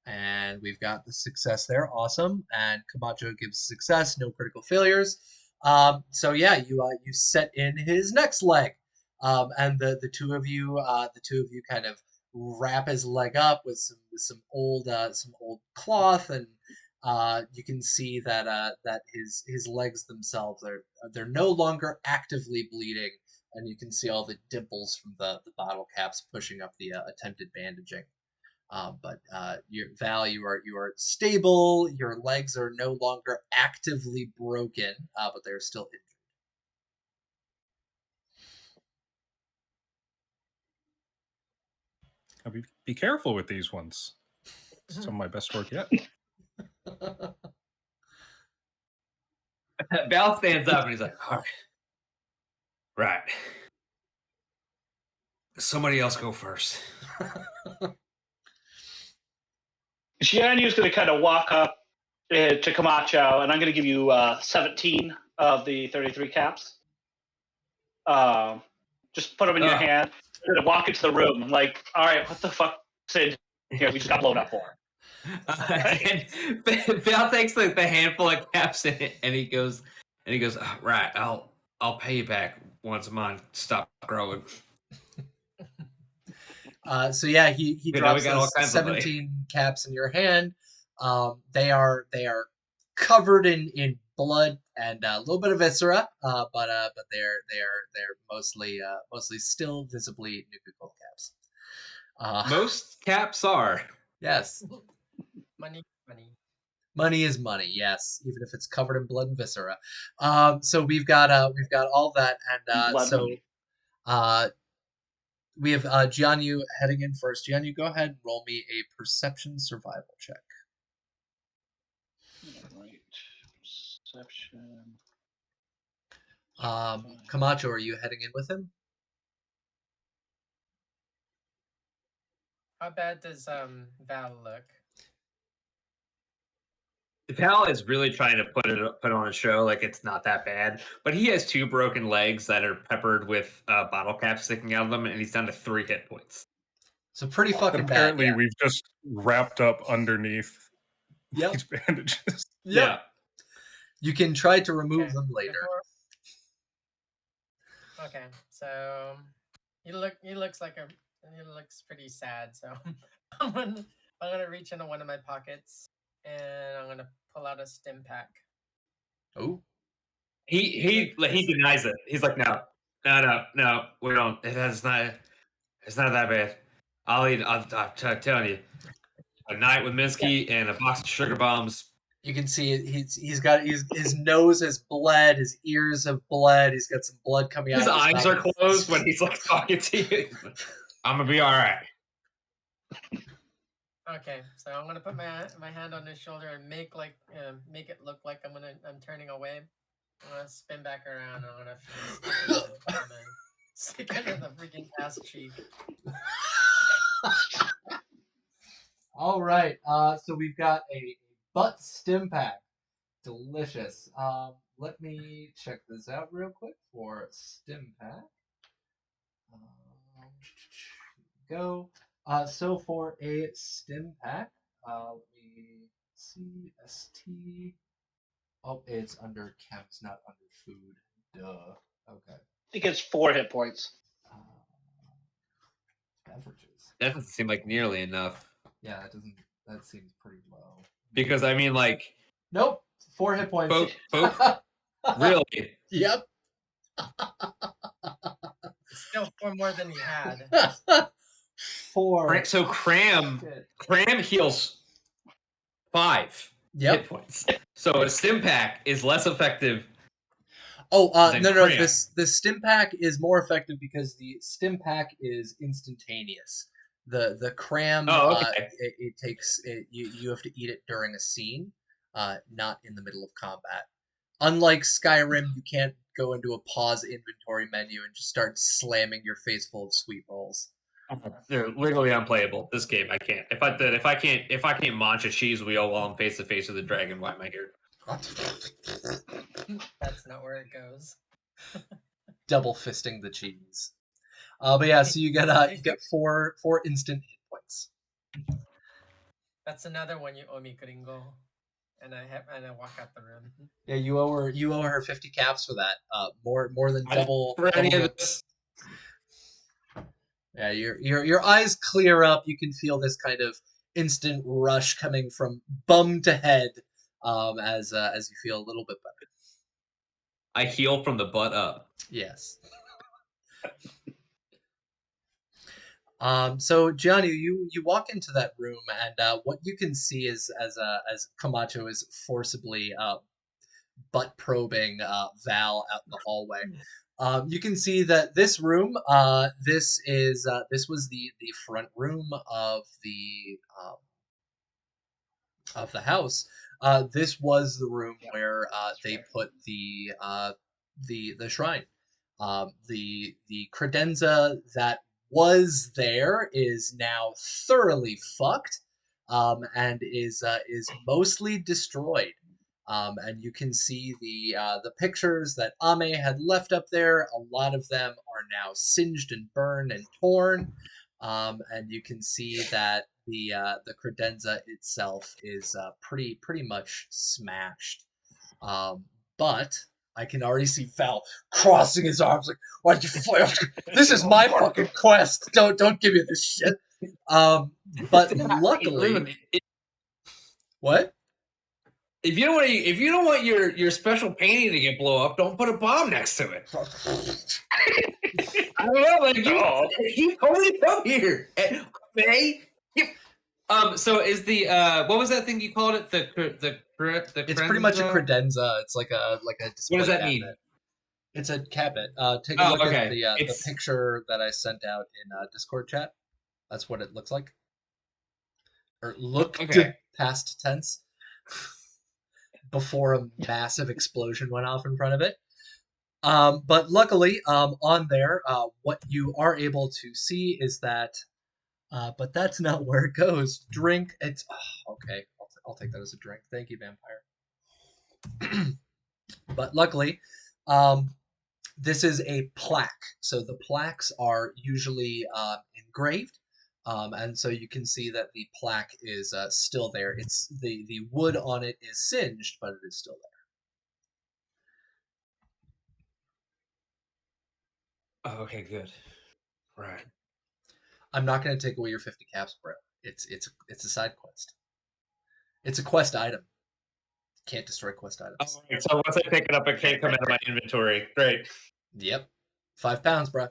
And we've got the success there. Awesome. And Camacho gives success, no critical failures. So yeah, you set in his next leg. And the two of you kind of wrap his leg up with some old cloth, and you can see that his legs themselves they're no longer actively bleeding, and you can see all the dimples from the bottle caps pushing up the attempted bandaging. But Val, you are stable. Your legs are no longer actively broken, but they're still injured. Be careful with these ones. Some of my best work yet. Val stands up and he's like, all right. Right. Somebody else go first. Gianni's going to kind of walk up to Camacho, and I'm going to give you 17 of the 33 caps. Just put them in your hand. I'm going to walk into the room. I'm like, all right, what the fuck is in here? We just got blown up for. And Val takes the handful of caps in it, and he goes, oh, right, I'll pay you back once mine stop growing. So yeah, he drops got all those kinds of 17 caps in your hand. They are covered in blood and a little bit of viscera, but they're mostly still visibly nuka caps. Most caps are. Yes. Money. Money is money, yes, even if it's covered in blood and viscera. So we've got all that, and we have Jianyu heading in first. Jianyu, go ahead and roll me a perception survival check. All right. Perception. Camacho, are you heading in with him? How bad does Val look? Val is really trying to put on a show like it's not that bad, but he has 2 broken legs that are peppered with bottle caps sticking out of them, and he's down to 3 hit points. So pretty fucking Apparently, bad. Yeah. we've just wrapped up underneath Yep. these bandages. Yeah. You can try to remove them later. Okay, so he looks pretty sad. So I'm gonna reach into one of my pockets and I'm gonna pull out a stim pack. Oh. He denies it. He's like, no, we don't. It's not that bad. I'm telling you, a night with Minsky and a box of sugar bombs. You can see he's got his nose has bled, his ears have bled, he's got some blood coming out. His eyes are closed when he's like talking to you. I'm gonna be all right. Okay, so I'm gonna put my hand on his shoulder and make it look like I'm turning away. I'm gonna spin back around. I'm gonna stick it in the freaking ass cheek. All right. So we've got a butt stim pack. Delicious. Let me check this out real quick for stim pack. Go. So for a stim pack, let me see ST. Oh, it's under chems, not under food. Duh. Okay. It gets 4 hit points. Beverages. That doesn't seem like nearly enough. Yeah, that seems pretty low. Because I mean, like. Nope. 4 hit points. Both. Really? Yep. Still 4 more than he had. 4. So Cram heals 5 hit points. So a stim pack is less effective. Oh, no. The stim pack is more effective because the stim pack is instantaneous. The cram, it takes you have to eat it during a scene, not in the middle of combat. Unlike Skyrim, you can't go into a pause inventory menu and just start slamming your face full of sweet rolls. They're literally unplayable. This game, I can't. If I can't launch a cheese wheel while I'm face to face with a dragon, why am I here? That's not where it goes. Double fisting the cheese. But yeah, so you get 4 instant hit points. That's another one you owe me, Gringo. And I walk out the room. Yeah, you owe her 50 caps for that. More than I didn't double. for any double of this. Yeah, your eyes clear up. You can feel this kind of instant rush coming from bum to head, as you feel a little bit better. I heal from the butt up. Yes. So Gianni, you walk into that room, and what you can see is as Camacho is forcibly butt probing Val out in the hallway. You can see that this room, this was the front room of the house. This was the room where they put the shrine. The credenza that was there is now thoroughly fucked, and is mostly destroyed. And you can see the pictures that Ame had left up there. A lot of them are now singed and burned and torn. And you can see that the credenza itself is pretty much smashed. But I can already see Val crossing his arms like, "Why'd you this is my fucking quest. Don't give me this shit." But luckily, what? If you don't want your special painting to get blow up, don't put a bomb next to it. I don't know, like you totally come here. Okay. So is the what was that thing you called it? The It's pretty much a credenza? credenza. It's like a display What does that cabinet. mean? It's a cabinet. Take a look at the It's picture that I sent out in Discord chat. That's what it looks like. Or looked okay. past tense before a massive explosion went off in front of it. But luckily, on there, what you are able to see is that. But that's not where it goes. Drink. It's okay. I'll take that as a drink. Thank you, vampire. But luckily, this is a plaque. So the plaques are usually engraved, and so you can see that the plaque is still there. It's the wood on it is singed, but it is still there. Oh, okay, good. Right. I'm not going to take away your 50 caps, bro. It's a side quest. It's a quest item. Can't destroy quest items. All right, so once I pick it up, it can't come out of my inventory. Great. Yep. 5 pounds, bro.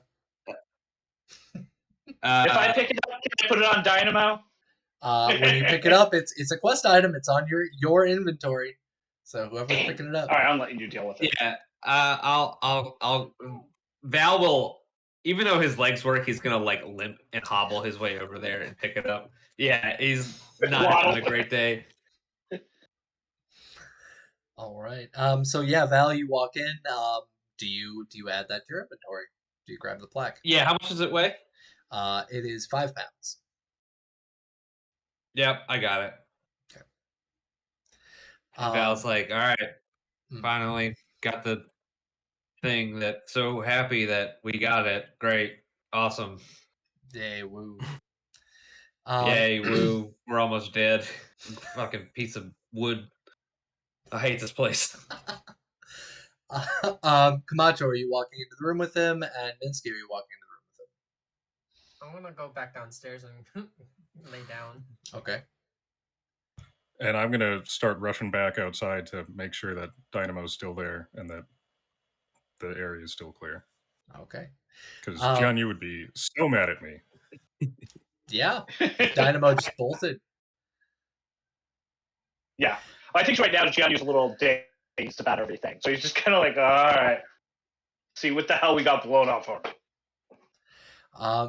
If I pick it up, can I put it on Dynamo? When you pick it up, it's a quest item. It's on your inventory. So whoever's picking it up. All right, I'm letting you deal with it. Yeah. I'll Val will, even though his legs work, he's gonna like limp and hobble his way over there and pick it up. Yeah, he's not having a great day. All right. So yeah, Val, you walk in. Do you add that to your inventory? Do you grab the plaque? Yeah, how much does it weigh? It is 5 pounds. Yep, I got it. Okay. Val's like, all right, finally got the thing. That so happy that we got it. Great, awesome. Yay, woo. Yay, woo. We're almost dead. Fucking piece of wood. I hate this place. Camacho, are you walking into the room with him? And Minsky, are you walking into the room with him? I want to go back downstairs and lay down. Okay. And I'm gonna start rushing back outside to make sure that Dynamo's still there and that the area is still clear. Okay. Because John, you would be so mad at me. Yeah. Dynamo just bolted. Yeah. I think right now Gianni's a little dazed about everything. So he's just kind of like, all right, see what the hell we got blown up for.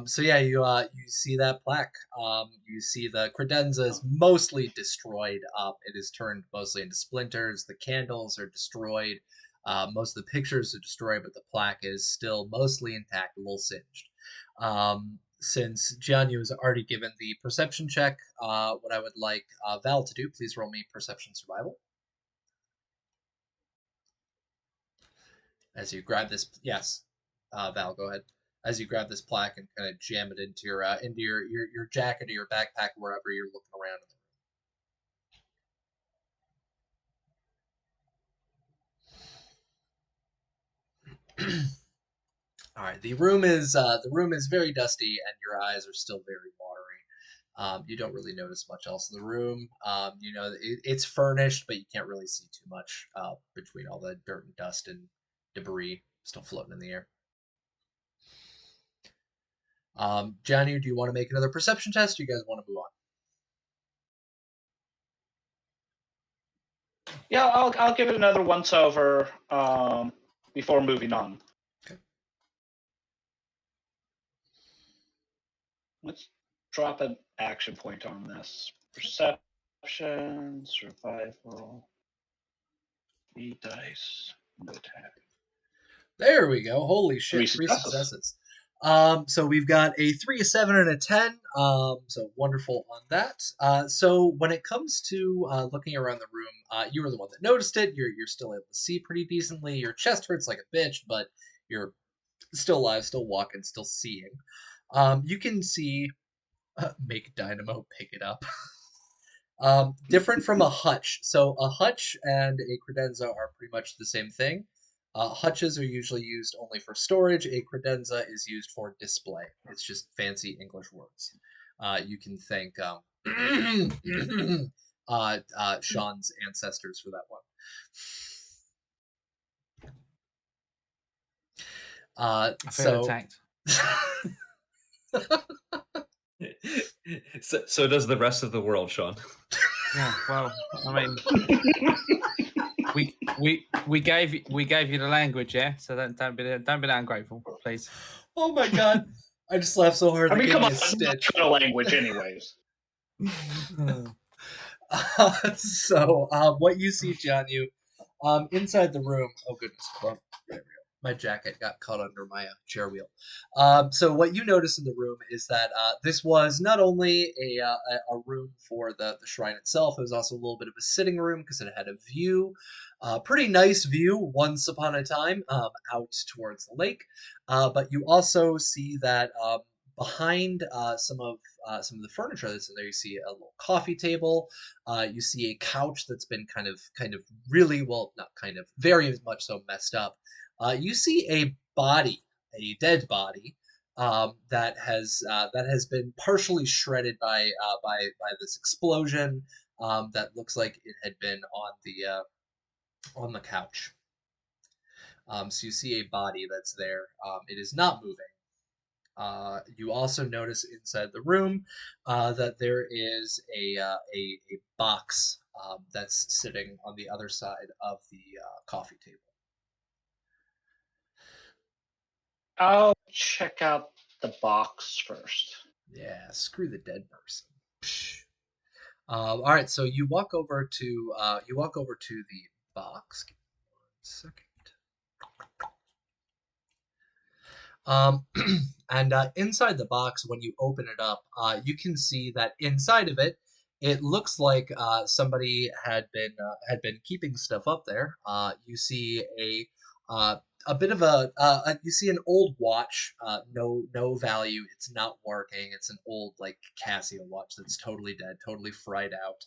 So yeah, you see that plaque. You see the credenza is mostly destroyed. It is turned mostly into splinters. The candles are destroyed. Most of the pictures are destroyed, but the plaque is still mostly intact, a little singed. Since Gianni was already given the perception check, what I would like Val to do, please roll me perception survival. As you grab this, yes, Val, go ahead. As you grab this plaque and kind of jam it into your jacket or your backpack, wherever you're looking around in the room. All right, the room is very dusty, and your eyes are still very watery. You don't really notice much else in the room. You know, it's furnished, but you can't really see too much between all the dirt and dust and debris still floating in the air. Janu, do you want to make another perception test? Or you guys want to move on? Yeah, I'll give it another once over before moving on. Okay. Let's drop an action point on this. Perception, survival, 3 dice, no attack. There we go. Holy shit, 3 successes. successes. So we've got a 3, a 7, and a 10. So wonderful on that. So when it comes to looking around the room, you were the one that noticed it. You're still able to see pretty decently. Your chest hurts like a bitch, but you're still alive, still walking, still seeing. You can see make Dynamo pick it up. Different from a hutch. So a hutch and a credenza are pretty much the same thing. Hutches are usually used only for storage. A credenza is used for display. It's just fancy English words. You can thank Sean's ancestors for that one. I feel attacked. So does the rest of the world, Sean. Yeah, well, I mean, we gave you the language, yeah. So don't be that ungrateful, please. Oh my god! I just laughed so hard. I mean, They gave come me on, a it's stitch. not a language, anyways. So what you see, Janu, inside the room. Oh goodness, well, there we go. My jacket got caught under my chair wheel. So what you notice in the room is that this was not only a room for the shrine itself, it was also a little bit of a sitting room because it had a view, pretty nice view once upon a time out towards the lake. But you also see that behind some of the furniture that's in there, you see a little coffee table. You see a couch that's been kind of really, well, not kind of, very much so messed up. You see a body, a dead body, that has been partially shredded by this explosion. That looks like it had been on the couch. So you see a body that's there. It is not moving. You also notice inside the room that there is a box that's sitting on the other side of the coffee table. I'll check out the box first. Yeah, screw the dead person. All right, so you walk over to the box. Give me 1 second. And inside the box, when you open it up, you can see that inside of it, it looks like somebody had been keeping stuff up there. You see a bit of you see an old watch, no value. It's not working. It's an old like Casio watch that's totally dead, totally fried out.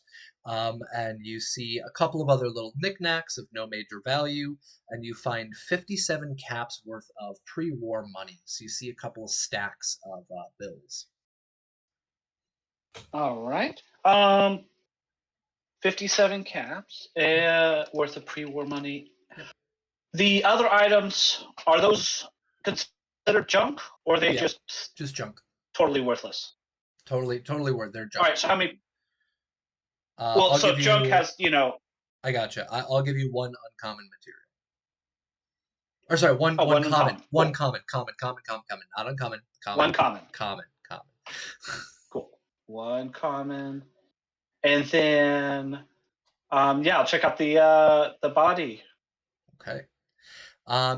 And you see a couple of other little knickknacks of no major value, and you find 57 caps worth of pre-war money. So you see a couple of stacks of bills. All right. 57 caps worth of pre-war money. The other items, are those considered junk, or are they just junk? Totally worthless. Totally worth. They're junk. All right. So how many? Well, so junk has, I gotcha. I'll give you 1 uncommon material. Or sorry, one one common. cool. One common. Not uncommon. Common. One common. Common. Cool. 1 common. And then I'll check out the body. Okay.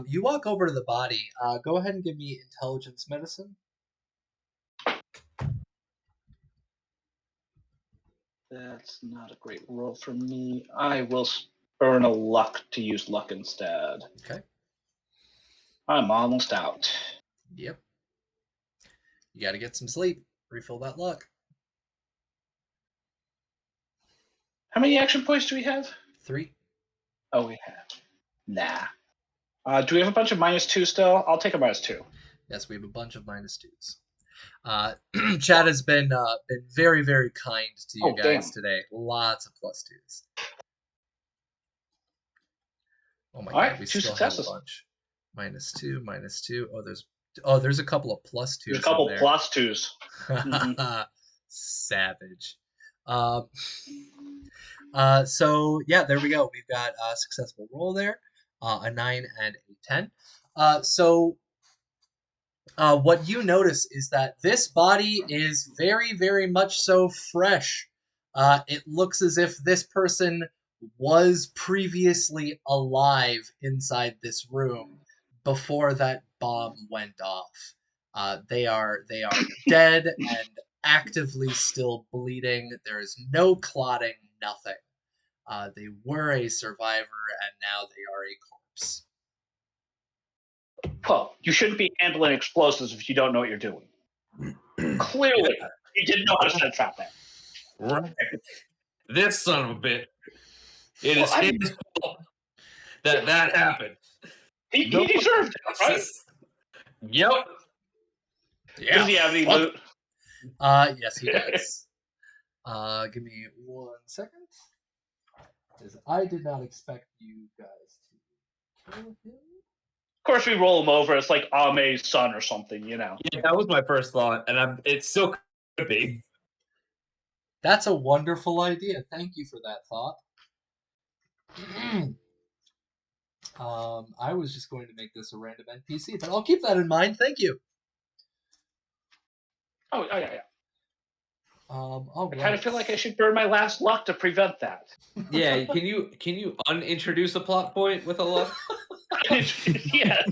You walk over to the body. Go ahead and give me intelligence medicine. That's not a great roll for me. I will earn a luck to use luck instead. Okay. I'm almost out. Yep. You got to get some sleep. Refill that luck. How many action points do we have? 3. Oh, we have. Nah. Do we have a bunch of -2 still? I'll take a -2. Yes, we have a bunch of -2s. Chad has been very, very kind to you guys Damn. today. Lots of +2s. Oh my All god, right, we 2 still have a successes. bunch. -2, -2. Oh, there's a couple of +2s. There's a couple in there. +2s. Savage. So yeah, there we go. We've got a successful roll there, a 9 and a 10. So what you notice is that this body is very, very much so fresh. It looks as if this person was previously alive inside this room before that bomb went off. They are dead and actively still bleeding. There is no clotting, nothing. They were a survivor and now they are a corpse. Well, you shouldn't be handling explosives if you don't know what you're doing. Clearly, you didn't know how to set a trap there. Right. This son of a bitch. It Well, is his fault that happened. He deserved it, right? Yep. Does he have any loot? Yes, he does. Give me 1 second. Because I did not expect you guys to kill him. Of course, we roll him over. It's like Ame's son or something, you know. Yeah, that was my first thought, and it still could be. That's a wonderful idea. Thank you for that thought. I was just going to make this a random NPC, but I'll keep that in mind. Thank you. Oh yeah. All I right. kind of feel like I should burn my last luck to prevent that. Yeah, can you unintroduce a plot point with a look? Yeah.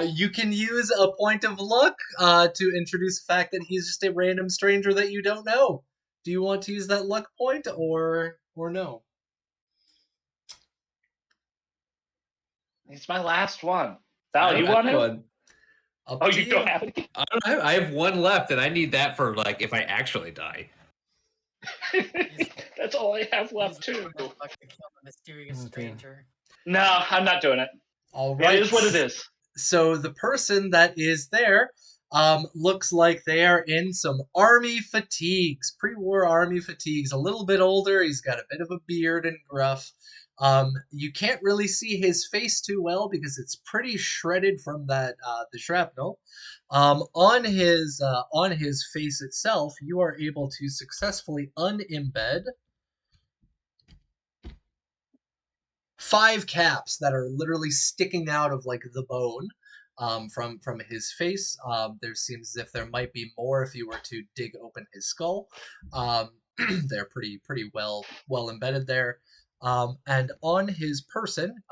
You can use a point of luck to introduce the fact that he's just a random stranger that you don't know. Do you want to use that luck point or no? It's my last one. Val, you want to? One. Up Oh, to you don't have any? I don't have. I have one left, and I need that for like if I actually die. That's all I have left He's too. good luck to kill the mysterious stranger. No, I'm not doing it. All right. It is what it is. So the person that is there looks like they are in some army fatigues, pre-war army fatigues. A little bit older. He's got a bit of a beard and gruff. You can't really see his face too well because it's pretty shredded from that the shrapnel. On his face itself, you are able to successfully unembed 5 caps that are literally sticking out of like the bone from his face. There seems as if there might be more if you were to dig open his skull. They're pretty well embedded there. And on his person,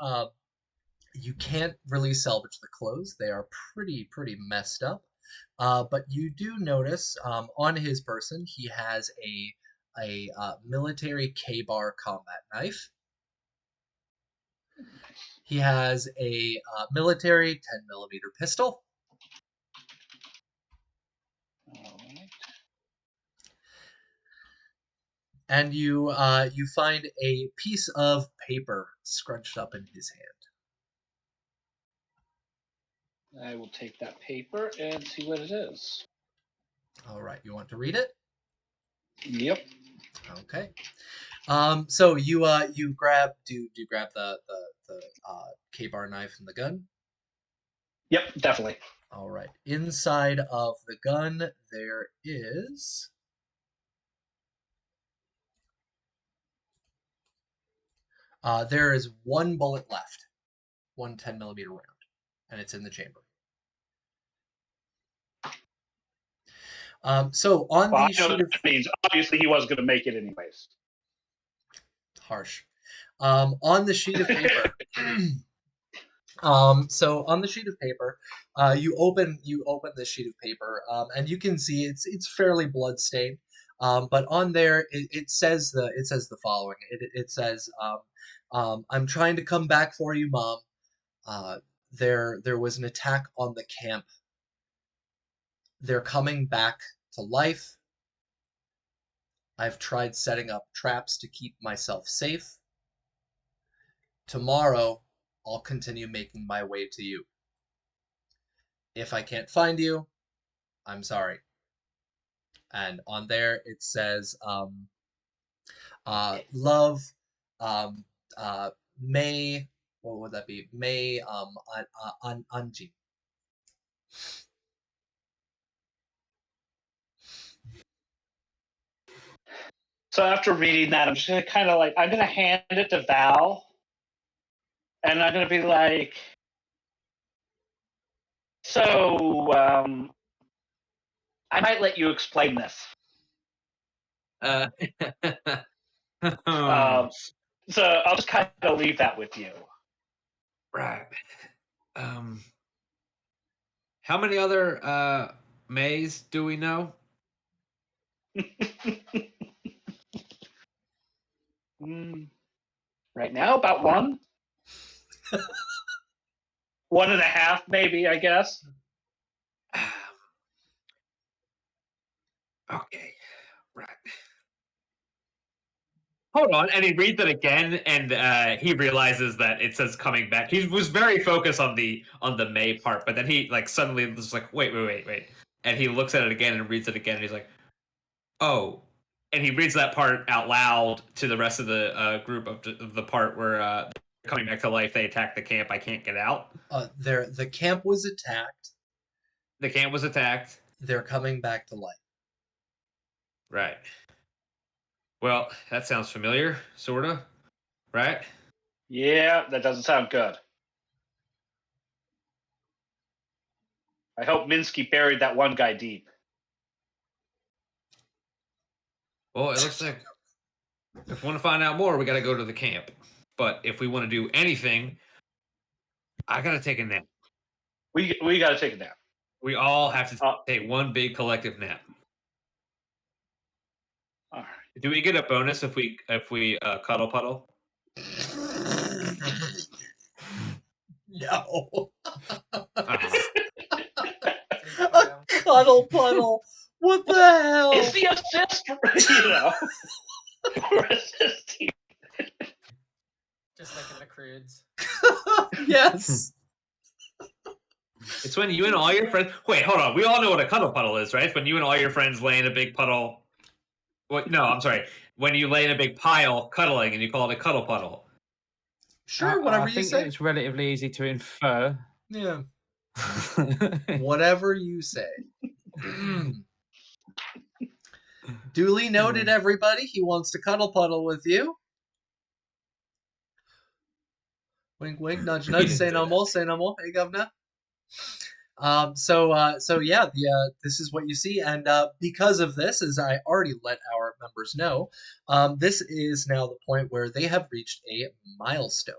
you can't really salvage the clothes. They are pretty messed up. But you do notice on his person he has a military K-bar combat knife. He has a military 10mm pistol. And you find a piece of paper scrunched up in his hand. I will take that paper and see what it is. All right, you want to read it? Yep. Okay. So you grab the K-bar knife and the gun? Yep, definitely. All right. Inside of the gun there is one bullet left, one 10mm round, and it's in the chamber. So on Well, the I know sheet what of that means. Obviously, he wasn't going to make it anyways. harsh. On the sheet of paper. So on the sheet of paper, you open the sheet of paper, and you can see it's fairly bloodstained. But on there it says the following. It says, "I'm trying to come back for you, Mom. There was an attack on the camp. They're coming back to life. I've tried setting up traps to keep myself safe. Tomorrow, I'll continue making my way to you. If I can't find you, I'm sorry. And on there it says, love, um, May, what would that be? May, Anji. So after reading that, I'm just gonna kind of like, I'm gonna hand it to Val, and I'm gonna be like, so I might let you explain this. Um, So I'll just kind of leave that with you. right. How many other Mays do we know? Right now, about 1. 1.5, maybe, I guess. Okay, right. Hold on, and he reads it again, and he realizes that it says coming back. He was very focused on the May part, but then he like suddenly was like, wait, and he looks at it again and reads it again, and he's like, oh, and he reads that part out loud to the rest of the group of the part where coming back to life, they attack the camp. I can't get out. The camp was attacked. The camp was attacked. They're coming back to life. Right. Well, that sounds familiar, sorta. Right? Yeah, that doesn't sound good. I hope Minsky buried that one guy deep. Well, it looks like if we want to find out more, we got to go to the camp. But if we want to do anything, I got to take a nap. We got to take a nap. We all have to take one big collective nap. All right. Do we get a bonus if we cuddle puddle? No. Uh, A cuddle puddle. What the hell? It's the assist, you know. We're assisting. just like in the Crudes. Yes. It's when you and all your friends. Wait, hold on. We all know what a cuddle puddle is, right? It's when you and all your friends lay in a big puddle. What? No, I'm sorry. When you lay in a big pile cuddling, and you call it a cuddle puddle. Sure, whatever I you think say. it's relatively easy to infer. Yeah. Whatever you say. Duly noted, everybody. He wants to cuddle puddle with you. Wink, wink, nudge, nudge. Say no more. Say no more. Hey, governor. So yeah, this is what you see, and because of this, as I already let our members know, this is now the point where they have reached a milestone.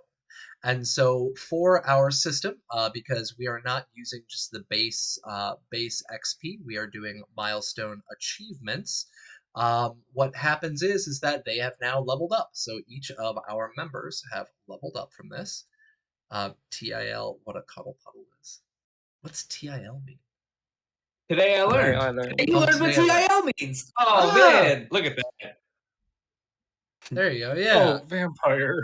And so for our system, because we are not using just the base XP, we are doing milestone achievements. What happens is that they have now leveled up. So each of our members have leveled up from this. TIL, what a cuddle puddle is. What's TIL mean? Today I learned. I learned. You learned what Today I TIL means. Oh man, look at that. There you go. Yeah. Oh, vampire.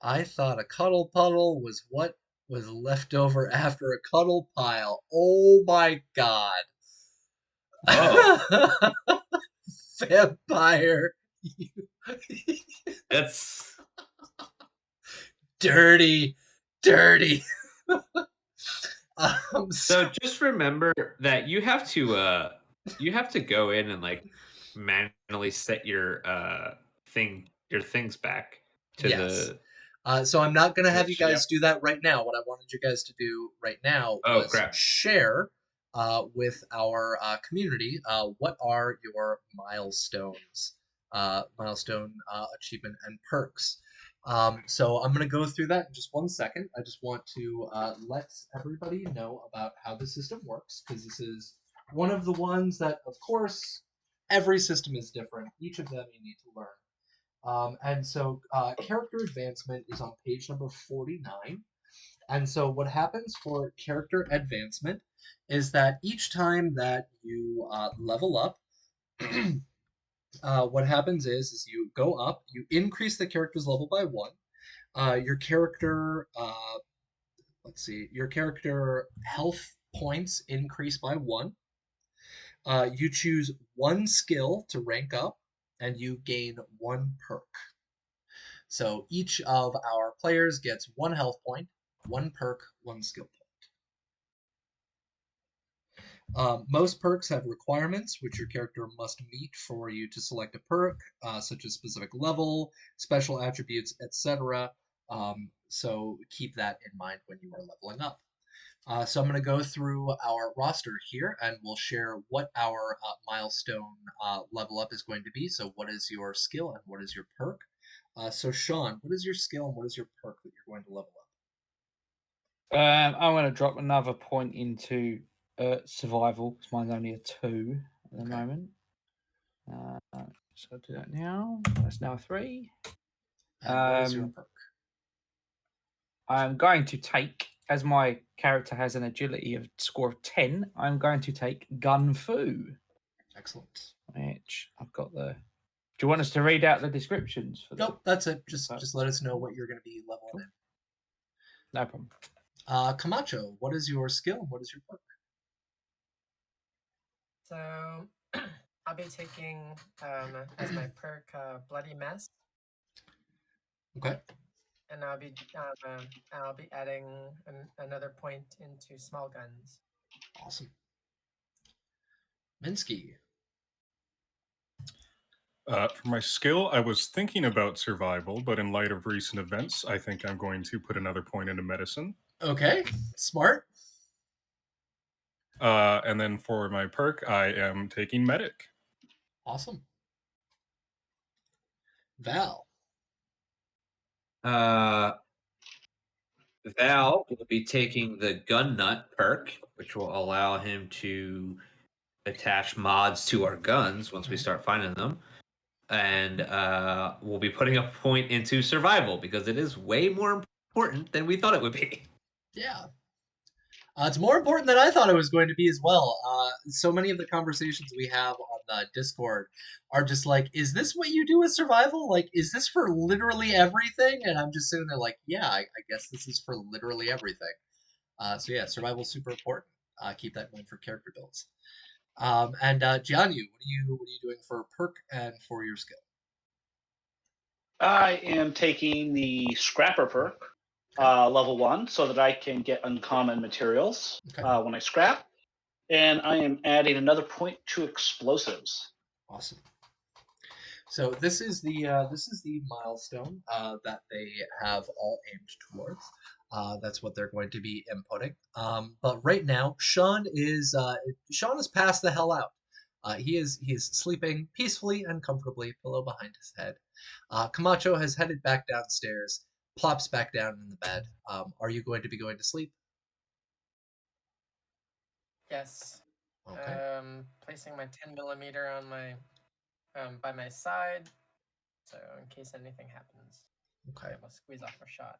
I thought a cuddle puddle was what was left over after a cuddle pile. Oh my god. Oh. Vampire. That's dirty. so just remember that you have to go in and like manually set your things back to Yes. the So I'm not going to have you Yep. guys do that right now. What I wanted you guys to do right now Oh, was crap. share with our community what are your milestones, milestone achievement and perks. So I'm going to go through that in just 1 second. I just want to let everybody know about how the system works, because this is one of the ones that, of course, every system is different. Each of them you need to learn. And so character advancement is on page number 49. And so what happens for character advancement is that each time that you level up, What happens is you go up, you increase the character's level by 1. Your character, let's see, your character health points increase by 1. You choose 1 skill to rank up, and you gain 1 perk. So each of our players gets 1 health point, 1 perk, 1 skill point. Most perks have requirements which your character must meet for you to select a perk, such as specific level, special attributes, etc. So keep that in mind when you are leveling up. So I'm going to go through our roster here, and we'll share what our milestone level up is going to be. So what is your skill and what is your perk? So Sean, what is your skill and what is your perk that you're going to level up? I'm going to drop another point into survival, because mine's only a 2 at the moment. So I'll do that now. That's now a 3. And what is your perk? I'm going to take, as my character has an agility of score of 10, I'm going to take Gun Fu. Excellent. Which I've got the. Do you want us to read out the descriptions for that? Nope, that's it. Just let us know what you're going to be leveling in. No problem. Camacho, what is your skill and what is your perk? So I'll be taking as my perk Bloody Mess. Okay. And I'll be adding another point into small guns. Awesome. Minsky. For my skill, I was thinking about survival, but in light of recent events, I think I'm going to put another point into medicine. Okay, smart. And then for my perk, I am taking medic. Awesome. Val. Val will be taking the Gun Nut perk, which will allow him to attach mods to our guns once we start finding them. And we'll be putting a point into survival because it is way more important than we thought it would be. Yeah. It's more important than I thought it was going to be as well. So many of the conversations we have on the Discord are just like, is this what you do with survival? Like, is this for literally everything? And I'm just sitting there like, yeah, I guess this is for literally everything. So yeah, survival is super important. Keep that in mind for character builds. And Jianyu, what are you doing for perk and for your skill? I am taking the Scrapper perk, level 1, so that I can get uncommon materials when I scrap. And I am adding another point to explosives. Awesome. So this is the milestone that they have all aimed towards. That's what they're going to be inputting. But right now, Sean is passed the hell out. He's sleeping peacefully and comfortably, pillow behind his head. Camacho has headed back downstairs, plops back down in the bed. Are you going to be going to sleep? Yes. Okay. Placing my 10mm on my by my side, so in case anything happens, Okay. I'll squeeze off a shot.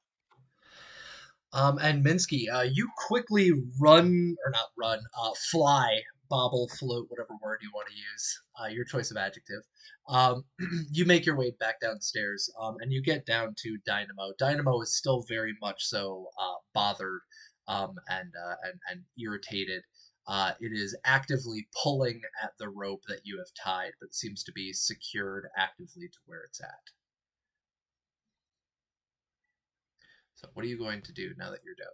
And Minsky, you quickly fly, bobble, float, whatever word you want to use, your choice of adjective. You make your way back downstairs, and you get down to Dynamo. Dynamo is still very much so bothered and irritated. It is actively pulling at the rope that you have tied, but seems to be secured actively to where it's at. So what are you going to do now that you're down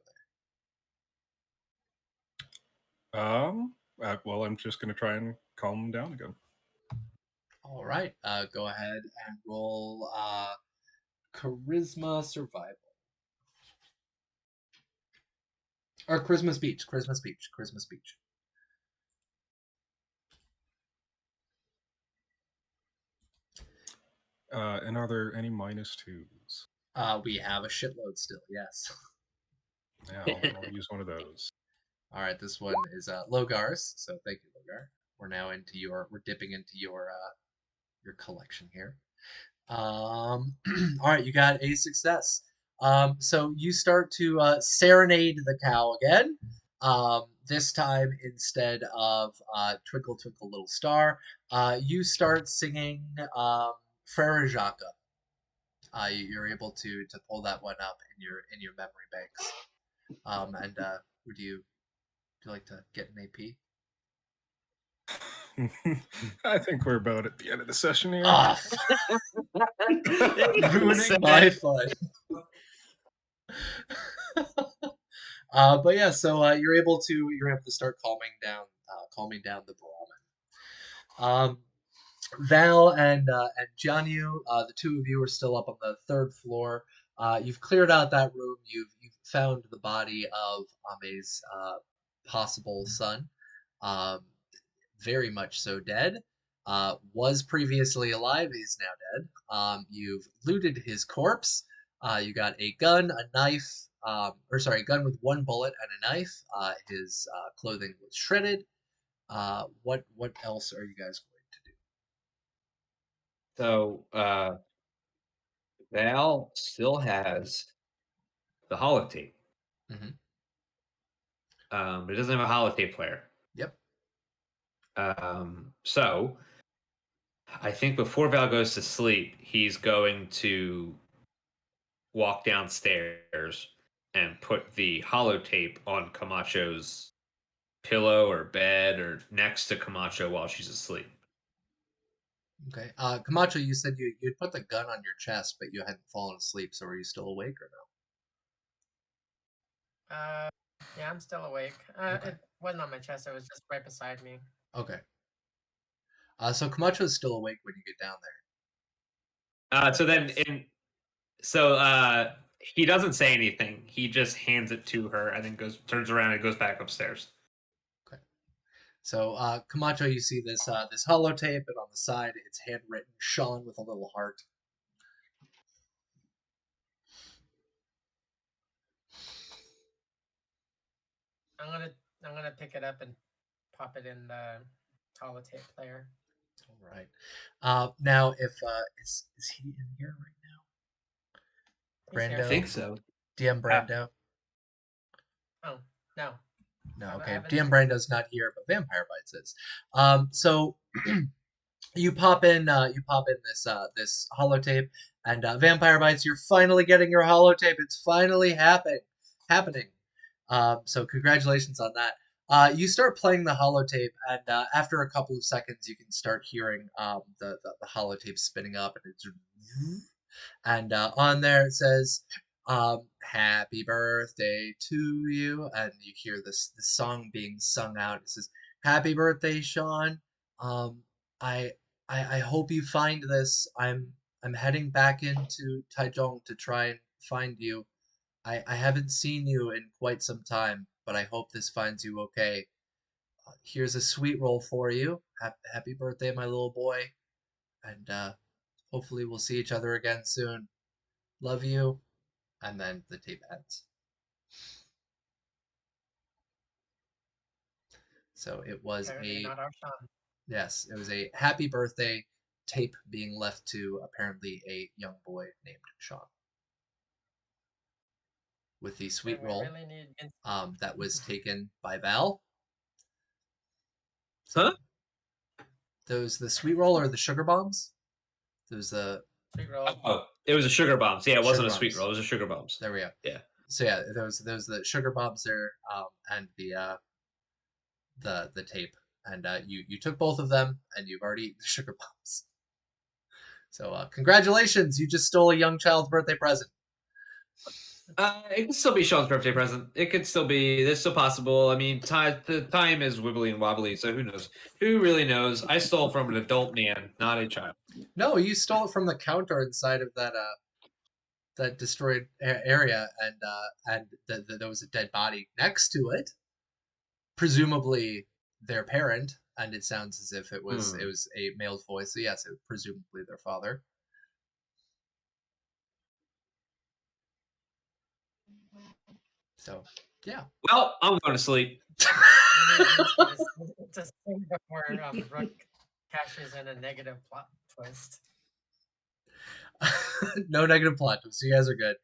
there? Well, I'm just going to try and calm him down again. All right. Go ahead and roll Charisma Survival. Or Charisma Speech. Charisma Speech. Charisma Speech. And are there any -2s? We have a shitload still, yes. Yeah, I'll use one of those. All right, this one is Logar's, so thank you, Logar. We're dipping into your collection here. All right, you got a success. So you start to serenade the cow again. this time, instead of Twinkle Twinkle Little Star, you start singing Frere Jacques. You're able to pull that one up in your memory banks. And would you like to get an AP? I think we're about at the end of the session here. Ah, ruining my fun. But yeah, so you're able to start calming down the Brahmin. Val and Jianyu, the two of you are still up on the third floor. You've cleared out that room. You've found the body of Ame's possible son, very much so dead. Was previously alive. Is now dead. You've looted his corpse. You got a gun, a knife, a gun with one bullet and a knife. His clothing was shredded. What else are you guys going to do? So Val still has the holotape. Mhm. But it doesn't have a holotape player. Yep. So I think before Val goes to sleep, he's going to walk downstairs and put the holotape on Camacho's pillow or bed or next to Camacho while she's asleep. Okay. Camacho, you said you'd put the gun on your chest, but you hadn't fallen asleep. So are you still awake or no? Yeah, I'm still awake. Okay. It wasn't on my chest. It was just right beside me. Okay. So Camacho is still awake when you get down there. So he doesn't say anything. He just hands it to her and then turns around and goes back upstairs. Okay. So Camacho, you see this holotape, and on the side it's handwritten Sean with a little heart. I'm gonna pick it up and pop it in the holotape player. All right. Now, if is he in here right now? He's here. Brando. I think so. DM Brando. Oh no. No, I okay. haven't DM seen- Brando's not here, but Vampire Bites is. So you pop in this holotape, and Vampire Bites, you're finally getting your holotape. It's finally happening. So congratulations on that. You start playing the holotape, and after a couple of seconds, you can start hearing the holotape spinning up, and it's on there it says, "Happy birthday to you," and you hear this song being sung out. It says, "Happy birthday, Sean. I hope you find this. I'm heading back into Taichung to try and find you. I haven't seen you in quite some time, but I hope this finds you okay. Here's a sweet roll for you. Happy birthday, my little boy. And hopefully we'll see each other again soon. Love you." And then the tape ends. So it was Apparently not our Sean. yes, it was a happy birthday tape being left to apparently a young boy named Sean. With the sweet We roll really need that was taken by Val. Huh? The sweet roll or the sugar bombs? Those sweet roll. Oh, it was a sugar bombs. Yeah, it wasn't Sugar a sweet bombs. roll. It was a sugar bombs. There we go. Yeah. So yeah, those the sugar bombs there, and the tape, and you took both of them, and you've already eaten the sugar bombs. So congratulations, you just stole a young child's birthday present. It could still be Sean's birthday present. It could still be. It's still possible. I mean, the time is wibbly and wobbly, so who knows? Who really knows? I stole from an adult man, not a child. No, you stole it from the counter inside of that destroyed area, and there was a dead body next to it, presumably their parent, and it sounds as if it was a male's voice. So yes, it was presumably their father. So yeah. Well, I'm going to sleep. to sing before Rook cashes in a negative plot twist. No negative plot twists. You guys are good.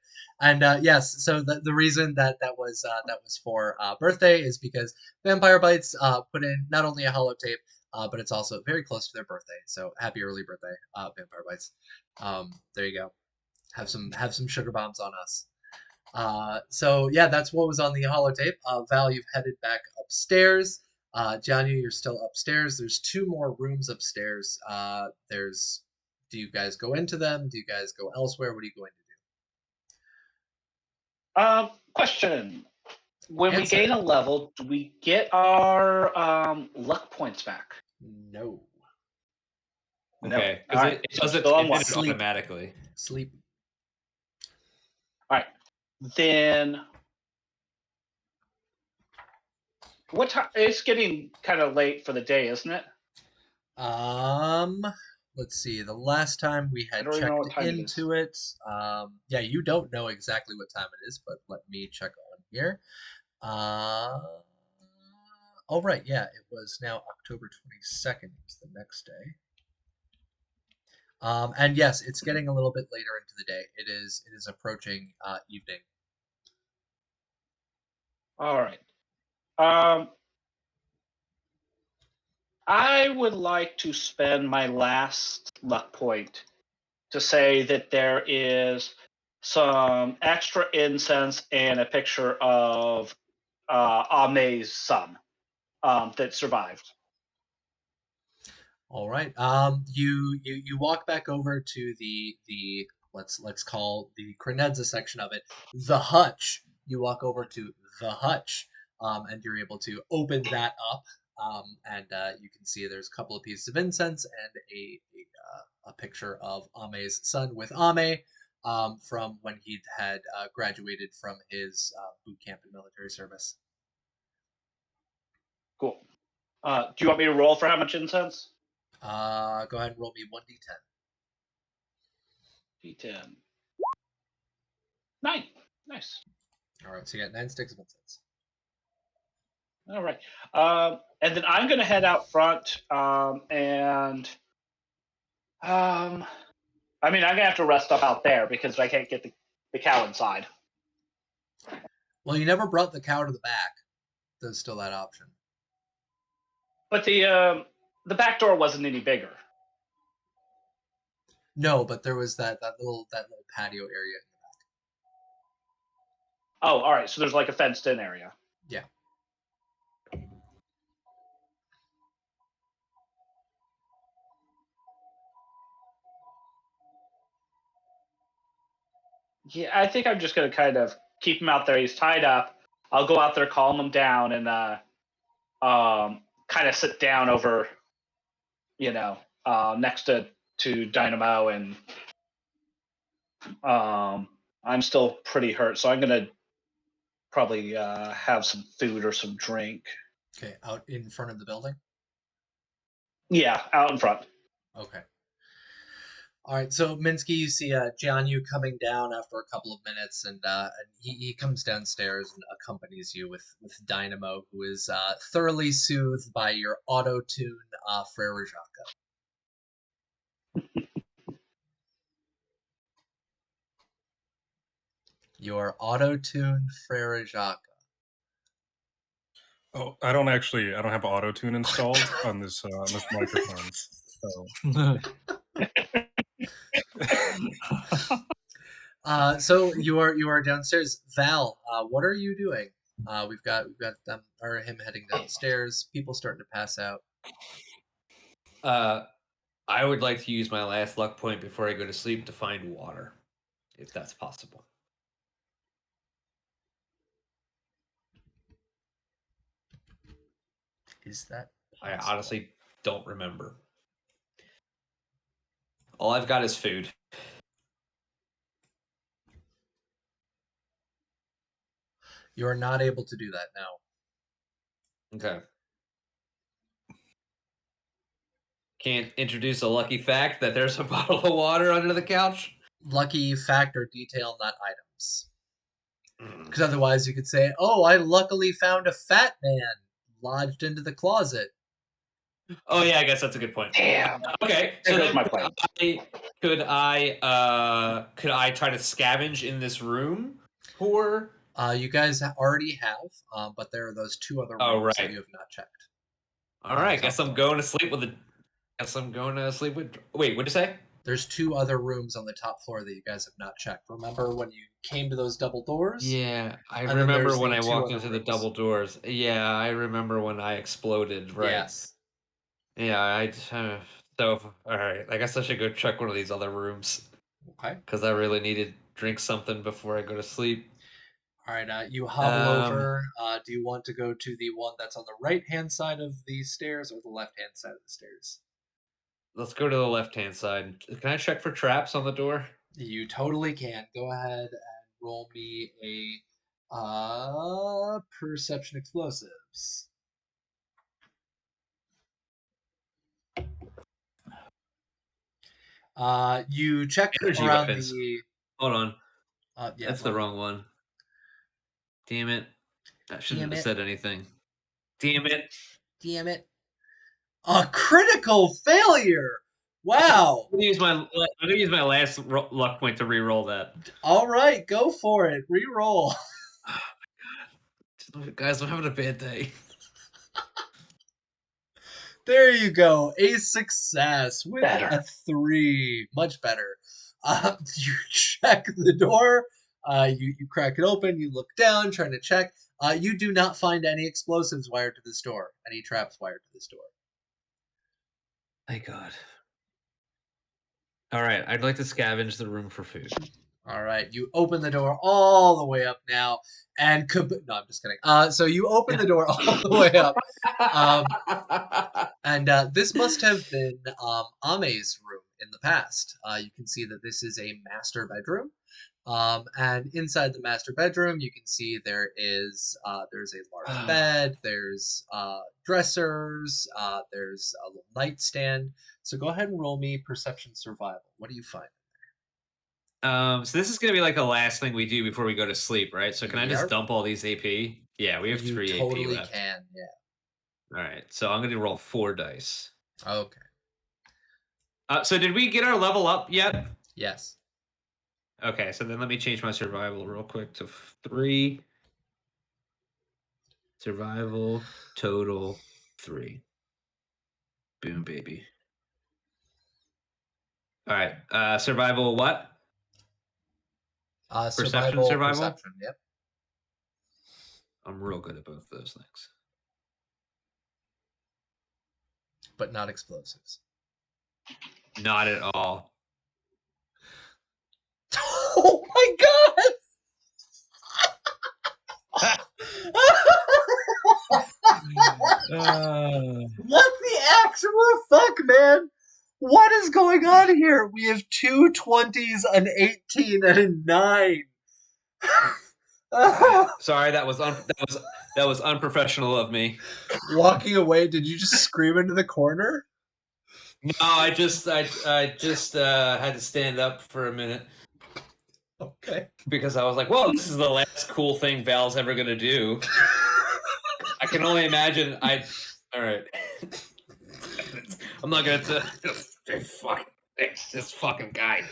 And yes, so the reason that was for birthday is because Vampire Bites put in not only a holotape, but it's also very close to their birthday. So happy early birthday, Vampire Bites. There you go. Have some sugar bombs on us. So yeah, that's what was on the holotape. Val, you've headed back upstairs. Jianyu, you're still upstairs. There's 2 more rooms upstairs. Do you guys go into them? Do you guys go elsewhere? What are you going to Question. When we Answer. gain a level, do we get our luck points back? do? No. No. Okay, because All right. it doesn't Still on it one. did it Sleep. automatically. Sleep. All right. Then what time? It's getting kind of late for the day, isn't it? Let's see. The last time we I had don't even know what checked time it is. into it, yeah, you don't know exactly what time it is, but let me check on here. Oh right, yeah, it was now October 22nd. It's the next day. And yes, it's getting a little bit later into the day. It is approaching evening. All right. I would like to spend my last luck point to say that there is some extra incense and a picture of Ame's son that survived. All right. You walk back over to the let's call the Crenedza section of it, the hutch. You walk over to the hutch, and you're able to open that up, and you can see there's a couple of pieces of incense and a picture of Ame's son with Ame, from when he had graduated from his boot camp in military service. Cool. Do you want me to roll for how much incense? Go ahead and roll me 1d10. D10. 9. Nice. All right, so you got 9 sticks of incense. All right. And then I'm going to head out front, and I'm going to have to rest up out there because I can't get the cow inside. Well, you never brought the cow to the back. There's still that option. But the back door wasn't any bigger. No, but there was that little patio area. Oh, all right. So there's like a fenced-in area. Yeah. Yeah, I think I'm just going to kind of keep him out there. He's tied up. I'll go out there, calm him down, and kind of sit down over, next to Dynamo, and I'm still pretty hurt, so I'm going to probably have some food or some drink. Okay, out in front of the building? Yeah, out in front. Okay. All right, so Minsky, you see Jianyu coming down after a couple of minutes, and he comes downstairs and accompanies you with Dynamo, who is thoroughly soothed by your auto-tune Frere Jacques. Your auto-tuned Frere Jacques. Oh, I don't have auto tune installed on this microphone. So. So you are downstairs. Val, what are you doing? We've got them or him heading downstairs. People starting to pass out. I would like to use my last luck point before I go to sleep to find water, if that's possible. Is that I possible? honestly don't remember. All I've got is food. You are not able to do that now. Okay. Can't introduce a lucky fact that there's a bottle of water under the couch? Lucky fact or detail, not items. Because otherwise you could say, oh, I luckily found a fat man lodged into the closet. Oh yeah, I guess that's a good point. Damn. Okay, so There goes then my plan. could I try to scavenge in this room for? You guys already have, but there are those 2 other Oh, rooms that right. you have not checked. All on the right, top guess I'm floor. going to sleep with the. Guess I'm going to sleep with. Wait, what'd you say? There's 2 other rooms on the top floor that you guys have not checked. Remember when you came to those double doors? Yeah, I And then remember there's when the I 2 walked other into the rooms. double doors. Yeah, I remember when I exploded. Right. Yes. Yeah, so all right. I guess I should go check one of these other rooms Okay. because I really need to drink something before I go to sleep. All right. You hobble over. Do you want to go to the one that's on the right-hand side of the stairs or the left-hand side of the stairs? Let's go to the left-hand side. Can I check for traps on the door? You totally can. Go ahead and roll me a perception explosives. You check Energy around weapons. the. Hold on. Yeah, That's go the ahead. wrong one. Damn it. I shouldn't Damn have it. said anything. Damn it. Damn it. A critical failure. Wow. I'm gonna use my last luck point to re-roll that. All right, go for it. Reroll. Guys, I'm having a bad day. There you go. A success with Better. a 3. Much better. You check the door. You crack it open. You look down, trying to check. You do not find any explosives wired to this door. Any traps wired to this door. Thank God. All right, I'd like to scavenge the room for food. All right, you open the door all the way up now, and no, I'm just kidding. So you open the door all the way up, and this must have been Ame's room in the past. You can see that this is a master bedroom, and inside the master bedroom, you can see there's a large bed, there's dressers, there's a little nightstand. So go ahead and roll me perception survival. What do you find? So this is gonna be like the last thing we do before we go to sleep, right? So can I just Yep. dump all these AP? Yeah, we have You 3 totally AP left. can, yeah. All right, so I'm gonna roll 4 dice. Okay. So did we get our level up yet? Yes. Okay, so then let me change my survival real quick to 3. Survival total 3. Boom, baby. All right, survival what? Survival. survival? Perception, yep. I'm real good at both those things. But not explosives. Not at all. Oh my god! What the actual fuck, man? What is going on here? We have 2 20s, an 18, and a 9. Sorry, that was unprofessional of me. Walking away, did you just scream into the corner? No, I just had to stand up for a minute Okay. because I was like, "Well, this is the last cool thing Val's ever gonna do." I can only imagine. All right. I'm not gonna this fucking guy.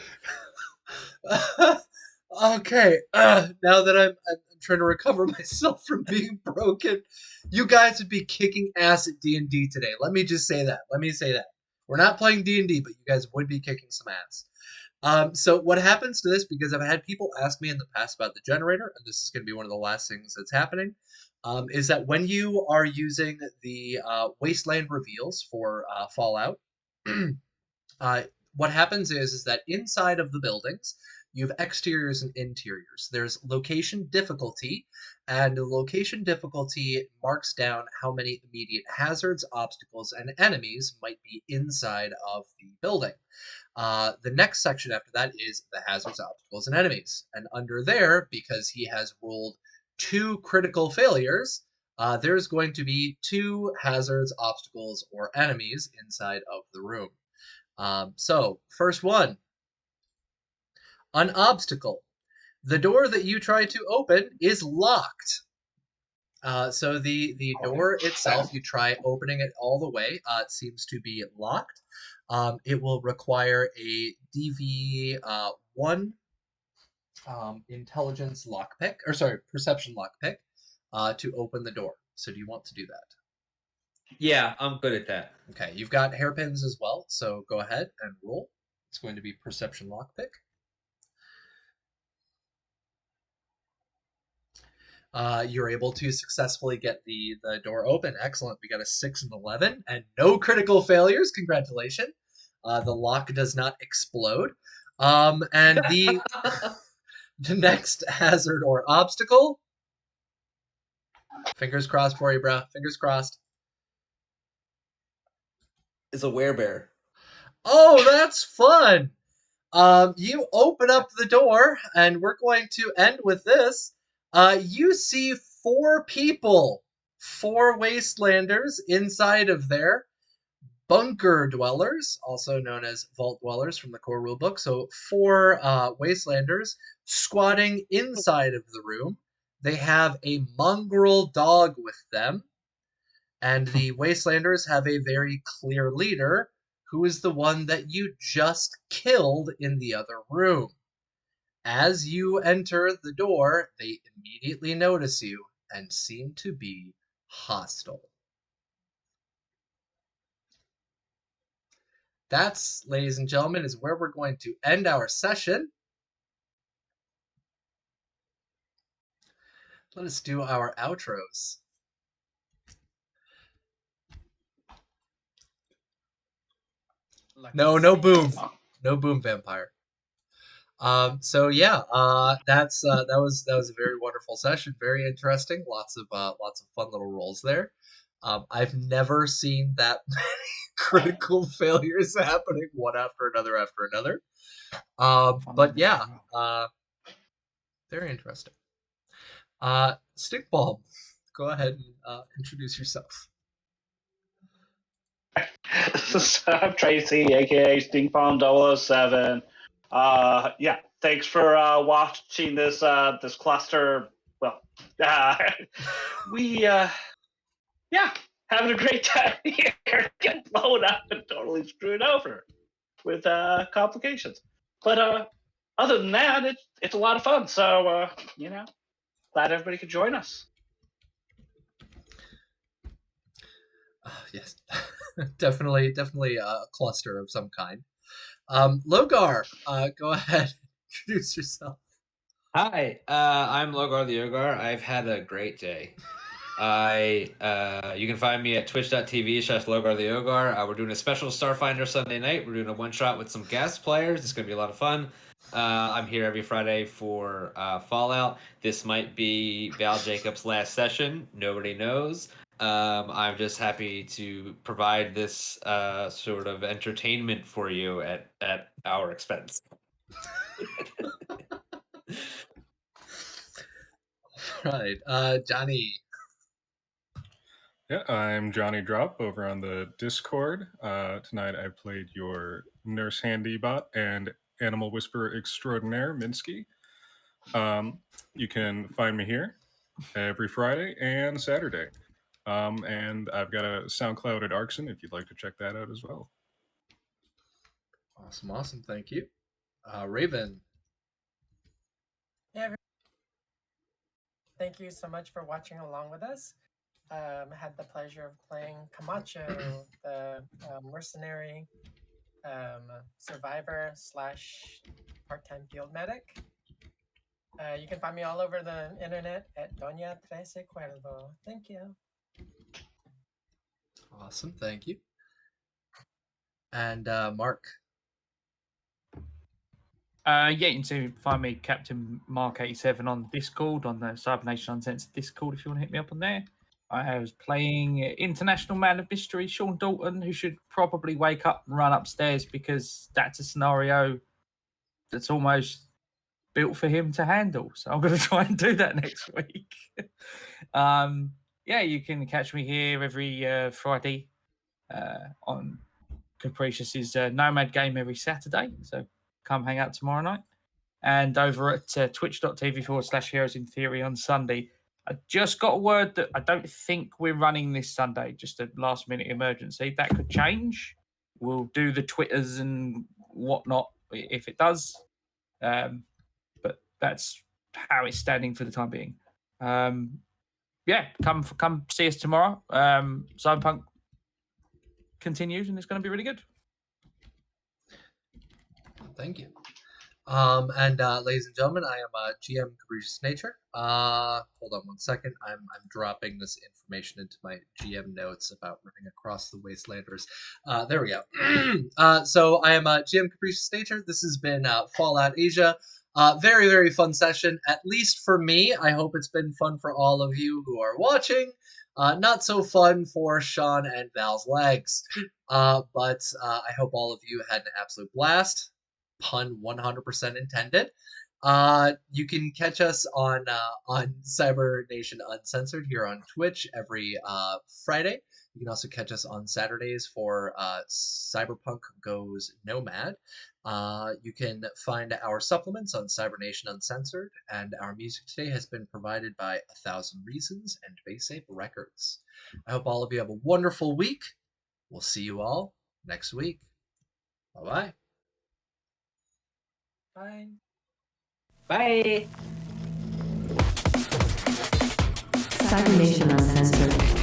Okay. Now that I'm trying to recover myself from being broken, you guys would be kicking ass at D&D today. Let me just say that. We're not playing D&D, but you guys would be kicking some ass. So what happens to this, because I've had people ask me in the past about the generator, and this is going to be one of the last things that's happening, is that when you are using the wasteland reveals for Fallout, what happens is that inside of the buildings, you have exteriors and interiors. There's location difficulty, and the location difficulty marks down how many immediate hazards, obstacles, and enemies might be inside of the building. The next section after that is the hazards, obstacles, and enemies. And under there, because he has rolled 2 critical failures, there's going to be 2 hazards, obstacles, or enemies inside of the room. So, first one. An obstacle. The door that you try to open is locked. So the door itself, you try opening it all the way. It seems to be locked. It will require a DV one intelligence lockpick, or sorry, perception lockpick, to open the door. So do you want to do that? Yeah, I'm good at that. Okay, you've got hairpins as well, so go ahead and roll. It's going to be perception lockpick. You're able to successfully get the door open. Excellent. We got a 6 and 11, and no critical failures. Congratulations. The lock does not explode. And the next hazard or obstacle. Fingers crossed for you, bro. Fingers crossed. It's a werebear. Oh, that's fun. You open up the door, and we're going to end with this. You see 4 people, 4 wastelanders inside of there. Bunker dwellers, also known as vault dwellers from the core rulebook. So 4 wastelanders squatting inside of the room. They have a mongrel dog with them. And the wastelanders have a very clear leader, who is the one that you just killed in the other room. As you enter the door, they immediately notice you and seem to be hostile. That's, ladies and gentlemen, is where we're going to end our session. Let us do our outros. No boom. No boom, vampire. So yeah, that was a very wonderful session, very interesting. Lots of fun little rolls there. I've never seen that many critical failures happening one after another. But yeah, very interesting. Stickbomb, go ahead and introduce yourself. I'm Tracy, aka Stinkbomb 007. Yeah, thanks for watching this this cluster. Well, we having a great time here, getting blown up and totally screwed over with complications. But other than that, it's a lot of fun. So glad everybody could join us. Yes, definitely a cluster of some kind. Logar, go ahead, introduce yourself. Hi, I'm Logar the Yogar. I've had a great day. You can find me at twitch.tv/Logar the Yogar. We're doing a special Starfinder Sunday night. We're doing a one-shot with some guest players. It's going to be a lot of fun. I'm here every Friday for Fallout. This might be Val Jacobs' last session. Nobody knows. I'm just happy to provide this sort of entertainment for you at our expense. Right, Johnny. Yeah, I'm Johnny Drop over on the Discord. Tonight I played your Nurse Handy Bot and Animal Whisperer Extraordinaire, Minsky. You can find me here every Friday and Saturday. And I've got a SoundCloud at Arkson if you'd like to check that out as well. Awesome, thank you. Raven. Yeah, thank you so much for watching along with us. Had the pleasure of playing Camacho, the mercenary survivor / part-time field medic. You can find me all over the internet at Doña Trece Cuervo. Thank you. Awesome, thank you. And Mark. Yeah, you can find me Captain Mark 87 on Discord, on the Cybernation Uncensored Discord if you want to hit me up on there. I was playing International Man of Mystery, Sean Dalton, who should probably wake up and run upstairs because that's a scenario that's almost built for him to handle. So I'm going to try and do that next week. Yeah, you can catch me here every Friday on Capricious' Nomad game every Saturday. So come hang out tomorrow night. And over at twitch.tv/Heroes in Theory on Sunday, I just got a word that I don't think we're running this Sunday, just a last minute emergency. That could change. We'll do the Twitters and whatnot if it does. But that's how it's standing for the time being. Yeah, come see us tomorrow. Cyberpunk continues and it's going to be really good. Thank you. And ladies and gentlemen, I am GM Capricious Nature. Hold on one second. I'm dropping this information into my GM notes about running across the Wastelanders. There we go. So I am GM Capricious Nature. This has been Fallout Asia. Very, very fun session, at least for me. I hope it's been fun for all of you who are watching. Not so fun for Sean and Val's legs. But I hope all of you had an absolute blast. Pun 100% intended. You can catch us on Cyber Nation Uncensored here on Twitch every Friday. You can also catch us on Saturdays for Cyberpunk Goes Nomad. You can find our supplements on Cyber Nation Uncensored, and our music today has been provided by 1,000 Reasons and Base Ape Records. I hope all of you have a wonderful week. We'll see you all next week. Bye-bye. Bye. Bye. Cyber Nation Uncensored.